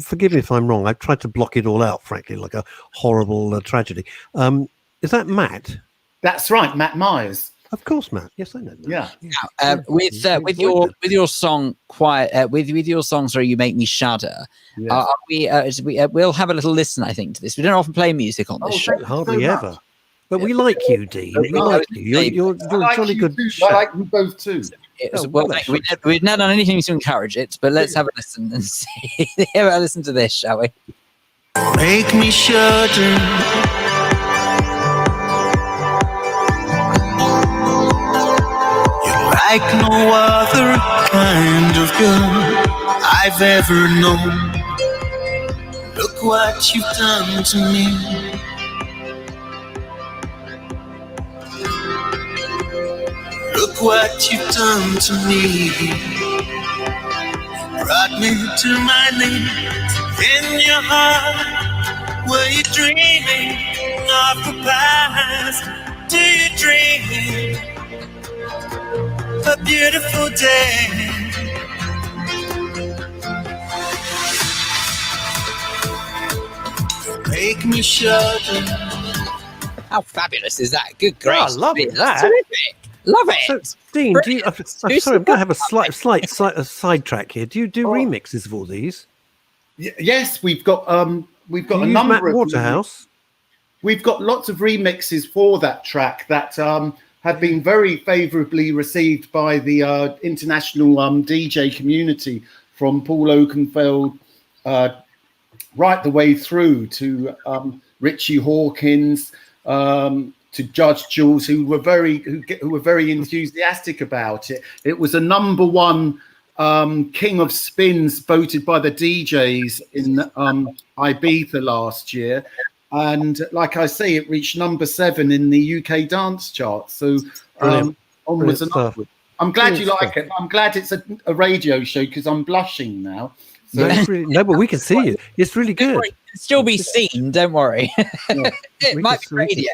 forgive me if I'm wrong, I've tried to block it all out, frankly, like a horrible tragedy. Is that Matt? That's right, Matt Myers. Of course, Matt. Yes, I know. Matt. Yeah. With your song Quiet, with your song, sorry, You Make Me Shudder. Yes. We'll have a little listen, I think, to this. We don't often play music on this show. Hardly ever. But we like you, Dean. We like you. You're a jolly good. I like you both too. We've never done anything to encourage it, but let's have a listen and see. Have a listen to this, shall we? Make me shudder. You're like no other kind of girl I've ever known. Look what you've done to me. Look what you've done to me. Brought me to my knees in your heart. Were you dreaming of the past? Do you dream a beautiful day? Make me shudder. How fabulous is that? Good Oh, grace. I love it. That's That. terrific. Love it. So, Dean, do you, I'm Who's sorry, I'm going to have a the- slight sidetrack here. Do you do remixes of all these? Yes, we've got a Do you use number Matt of Waterhouse? We've got lots of remixes for that track that have been very favourably received by the international DJ community, from Paul Oakenfold right the way through to Richie Hawkins, to Judge Jules, who were very enthusiastic about it. It was a #1 King of Spins voted by the DJs in Ibiza last year. And like I say, it reached #7 in the UK dance chart. So onwards and upwards. I'm glad you like it. I'm glad it's a radio show, because I'm blushing now. So No, but we can see you. It's really good. It can still be seen, don't worry. It might be radio,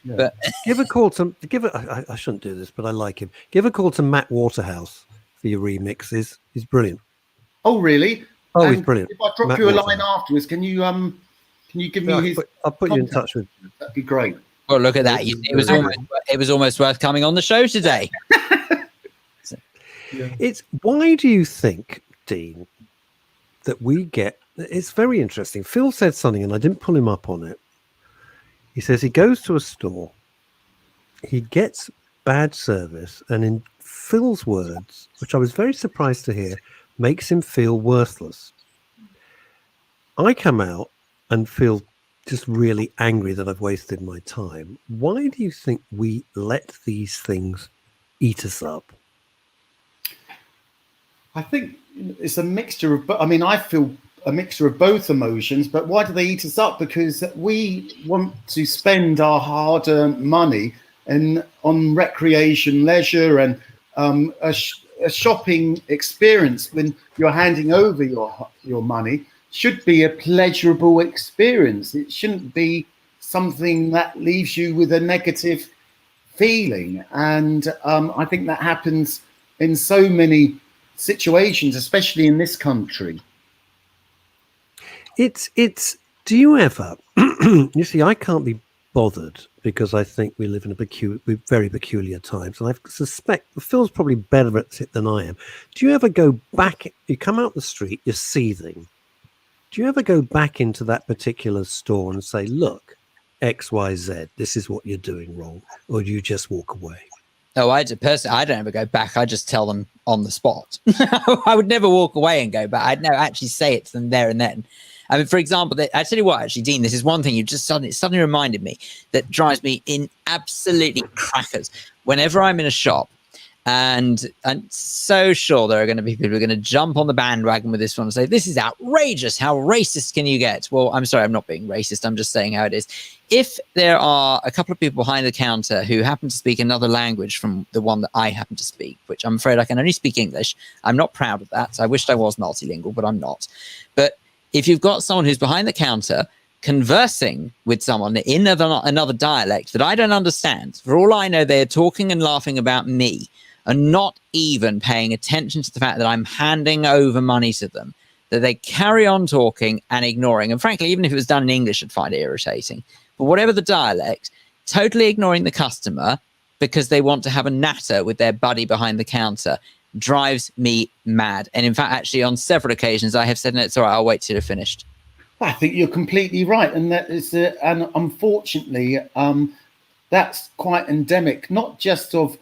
but give a call to I shouldn't do this, but I like him. Give a call to Matt Waterhouse for your remixes. He's brilliant. Oh, really? Oh, And he's brilliant. If I drop Matt you a Waterhouse. line afterwards, can you give me his? I'll put you in contact? touch with. That'd be great. well, look at that. It was almost worth coming on the show today. It's why do you think, Dean, that we get? It's very interesting. Phil said something, and I didn't pull him up on it. He says he goes to a store, he gets bad service, and in Phil's words, which I was very surprised to hear, makes him feel worthless. I come out and feel just really angry that I've wasted my time. Why do you think we let these things eat us up? I think it's a mixture of. I mean, I feel a mixture of both emotions. But why do they eat us up? Because we want to spend our hard-earned money on recreation, leisure, and a shopping experience. When you're handing over your money, should be a pleasurable experience. It shouldn't be something that leaves you with a negative feeling. And I think that happens in so many situations, especially in this country. It's do you ever you see, I can't be bothered because I think we live in very peculiar times, and I suspect Phil's probably better at it than I am. Do you ever go back? You come out the street, you're seething. Do you ever go back into that particular store and say, look, XYZ, this is what you're doing wrong? Or do you just walk away? Oh, I don't ever go back. I just tell them on the spot. I would never walk away and go back. I'd never actually say it to them there and then. I mean, for example, I tell you what, actually, Dean, this is one thing you just suddenly reminded me that drives me in absolutely crackers. Whenever I'm in a shop, and I'm so sure there are going to be people who are going to jump on the bandwagon with this one and say, this is outrageous. How racist can you get? Well, I'm sorry, I'm not being racist. I'm just saying how it is. If there are a couple of people behind the counter who happen to speak another language from the one that I happen to speak, which I'm afraid I can only speak English. I'm not proud of that. I wished I was multilingual, but I'm not. But if you've got someone who's behind the counter conversing with someone in another dialect that I don't understand, for all I know, they're talking and laughing about me, and not even paying attention to the fact that I'm handing over money to them, that they carry on talking and ignoring. And frankly, even if it was done in English, I'd find it irritating. But whatever the dialect, totally ignoring the customer because they want to have a natter with their buddy behind the counter drives me mad. And in fact, actually, on several occasions, I have said, no, it's all right, I'll wait till you're finished. I think you're completely right. And that is, and unfortunately, that's quite endemic, not just of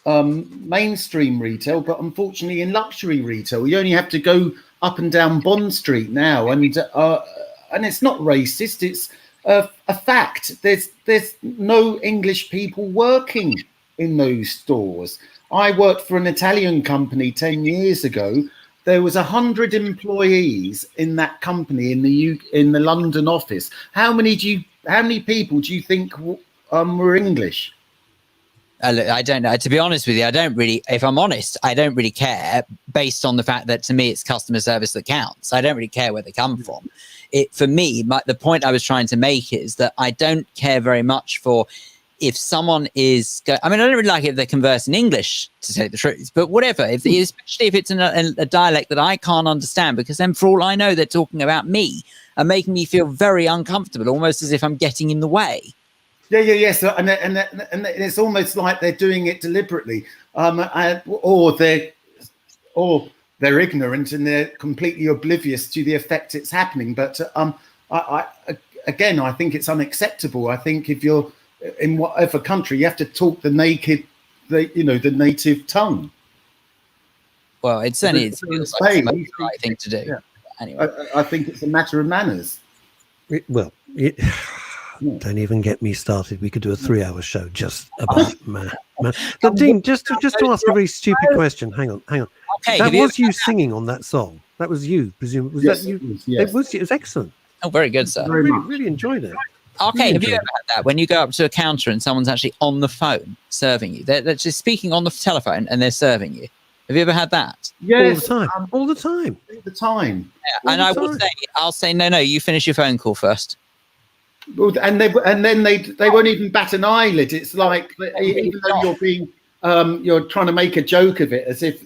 mainstream retail, but unfortunately in luxury retail. You only have to go up and down Bond Street now, and and it's not racist. It's a fact. There's no English people working in those stores. I worked for an Italian company 10 years ago. There was 100 employees in that company in the London office. How many people do you think were English? Look, I don't know. To be honest with you, if I'm honest, I don't really care, based on the fact that to me it's customer service that counts. I don't really care where they come from. For me, the point I was trying to make is that I don't care very much for if someone is, I don't really like it if they converse in English, to tell you the truth, but whatever, especially if it's in a dialect that I can't understand, because then for all I know, they're talking about me and making me feel very uncomfortable, almost as if I'm getting in the way. Yeah. So, and it's almost like they're doing it deliberately, or they're ignorant and they're completely oblivious to the effect it's happening. But I think it's unacceptable. I think if you're in whatever country, you have to talk the native tongue. Well, it certainly feels like the right thing to do. Yeah. Anyway, I think it's a matter of manners. Don't even get me started. We could do a 3-hour show just about man. But Dean, just to ask a very stupid question. Hang on. Okay, that was you singing on that song. That was you, presumably. Was that you? It was excellent. Oh, very good, sir. I really enjoyed it. Okay, have you ever had that when you go up to a counter and someone's actually on the phone serving you? They're just speaking on the telephone and they're serving you. Have you ever had that? Yes, all the time. Yeah, and I'll say, no, you finish your phone call first. Well, and then they won't even bat an eyelid. It's like, even though you're being you're trying to make a joke of it, as if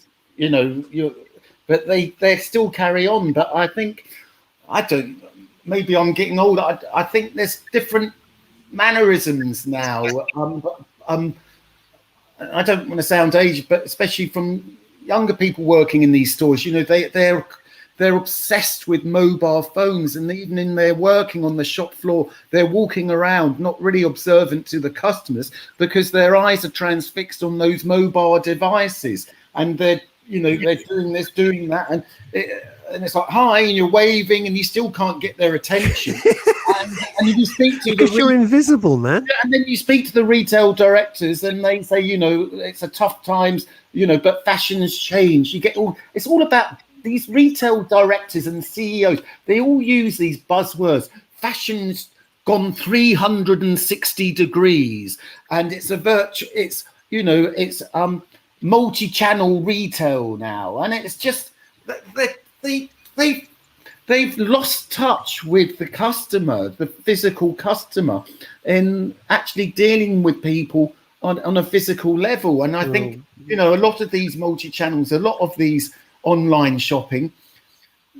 but they still carry on. But I think maybe I'm getting older. I think there's different mannerisms now. I don't want to sound aged, but especially from younger people working in these stores, they're obsessed with mobile phones, and even in their working on the shop floor, they're walking around not really observant to the customers because their eyes are transfixed on those mobile devices, and they're doing this, doing that, and it's like hi, and you're waving, and you still can't get their attention. and you speak to because you're invisible, man. And then you speak to the retail directors, and they say, it's a tough times, but fashions change. It's all about these retail directors and CEOs. They all use these buzzwords. Fashion's gone 360 degrees, and it's multi-channel retail now, and it's just they've lost touch with the customer, the physical customer, in actually dealing with people on a physical level. And I think a lot of these multi-channels, a lot of these online shopping,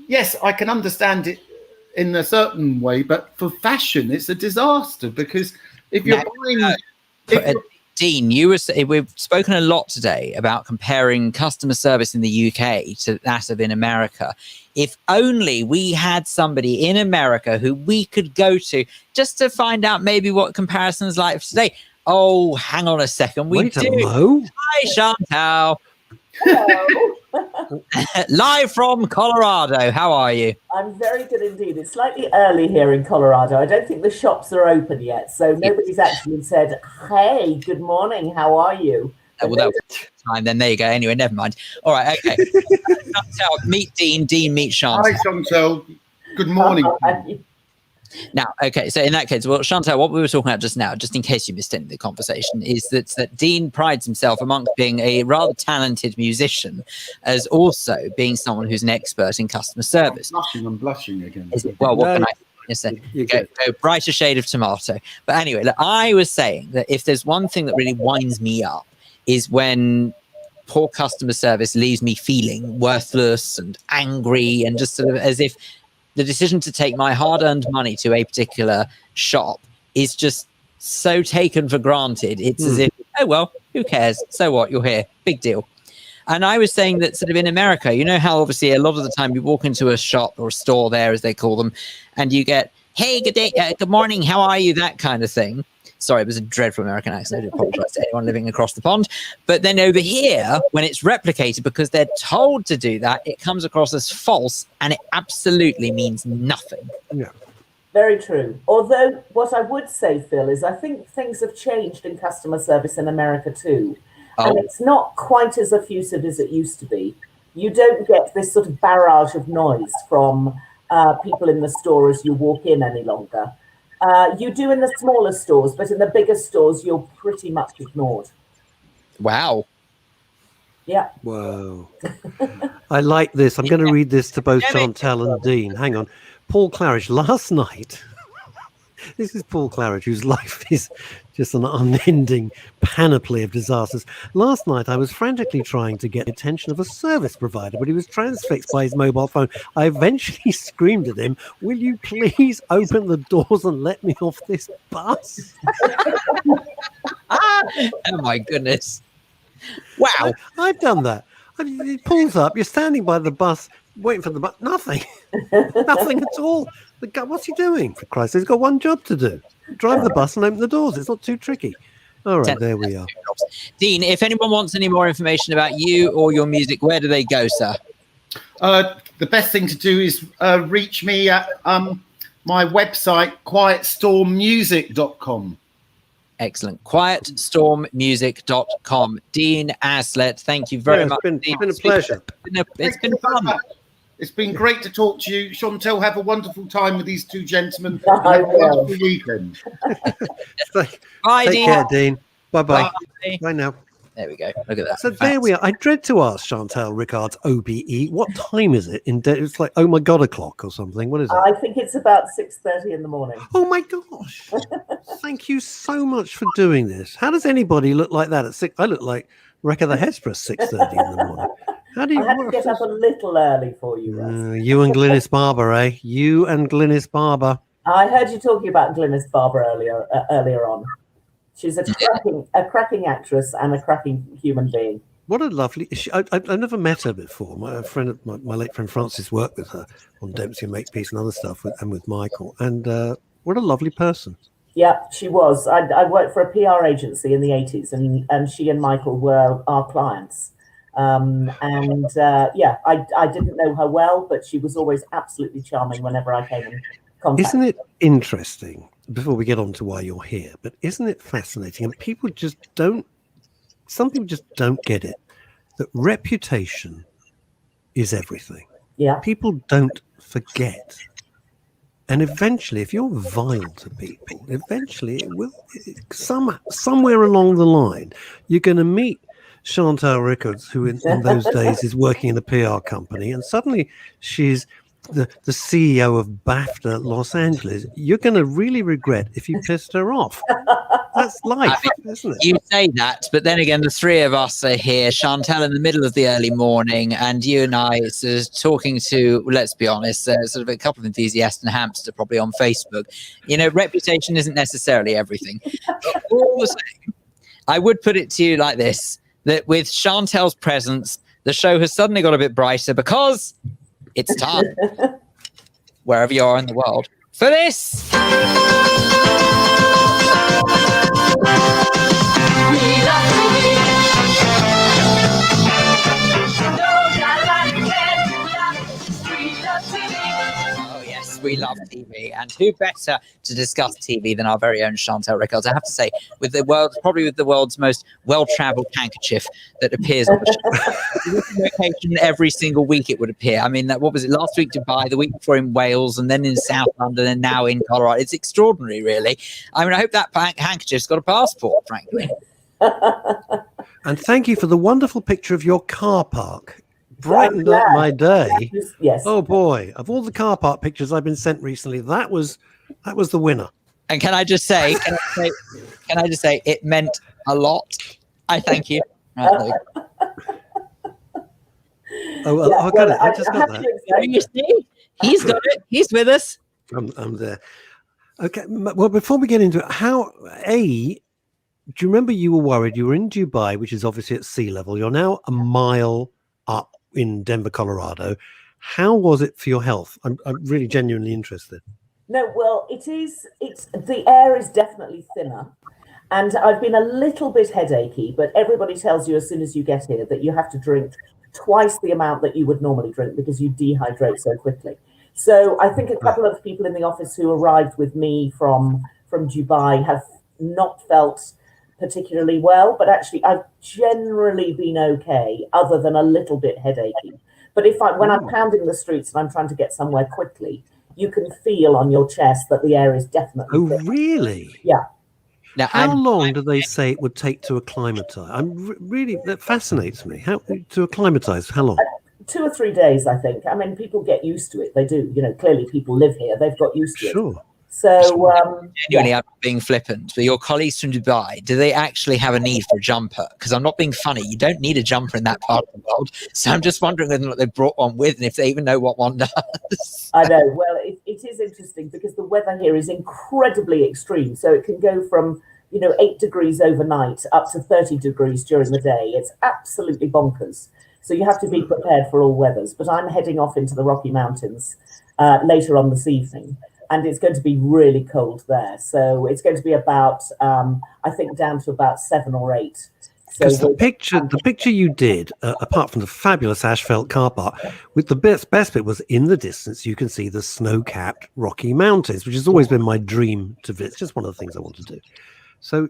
yes, I can understand it in a certain way, but for fashion it's a disaster, because if you're buying Dean, we've spoken a lot today about comparing customer service in the UK to that of in America. If only we had somebody in America who we could go to just to find out maybe what comparison is like today. Oh, hang on a second. Hi, Chantal. Hello. Live from Colorado. How are you? I'm very good indeed. It's slightly early here in Colorado. I don't think the shops are open yet, so nobody's actually said, hey, good morning, how are you? Well, that was time then. There you go. Anyway, never mind. All right, okay. Chantal, meet Dean. Dean, meet Chantal. Hi, Chantal. Good morning. Now, okay, so in that case, well, Chantal, what we were talking about just now, just in case you missed any of the conversation, is that Dean prides himself, amongst being a rather talented musician, as also being someone who's an expert in customer service. I'm blushing again. Well, what can I say? Go brighter shade of tomato. But anyway, look, I was saying that if there's one thing that really winds me up is when poor customer service leaves me feeling worthless and angry, and just sort of as if the decision to take my hard-earned money to a particular shop is just so taken for granted. It's as if, oh, well, who cares? So what? You're here. Big deal. And I was saying that sort of in America, you know how obviously a lot of the time you walk into a shop or a store there, as they call them, and you get, hey, good day, good morning, how are you? That kind of thing. Sorry, it was a dreadful American accent. I do apologize to anyone living across the pond. But then over here, when it's replicated because they're told to do that, it comes across as false, and it absolutely means nothing. Yeah. Very true. Although what I would say, Phil, is I think things have changed in customer service in America too. And it's not quite as effusive as it used to be. You don't get this sort of barrage of noise from people in the store as you walk in any longer. You do in the smaller stores, but in the bigger stores, you're pretty much ignored. Wow. Yeah. Whoa. I like this. I'm going to read this to both Chantal and Dean. Hang on. Paul Claridge, last night, this is Paul Claridge, whose life is just an unending panoply of disasters. Last night, I was frantically trying to get the attention of a service provider, but he was transfixed by his mobile phone. I eventually screamed at him, "Will you please open the doors and let me off this bus?" Oh, my goodness. Wow. I've done that. It pulls up, you're standing by the bus, waiting for the bus. Nothing. Nothing at all. The guy, what's he doing? For Christ, he's got one job to do. Drive the bus and open the doors. It's not too tricky. All right, there we are. Dean, if anyone wants any more information about you or your music, where do they go, sir? The best thing to do is reach me at my website, quietstormmusic.com. Excellent. Quietstormmusic.com. Dean Aslett, thank you very much. It's been a pleasure. It's been fun. It's been great to talk to you. Chantal, have a wonderful time with these two gentlemen. I have a wonderful weekend. Bye, Take Dean. care, Dean. Bye-bye. Bye. Bye now. There we go. Look at that. So there we are. I dread to ask Chantal Ricard's OBE. What time is it? It's like, oh my God, o'clock or something. What is it? I think it's about 6:30 in the morning. Oh my gosh. Thank you so much for doing this. How does anybody look like that at 6? I look like Wreck of the Hesperus 6:30 in the morning. How do you I had to get up a little early for you, Russ. You and Glynis Barber, eh? You and Glynis Barber. I heard you talking about Glynis Barber earlier on. She's a cracking actress and a cracking human being. What a lovely... I've never met her before. My late friend Francis worked with her on Dempsey and Makepeace and other stuff, and with Michael. And what a lovely person. Yeah, she was. I worked for a PR agency in the 80s, and she and Michael were our clients. I didn't know her well, but she was always absolutely charming whenever I came in contact. Isn't it interesting, before we get on to why you're here, but isn't it fascinating? And some people just don't get it, that reputation is everything. Yeah. People don't forget. And eventually, if you're vile to people, eventually it will, somewhere along the line, you're going to meet Chantal Rickards, who in those days is working in a PR company, and suddenly she's the CEO of BAFTA Los Angeles. You're going to really regret if you pissed her off. That's life, isn't it? You say that, but then again, the three of us are here, Chantal in the middle of the early morning, and you and I sort of talking to, let's be honest, sort of a couple of enthusiasts and hamster probably on Facebook. You know, reputation isn't necessarily everything. All the same, I would put it to you like this, that with Chantal's presence, the show has suddenly got a bit brighter because it's time, wherever you are in the world, for this. Oh yes, we love TV, and who better to discuss TV than our very own Chantal Rickards? I have to say, with the world's most well-travelled handkerchief that appears on the location every single week. It would appear. I mean, what was it last week? Dubai, the week before in Wales, and then in South London, and now in Colorado. It's extraordinary, really. I mean, I hope that handkerchief's got a passport, frankly. And thank you for the wonderful picture of your car park. Brightened up my day. Yes. Oh boy! Of all the car park pictures I've been sent recently, that was the winner. And can I just say, it meant a lot. I thank you. Right, I got it. I just got that. you see, he's got it. He's with us. I'm there. Okay. Well, before we get into it, do you remember you were worried? You were in Dubai, which is obviously at sea level. You're now a mile up in Denver, Colorado. How was it for your health? I'm really genuinely interested. No, well, it's the air is definitely thinner, and I've been a little bit headachy, but everybody tells you as soon as you get here that you have to drink twice the amount that you would normally drink because you dehydrate so quickly. So I think a couple of people in the office who arrived with me from Dubai have not felt particularly well, but actually I've generally been okay, other than a little bit headachy. But when I'm pounding the streets and I'm trying to get somewhere quickly, you can feel on your chest that the air is definitely Oh, thick. really? Yeah. Now, How long do they say it would take to acclimatise? That fascinates me. How to acclimatise? How long? 2 or 3 days, I think. I mean, people get used to it. They do. Clearly people live here. They've got used to it. Sure. So, genuinely, I'm not being flippant, but your colleagues from Dubai, do they actually have a need for a jumper? Because I'm not being funny. You don't need a jumper in that part of the world. So I'm just wondering whether or not they brought one with and if they even know what one does. I know. Well, it is interesting because the weather here is incredibly extreme. So it can go from, 8 degrees overnight up to 30 degrees during the day. It's absolutely bonkers. So you have to be prepared for all weathers. But I'm heading off into the Rocky Mountains later on this evening. And it's going to be really cold there. So it's going to be about, I think, down to about 7 or 8. Because the picture you did, apart from the fabulous asphalt car park, with the best bit was in the distance you can see the snow-capped Rocky Mountains, which has always been my dream to visit. It's just one of the things I want to do. So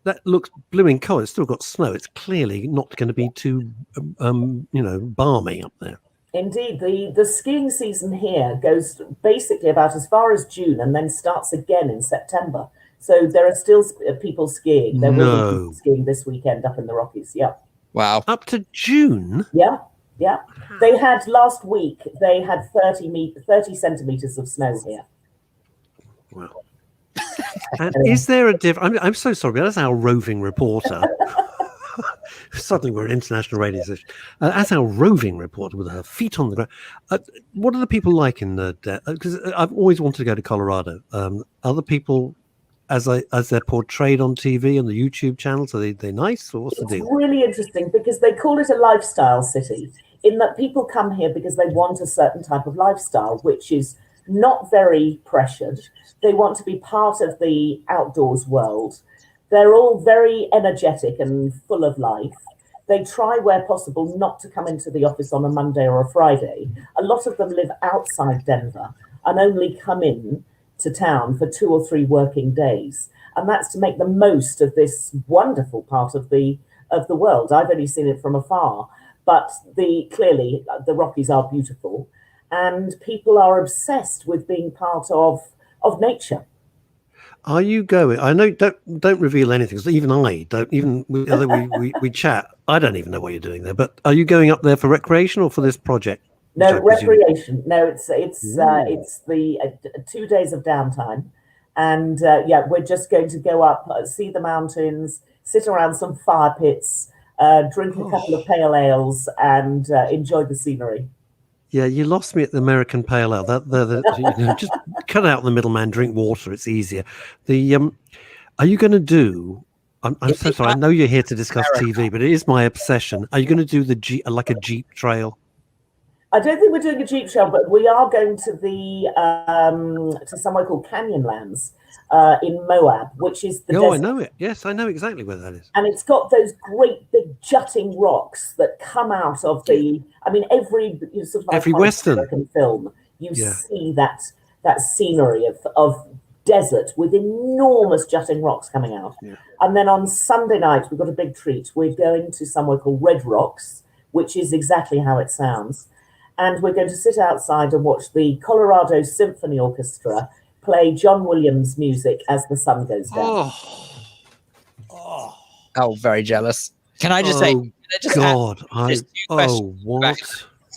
that looks blooming cold. It's still got snow. It's clearly not going to be too, balmy up there. Indeed, the skiing season here goes basically about as far as June and then starts again in September. So there are still people skiing. There will be people skiing this weekend up in the Rockies. Yeah. Wow. Up to June? Yeah. Yeah. They had last week, they had 30 centimeters of snow here. Wow. And is there a difference? I'm so sorry, but that's our roving reporter. Suddenly we're an international radio station. As our roving reporter with her feet on the ground, what are the people like in the? Because I've always wanted to go to Colorado. Other people, as they're portrayed on TV on the YouTube channels, are they nice, or what's the deal? It's really interesting because they call it a lifestyle city, in that people come here because they want a certain type of lifestyle, which is not very pressured. They want to be part of the outdoors world. They're all very energetic and full of life. They try, where possible, not to come into the office on a Monday or a Friday. A lot of them live outside Denver and only come in to town for 2 or 3 working days. And that's to make the most of this wonderful part of the world. I've only seen it from afar, but clearly the Rockies are beautiful and people are obsessed with being part of nature. Are you going? I know. Don't reveal anything. Because even I don't. Even we chat. I don't even know what you're doing there. But are you going up there for recreation or for this project? No, recreation. No, it's the 2 days of downtime, and we're just going to go up, see the mountains, sit around some fire pits, drink a couple of pale ales, and enjoy the scenery. Yeah, you lost me at the American Pale Ale. Just cut out the middleman. Drink water. It's easier. Are you going to do? I'm so sorry. I know you're here to discuss TV, but it is my obsession. Are you going to do the Jeep trail? I don't think we're doing a Jeep trail, but we are going to to somewhere called Canyonlands in Moab, which is the desert. I know it. Yes, I know exactly where that is. And it's got those great big jutting rocks that come out of the. I mean, every sort of every Western American film, you see that scenery of desert with enormous jutting rocks coming out. Yeah. And then on Sunday night, we've got a big treat. We're going to somewhere called Red Rocks, which is exactly how it sounds. And we're going to sit outside and watch the Colorado Symphony Orchestra play John Williams music as the sun goes down. Oh, very jealous. Can I just say? God, what?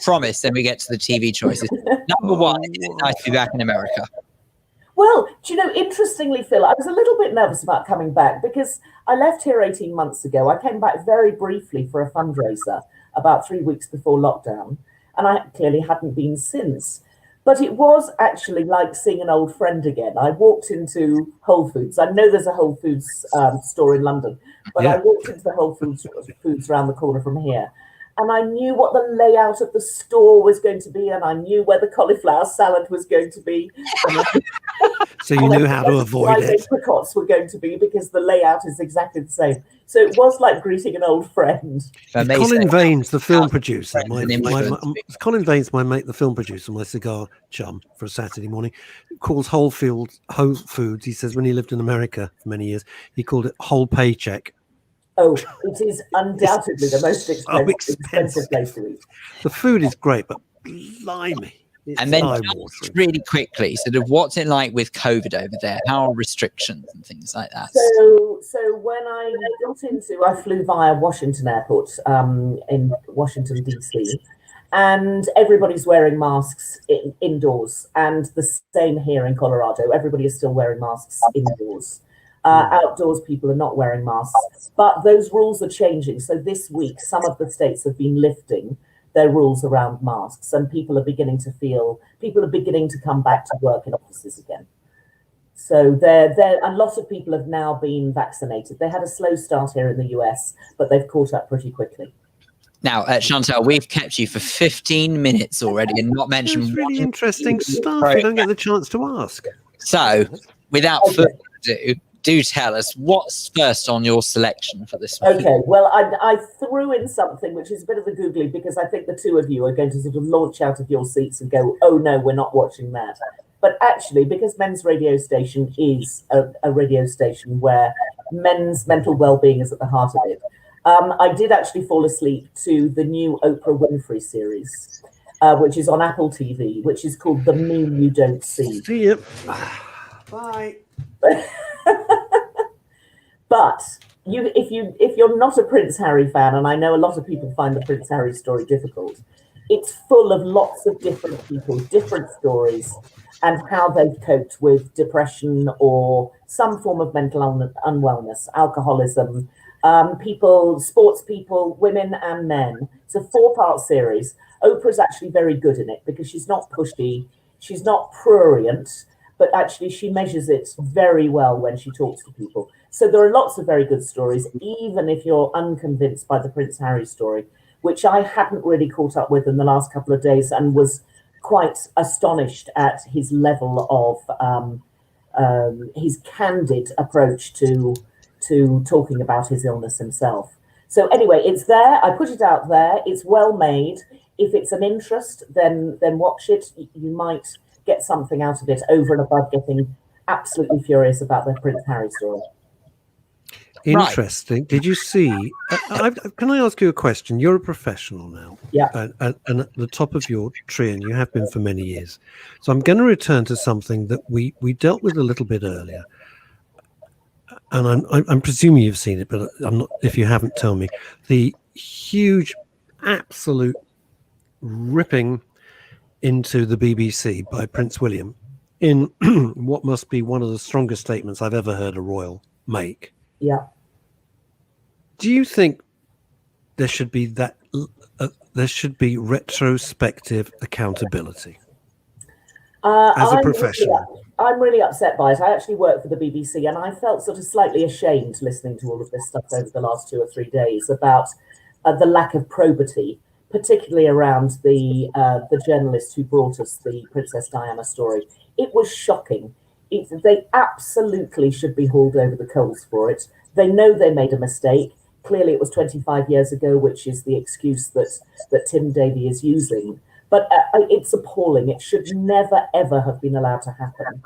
Promise. Then we get to the TV choices. Number one, it's nice to be back in America. Well, do you know, interestingly, Phil, I was a little bit nervous about coming back because I left here 18 months ago. I came back very briefly for a fundraiser about 3 weeks before lockdown, and I clearly hadn't been since. But it was actually like seeing an old friend again. I walked into Whole Foods. I know there's a Whole Foods store in London, but I walked into the Whole Foods around the corner from here. And I knew what the layout of the store was going to be, and I knew where the cauliflower salad was going to be. So you knew how to avoid it. Apricots were going to be, because the layout is exactly the same. So it was like greeting an old friend. Colin Vane's the film producer. Colin Vane's my mate, the film producer, my cigar chum for a Saturday morning. Calls Whole Foods. He says when he lived in America for many years, he called it whole paycheck. Oh, it is undoubtedly the most expensive place to eat. The food is great, but blimey. And then just really quickly, sort of what's it like with COVID over there? How are restrictions and things like that? So when I flew via Washington Airport in Washington, D.C., and everybody's wearing masks indoors. And the same here in Colorado. Everybody is still wearing masks indoors. Outdoors, people are not wearing masks. But those rules are changing. So this week, some of the states have been lifting their rules around masks, and people are beginning to come back to work in offices again. So a lot of people have now been vaccinated. They had a slow start here in the US, but they've caught up pretty quickly. Now, Chantal, we've kept you for 15 minutes already and not mentioned. It's really interesting stuff. You don't get the chance to ask. So, without further ado, do tell us what's first on your selection for this week. Okay, well, I threw in something which is a bit of a googly, because I think the two of you are going to sort of launch out of your seats and go, oh no, we're not watching that. But actually, because Men's Radio Station is a radio station where men's mental well-being is at the heart of it, I did actually fall asleep to the new Oprah Winfrey series, which is on Apple TV, which is called The Me You Don't See. See you. Bye. But if you're not a Prince Harry fan, and I know a lot of people find the Prince Harry story difficult, it's full of lots of different people, different stories, and how they've coped with depression or some form of mental unwellness, alcoholism, sports people, women and men. It's a 4-part series. Oprah's actually very good in it because she's not pushy, she's not prurient, but actually she measures it very well when she talks to people. So there are lots of very good stories, even if you're unconvinced by the Prince Harry story, which I hadn't really caught up with in the last couple of days, and was quite astonished at his level of his candid approach to talking about his illness himself. So anyway, it's there. I put it out there. It's well made. If it's an interest, then watch it. You might get something out of it over and above getting absolutely furious about the Prince Harry story. Interesting. Right. Did you see? Can I ask you a question? You're a professional now. Yeah. And at the top of your tree, and you have been for many years. So I'm going to return to something that we dealt with a little bit earlier. And I'm presuming you've seen it, but I'm not. If you haven't, tell me. The huge, absolute ripping into the BBC by Prince William in what must be one of the strongest statements I've ever heard a royal make. Yeah. Do you think there should be that? There should be retrospective accountability as a professional. I'm really upset by it. I actually work for the BBC, and I felt sort of slightly ashamed listening to all of this stuff over the last 2 or 3 days about the lack of probity, particularly around the journalist who brought us the Princess Diana story. It was shocking. They absolutely should be hauled over the coals for it. They know they made a mistake. Clearly, it was 25 years ago, which is the excuse that Tim Davie is using. But it's appalling. It should never, ever have been allowed to happen.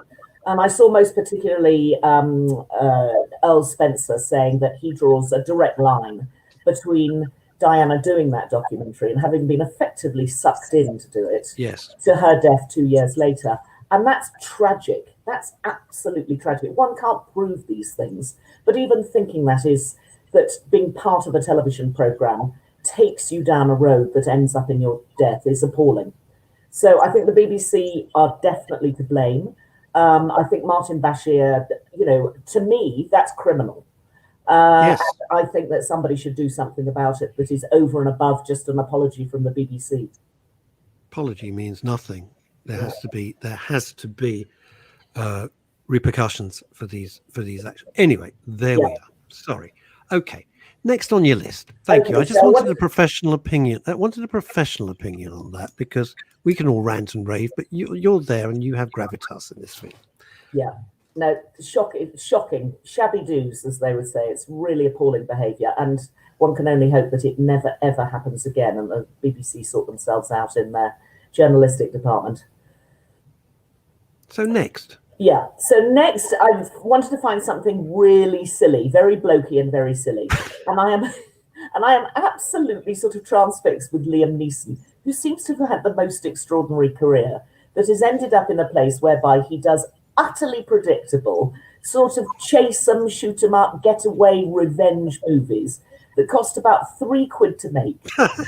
And I saw most particularly Earl Spencer saying that he draws a direct line between Diana doing that documentary and having been effectively sucked in to do it, yes, to her death 2 years later. And that's tragic. That's absolutely tragic. One can't prove these things, but even thinking that being part of a television program takes you down a road that ends up in your death is appalling. So I think the BBC are definitely to blame. I think Martin Bashir, to me, that's criminal. Yes. I think that somebody should do something about it that is over and above just an apology from the BBC. Apology means nothing. There has to be repercussions for these actions. Anyway, there we are. Sorry. Okay. Next on your list. Thank you. I just wanted a professional opinion. I wanted a professional opinion on that because we can all rant and rave, but you're there and you have gravitas in this thing. Yeah. No, shocking, shabby doos, as they would say. It's really appalling behaviour, and one can only hope that it never ever happens again, and the BBC sort themselves out in their journalistic department. So next. Yeah. So next, I wanted to find something really silly, very blokey and very silly, and I am absolutely sort of transfixed with Liam Neeson, who seems to have had the most extraordinary career that has ended up in a place whereby he does utterly predictable, sort of chase 'em, shoot 'em up, getaway revenge movies that cost about £3 to make.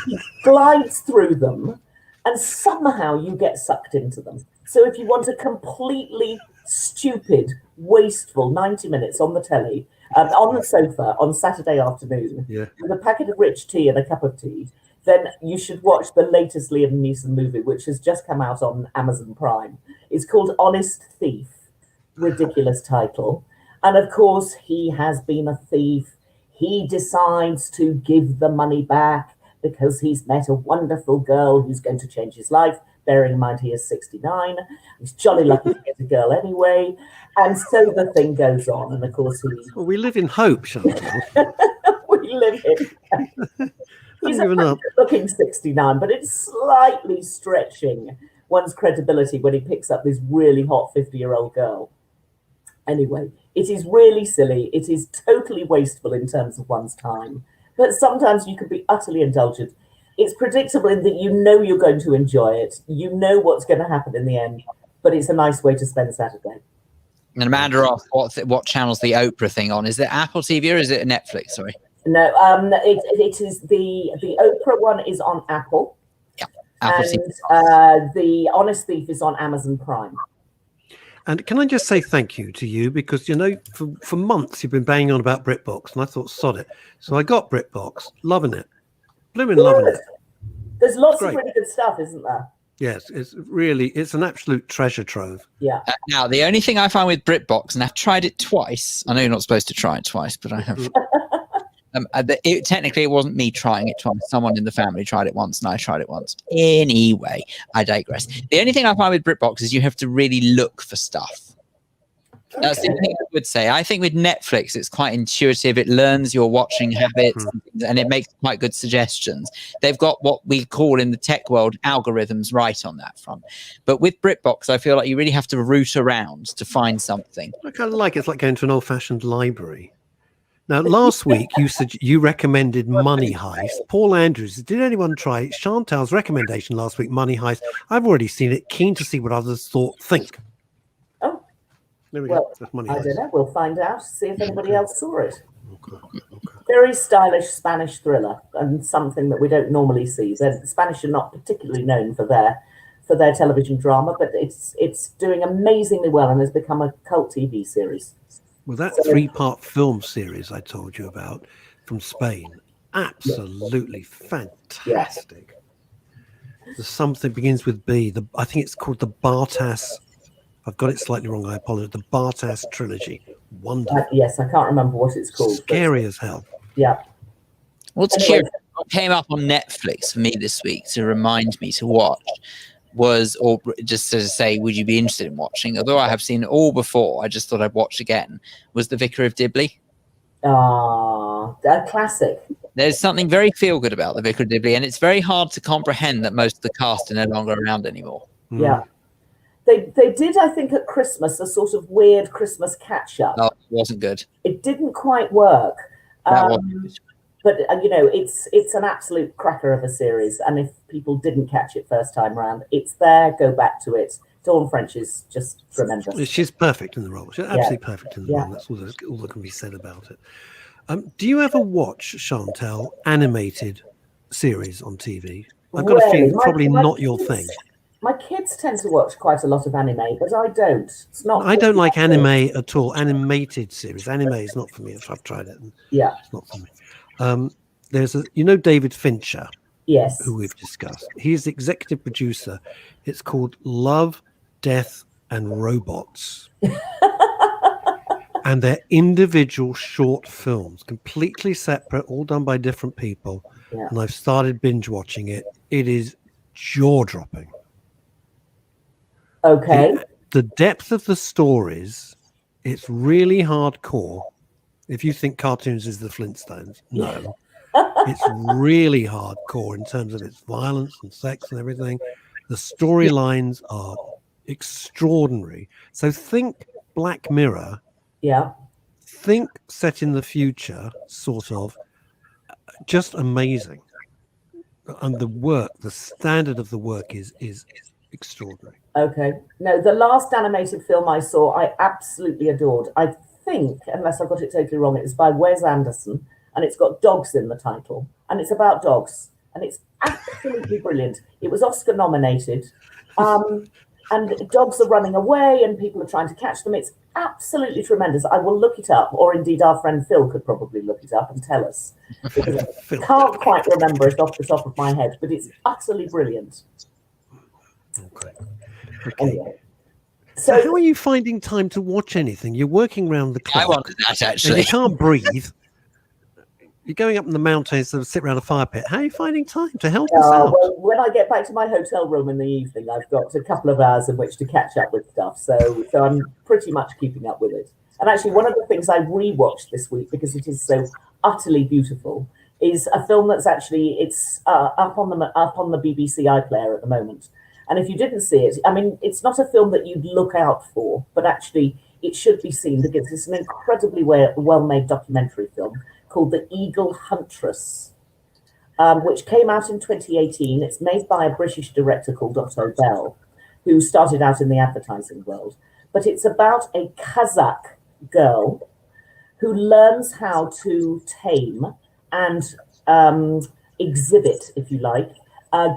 He glides through them, and somehow you get sucked into them. So if you want a completely stupid, wasteful 90 minutes on the telly, on the sofa on Saturday afternoon, with a packet of rich tea and a cup of tea, then you should watch the latest Liam Neeson movie, which has just come out on Amazon Prime. It's called Honest Thief. Ridiculous title. And of course, he has been a thief. He decides to give the money back because he's met a wonderful girl who's going to change his life, bearing in mind he is 69. He's jolly lucky to get a girl anyway. And so the thing goes on. And of course, well, we live in hope, Chantal. We live in He's a looking 69, but it's slightly stretching one's credibility when he picks up this really hot 50-year-old girl. Anyway, it is really silly. It is totally wasteful in terms of one's time. But sometimes you can be utterly indulgent. It's predictable in that you know you're going to enjoy it. You know what's going to happen in the end, but it's a nice way to spend Saturday. And Amanda asked what channel's the Oprah thing on? Is it Apple TV or is it Netflix? Sorry. No, it is the Oprah one is on Apple. Yeah, Apple and the Honest Thief is on Amazon Prime. And can I just say thank you to you, because, you know, for months you've been banging on about BritBox, and I thought, sod it. So I got BritBox, loving it. Blooming loving it. There's lots of really good stuff, isn't there? Yes, it's an absolute treasure trove. Yeah. Now, the only thing I find with BritBox, and I've tried it twice. I know you're not supposed to try it twice, but I have. Technically, it wasn't me trying it twice. Someone in the family tried it once, and I tried it once. Anyway, I digress. The only thing I find with BritBox is you have to really look for stuff. That's the only thing I would say. I think with Netflix, it's quite intuitive. It learns your watching habits, and it makes quite good suggestions. They've got what we call in the tech world algorithms right on that front. But with BritBox, I feel like you really have to root around to find something. I kind of like it's like going to an old-fashioned library. Now, last week you recommended Money Heist. Paul Andrews, did anyone try Chantal's recommendation last week, Money Heist? I've already seen it. Keen to see what others think. Oh, there we go. That's Money I Heist. don't know. We'll find out. See if anybody else saw it. Okay. Very stylish Spanish thriller, and something that we don't normally see. The Spanish are not particularly known for their television drama, but it's doing amazingly well and has become a cult TV series. Well, that 3-part film series I told you about from Spain, absolutely fantastic. There's something begins with B. I think it's called the Bartas. I've got it slightly wrong. I apologize. The Bartas trilogy. Wonderful. Yes, I can't remember what it's called. Scary as hell. Yeah. What's curious, what came up on Netflix for me this week to remind me to watch was, or just to say, would you be interested in watching? Although I have seen it all before, I just thought I'd watch again. Was The Vicar of Dibley? Ah, a classic. There's something very feel good about The Vicar of Dibley, and it's very hard to comprehend that most of the cast are no longer around anymore. Yeah. They did, I think, at Christmas, a sort of weird Christmas catch-up. Oh, it wasn't good. It didn't quite work. That wasn't good. But, you know, it's an absolute cracker of a series. And if people didn't catch it first time round, it's there. Go back to it. Dawn French is just tremendous. She's perfect in the role. She's absolutely perfect in the role. That's all that can be said about it. Do you ever watch, Chantal, animated series on TV? I've got a feeling it's probably not your thing. My kids tend to watch quite a lot of anime, but I don't. It's not. I don't like anime at all. Animated series. Anime is not for me. I've tried it. It's not for me. There's David Fincher. Yes. Who we've discussed. He's the executive producer. It's called Love, Death, and Robots. And they're individual short films, completely separate, all done by different people. Yeah. And I've started binge watching it. It is jaw-dropping. Okay. the depth of the stories, it's really hardcore. If you think cartoons is the Flintstones, no. It's really hardcore in terms of its violence and sex and everything. The storylines are extraordinary. So think Black Mirror. Yeah. Think set in the future, sort of. Just amazing. And the standard of the work is extraordinary. Okay. No, the last animated film I saw, I absolutely adored. I think, unless I got it totally wrong, it was by Wes Anderson, and it's got dogs in the title, and it's about dogs, and it's absolutely brilliant. It was Oscar nominated, and dogs are running away, and people are trying to catch them. It's absolutely tremendous. I will look it up, or indeed our friend Phil could probably look it up and tell us. Because I can't quite remember it off the top of my head, but it's utterly brilliant. Okay. Anyway. So how are you finding time to watch anything? You're working round the clock. I wanted that, actually. And you can't breathe. You're going up in the mountains to sit around a fire pit. How are you finding time to help us out? Well, when I get back to my hotel room in the evening, I've got a couple of hours in which to catch up with stuff. So I'm pretty much keeping up with it. And actually, one of the things I rewatched this week, because it is so utterly beautiful, is a film that's actually up on the BBC iPlayer at the moment. And if you didn't see it, I mean, it's not a film that you'd look out for, but actually it should be seen because it's an incredibly well-made documentary film called The Eagle Huntress, which came out in 2018. It's made by a British director called Otto Bell, who started out in the advertising world. But it's about a Kazakh girl who learns how to tame and exhibit, if you like,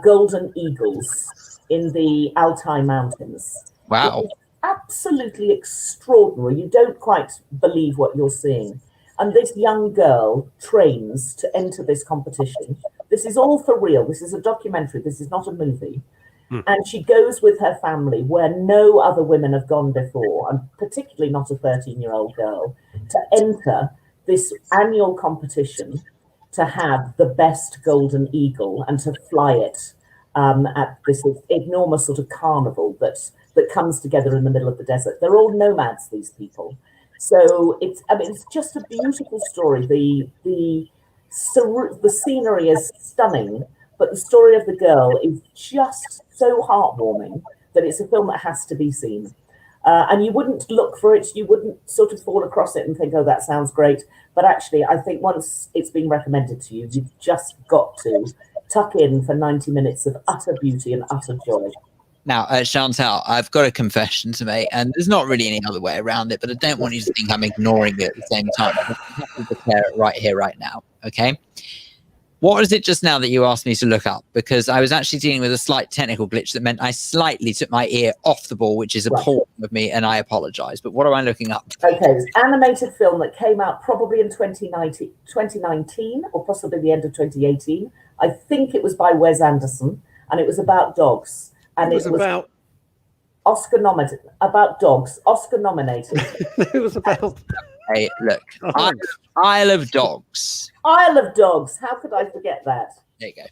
golden eagles in the Altai Mountains. Wow. It's absolutely extraordinary. You don't quite believe what you're seeing. And this young girl trains to enter this competition. This is all for real. This is a documentary. This is not a movie. And she goes with her family where no other women have gone before, and particularly not a 13-year-old girl, to enter this annual competition to have the best golden eagle and to fly it at this enormous sort of carnival that comes together in the middle of the desert. They're all nomads, these people. So it's just a beautiful story. The scenery is stunning, but the story of the girl is just so heartwarming that it's a film that has to be seen. And you wouldn't look for it, you wouldn't sort of fall across it and think, oh, that sounds great. But actually, I think once it's been recommended to you, you've just got to tuck in for 90 minutes of utter beauty and utter joy. Now, Chantal, I've got a confession to make, and there's not really any other way around it, but I don't want you to think I'm ignoring it at the same time. I have to declare it right here, right now, okay? What was it just now that you asked me to look up? Because I was actually dealing with a slight technical glitch that meant I slightly took my ear off the ball, which is appalling of me, and I apologize. But what am I looking up? Okay, it's an animated film that came out probably in 2019 or possibly the end of 2018. I think it was by Wes Anderson, and it was about dogs. And it was about Oscar nominated. About dogs, Oscar nominated. It was about. Hey, look, Isle of Dogs. Isle of Dogs. How could I forget that? There you go.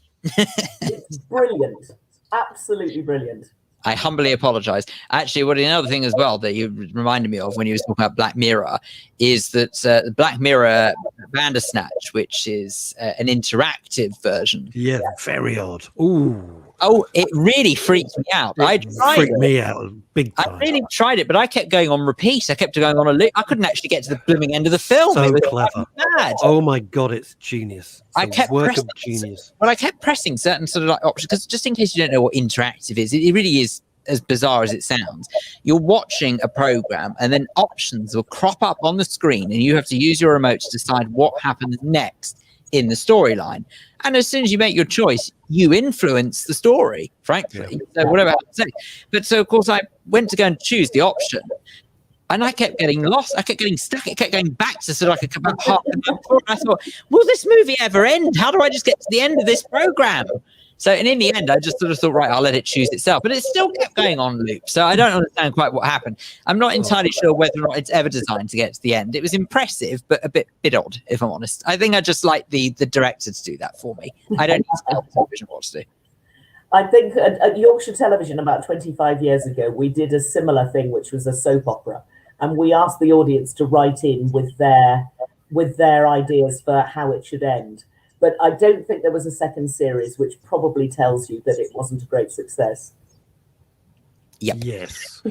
It's brilliant. Absolutely brilliant. I humbly apologize. Actually, another thing as well that you reminded me of when you were talking about Black Mirror is that Black Mirror Bandersnatch, which is an interactive version. Yeah, very odd. Ooh. Oh, it really freaked me out. It freaked me out big time. I really tried it, but I kept going on repeat. I kept going on a loop. I couldn't actually get to the blooming end of the film. So it was clever. Mad. Oh my God, it's genius. I kept pressing genius. Well, I kept pressing certain sort of like options because just in case you don't know what interactive is, it really is as bizarre as it sounds. You're watching a program and then options will crop up on the screen and you have to use your remote to decide what happens next in the storyline. And as soon as you make your choice, you influence the story, frankly. Yeah. So whatever I have to say. But so, of course, I went to go and choose the option. And I kept getting lost. I kept getting stuck. It kept going back to sort of like about half an hour. I thought, will this movie ever end? How do I just get to the end of this program? So, and in the end, I just sort of thought, right, I'll let it choose itself. But it still kept going on loop. So I don't understand quite what happened. I'm not entirely sure whether or not it's ever designed to get to the end. It was impressive, but a bit odd, if I'm honest. I think I just like the director to do that for me. I don't need to tell the television what to do. I think at Yorkshire Television about 25 years ago, we did a similar thing, which was a soap opera, and we asked the audience to write in with their ideas for how it should end. But I don't think there was a second series, which probably tells you that it wasn't a great success. Yep. Yes,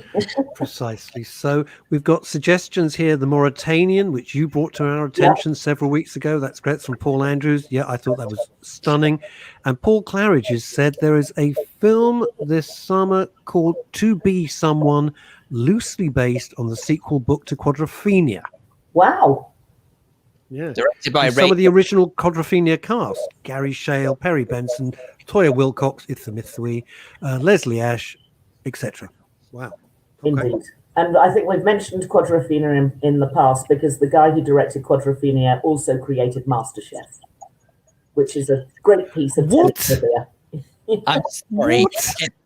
precisely. So we've got suggestions here. The Mauritanian, which you brought to our attention several weeks ago. That's great. It's from Paul Andrews. Yeah, I thought that was stunning. And Paul Claridge has said there is a film this summer called To Be Someone, loosely based on the sequel book to Quadrophenia. Wow. Yeah. Directed by some of the original Quadrophenia cast: Gary Shale, Perry Benson, Toya Wilcox, Itha Mithwi, Leslie Ash, etc. Wow. Okay. Indeed. And I think we've mentioned Quadrophenia in the past because the guy who directed Quadrophenia also created MasterChef, which is a great piece of trivia. I'm sorry.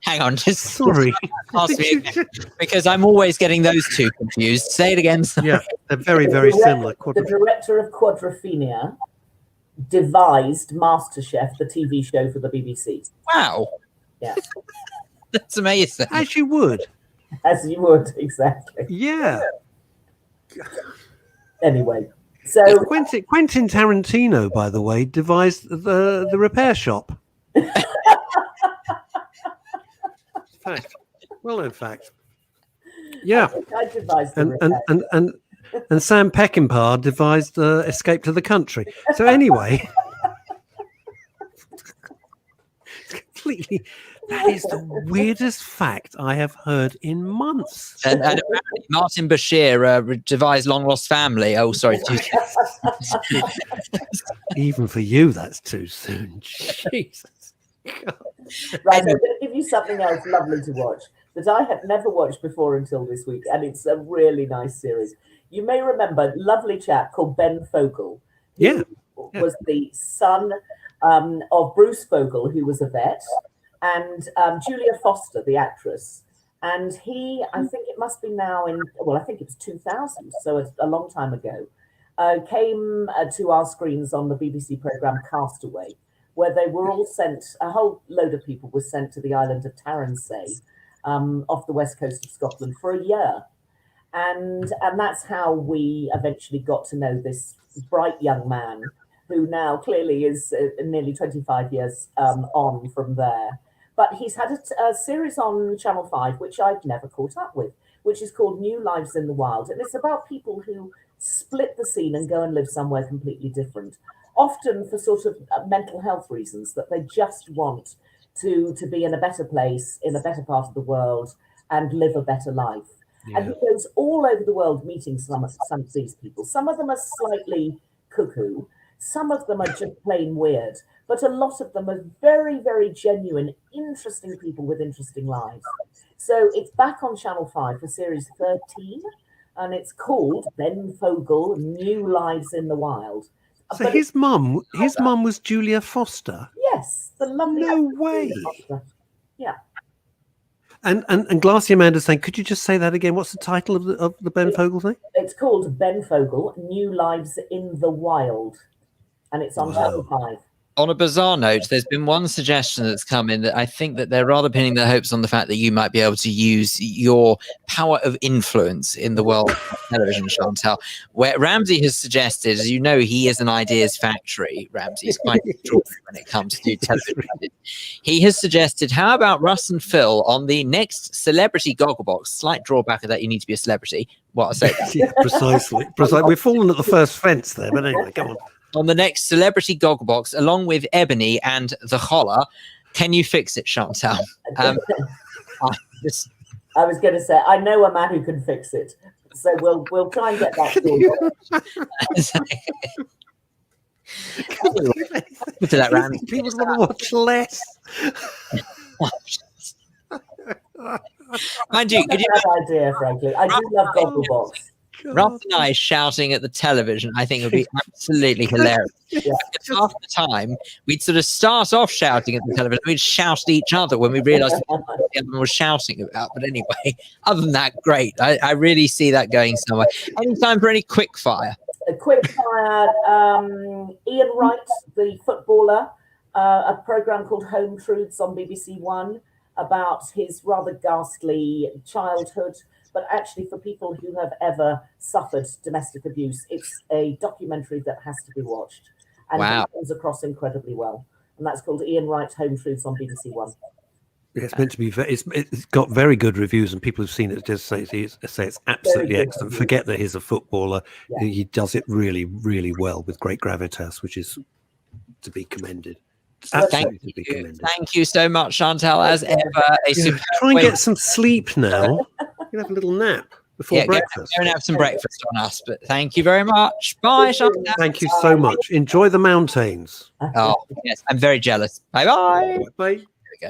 Hang on, just sorry. Ask me again, because I'm always getting those two confused. Say it again. Sorry. Yeah, they're very, very similar. The director of Quadrophenia devised MasterChef, the TV show for the BBC. Wow. Yeah. That's amazing. As you would. As you would, exactly. Yeah. Anyway, so Quentin Tarantino, by the way, devised the repair shop. Fact. Well-known fact. Yeah. I devised the and Sam Peckinpah devised Escape to the Country. So anyway, completely. That is the weirdest fact I have heard in months. And apparently Martin Bashir devised Long Lost Family. Oh, sorry. Even for you, that's too soon. Jesus. Right, I'm going to give you something else lovely to watch that I had never watched before until this week, and it's a really nice series. You may remember a lovely chap called Ben Fogle. Yeah. Was the son of Bruce Fogle, who was a vet, and Julia Foster, the actress. And he, I think it must be now I think it was 2000, so it's a long time ago, came to our screens on the BBC programme Castaway, where they were all sent, a whole load of people were sent to the island of Tarnsay off the west coast of Scotland for a year. And that's how we eventually got to know this bright young man who now clearly is nearly 25 years on from there. But he's had a series on Channel 5, which I've never caught up with, which is called New Lives in the Wild. And it's about people who split the scene and go and live somewhere completely different, often for sort of mental health reasons, that they just want to be in a better place, in a better part of the world, and live a better life. Yeah. And he goes all over the world meeting some of these people. Some of them are slightly cuckoo. Some of them are just plain weird. But a lot of them are very, very genuine, interesting people with interesting lives. So it's back on Channel 5 for series 13, and it's called Ben Fogle, New Lives in the Wild. So but his mum was Julia Foster? Yes, the lovely. No way. Foster. Yeah. And Glassy Amanda's saying, could you just say that again? What's the title of the Ben Fogle thing? It's called Ben Fogle, New Lives in the Wild, and it's on Channel 5. On a bizarre note, there's been one suggestion that's come in that I think that they're rather pinning their hopes on the fact that you might be able to use your power of influence in the world of television, Chantal, where Ramsey has suggested, as you know, he is an ideas factory. Ramsey's quite extraordinary when it comes to television. He has suggested, how about Russ and Phil on the next Celebrity Gogglebox? Slight drawback of that, you need to be a celebrity. What I say? Yeah, precisely. We've fallen at the first fence there, but anyway, come on. On the next Celebrity Gogglebox, along with Ebony and the Chola. Can you fix it, Chantal? I was going to say, I know a man who can fix it. So we'll try and get that to that round. People want to watch less. Mind you, could you idea, frankly. I do love Gogglebox. Russ and I shouting at the television, I think, would be absolutely hilarious. Yeah. Half the time, we'd sort of start off shouting at the television. We'd shout at each other when we realised what the other one was shouting about. But anyway, other than that, great. I really see that going somewhere. Any time for any quick fire? A quick fire. Ian Wright, the footballer, a program called Home Truths on BBC One about his rather ghastly childhood, but actually for people who have ever suffered domestic abuse, it's a documentary that has to be watched, and Wow. it comes across incredibly well. And that's called Ian Wright Home Truths on BBC One. It's meant to be. It's got very good reviews, and people who've seen it just say it's absolutely excellent. Forget that he's a footballer; he does it really, really well with great gravitas, which is to be commended. Thank you so much, Chantal. As ever, try and get some sleep now. You can have a little nap before breakfast. Go and have some breakfast on us. But thank you very much. Bye, Chantal. Thank you so much. Enjoy the mountains. Oh yes, I'm very jealous. Bye bye. Bye.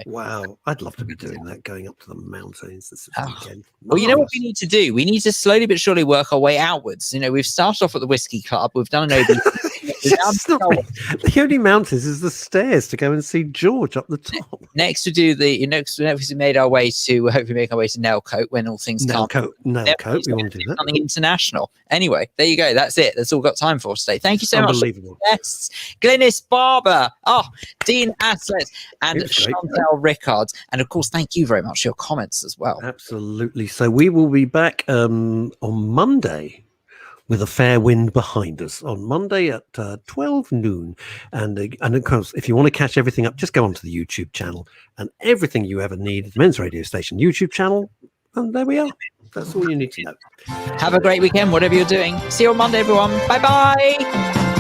Wow, I'd love to be doing that, going up to the mountains this weekend. Well, you know what we need to do? We need to slowly but surely work our way outwards. You know, we've started off at the Whiskey Club. We've done an OB. The only mountains is the stairs to go and see George up the top. Next we do the we made our way to hopefully make our way to Nellcote when all things come. Nellcote, we want to do that. Something international. Anyway, there you go. That's it. That's all we've got time for today. Thank you so much. Unbelievable. Yes, Glynis Barber, Dean Aslett, and Chantal Rickards, and of course, thank you very much for your comments as well. Absolutely. So we will be back on Monday with a fair wind behind us on Monday at 12 noon. And of course, if you want to catch everything up, just go onto the YouTube channel, and everything you ever need at the Men's Radio Station YouTube channel. And there we are. That's all you need to know. Have a great weekend, whatever you're doing. See you on Monday, everyone. Bye-bye.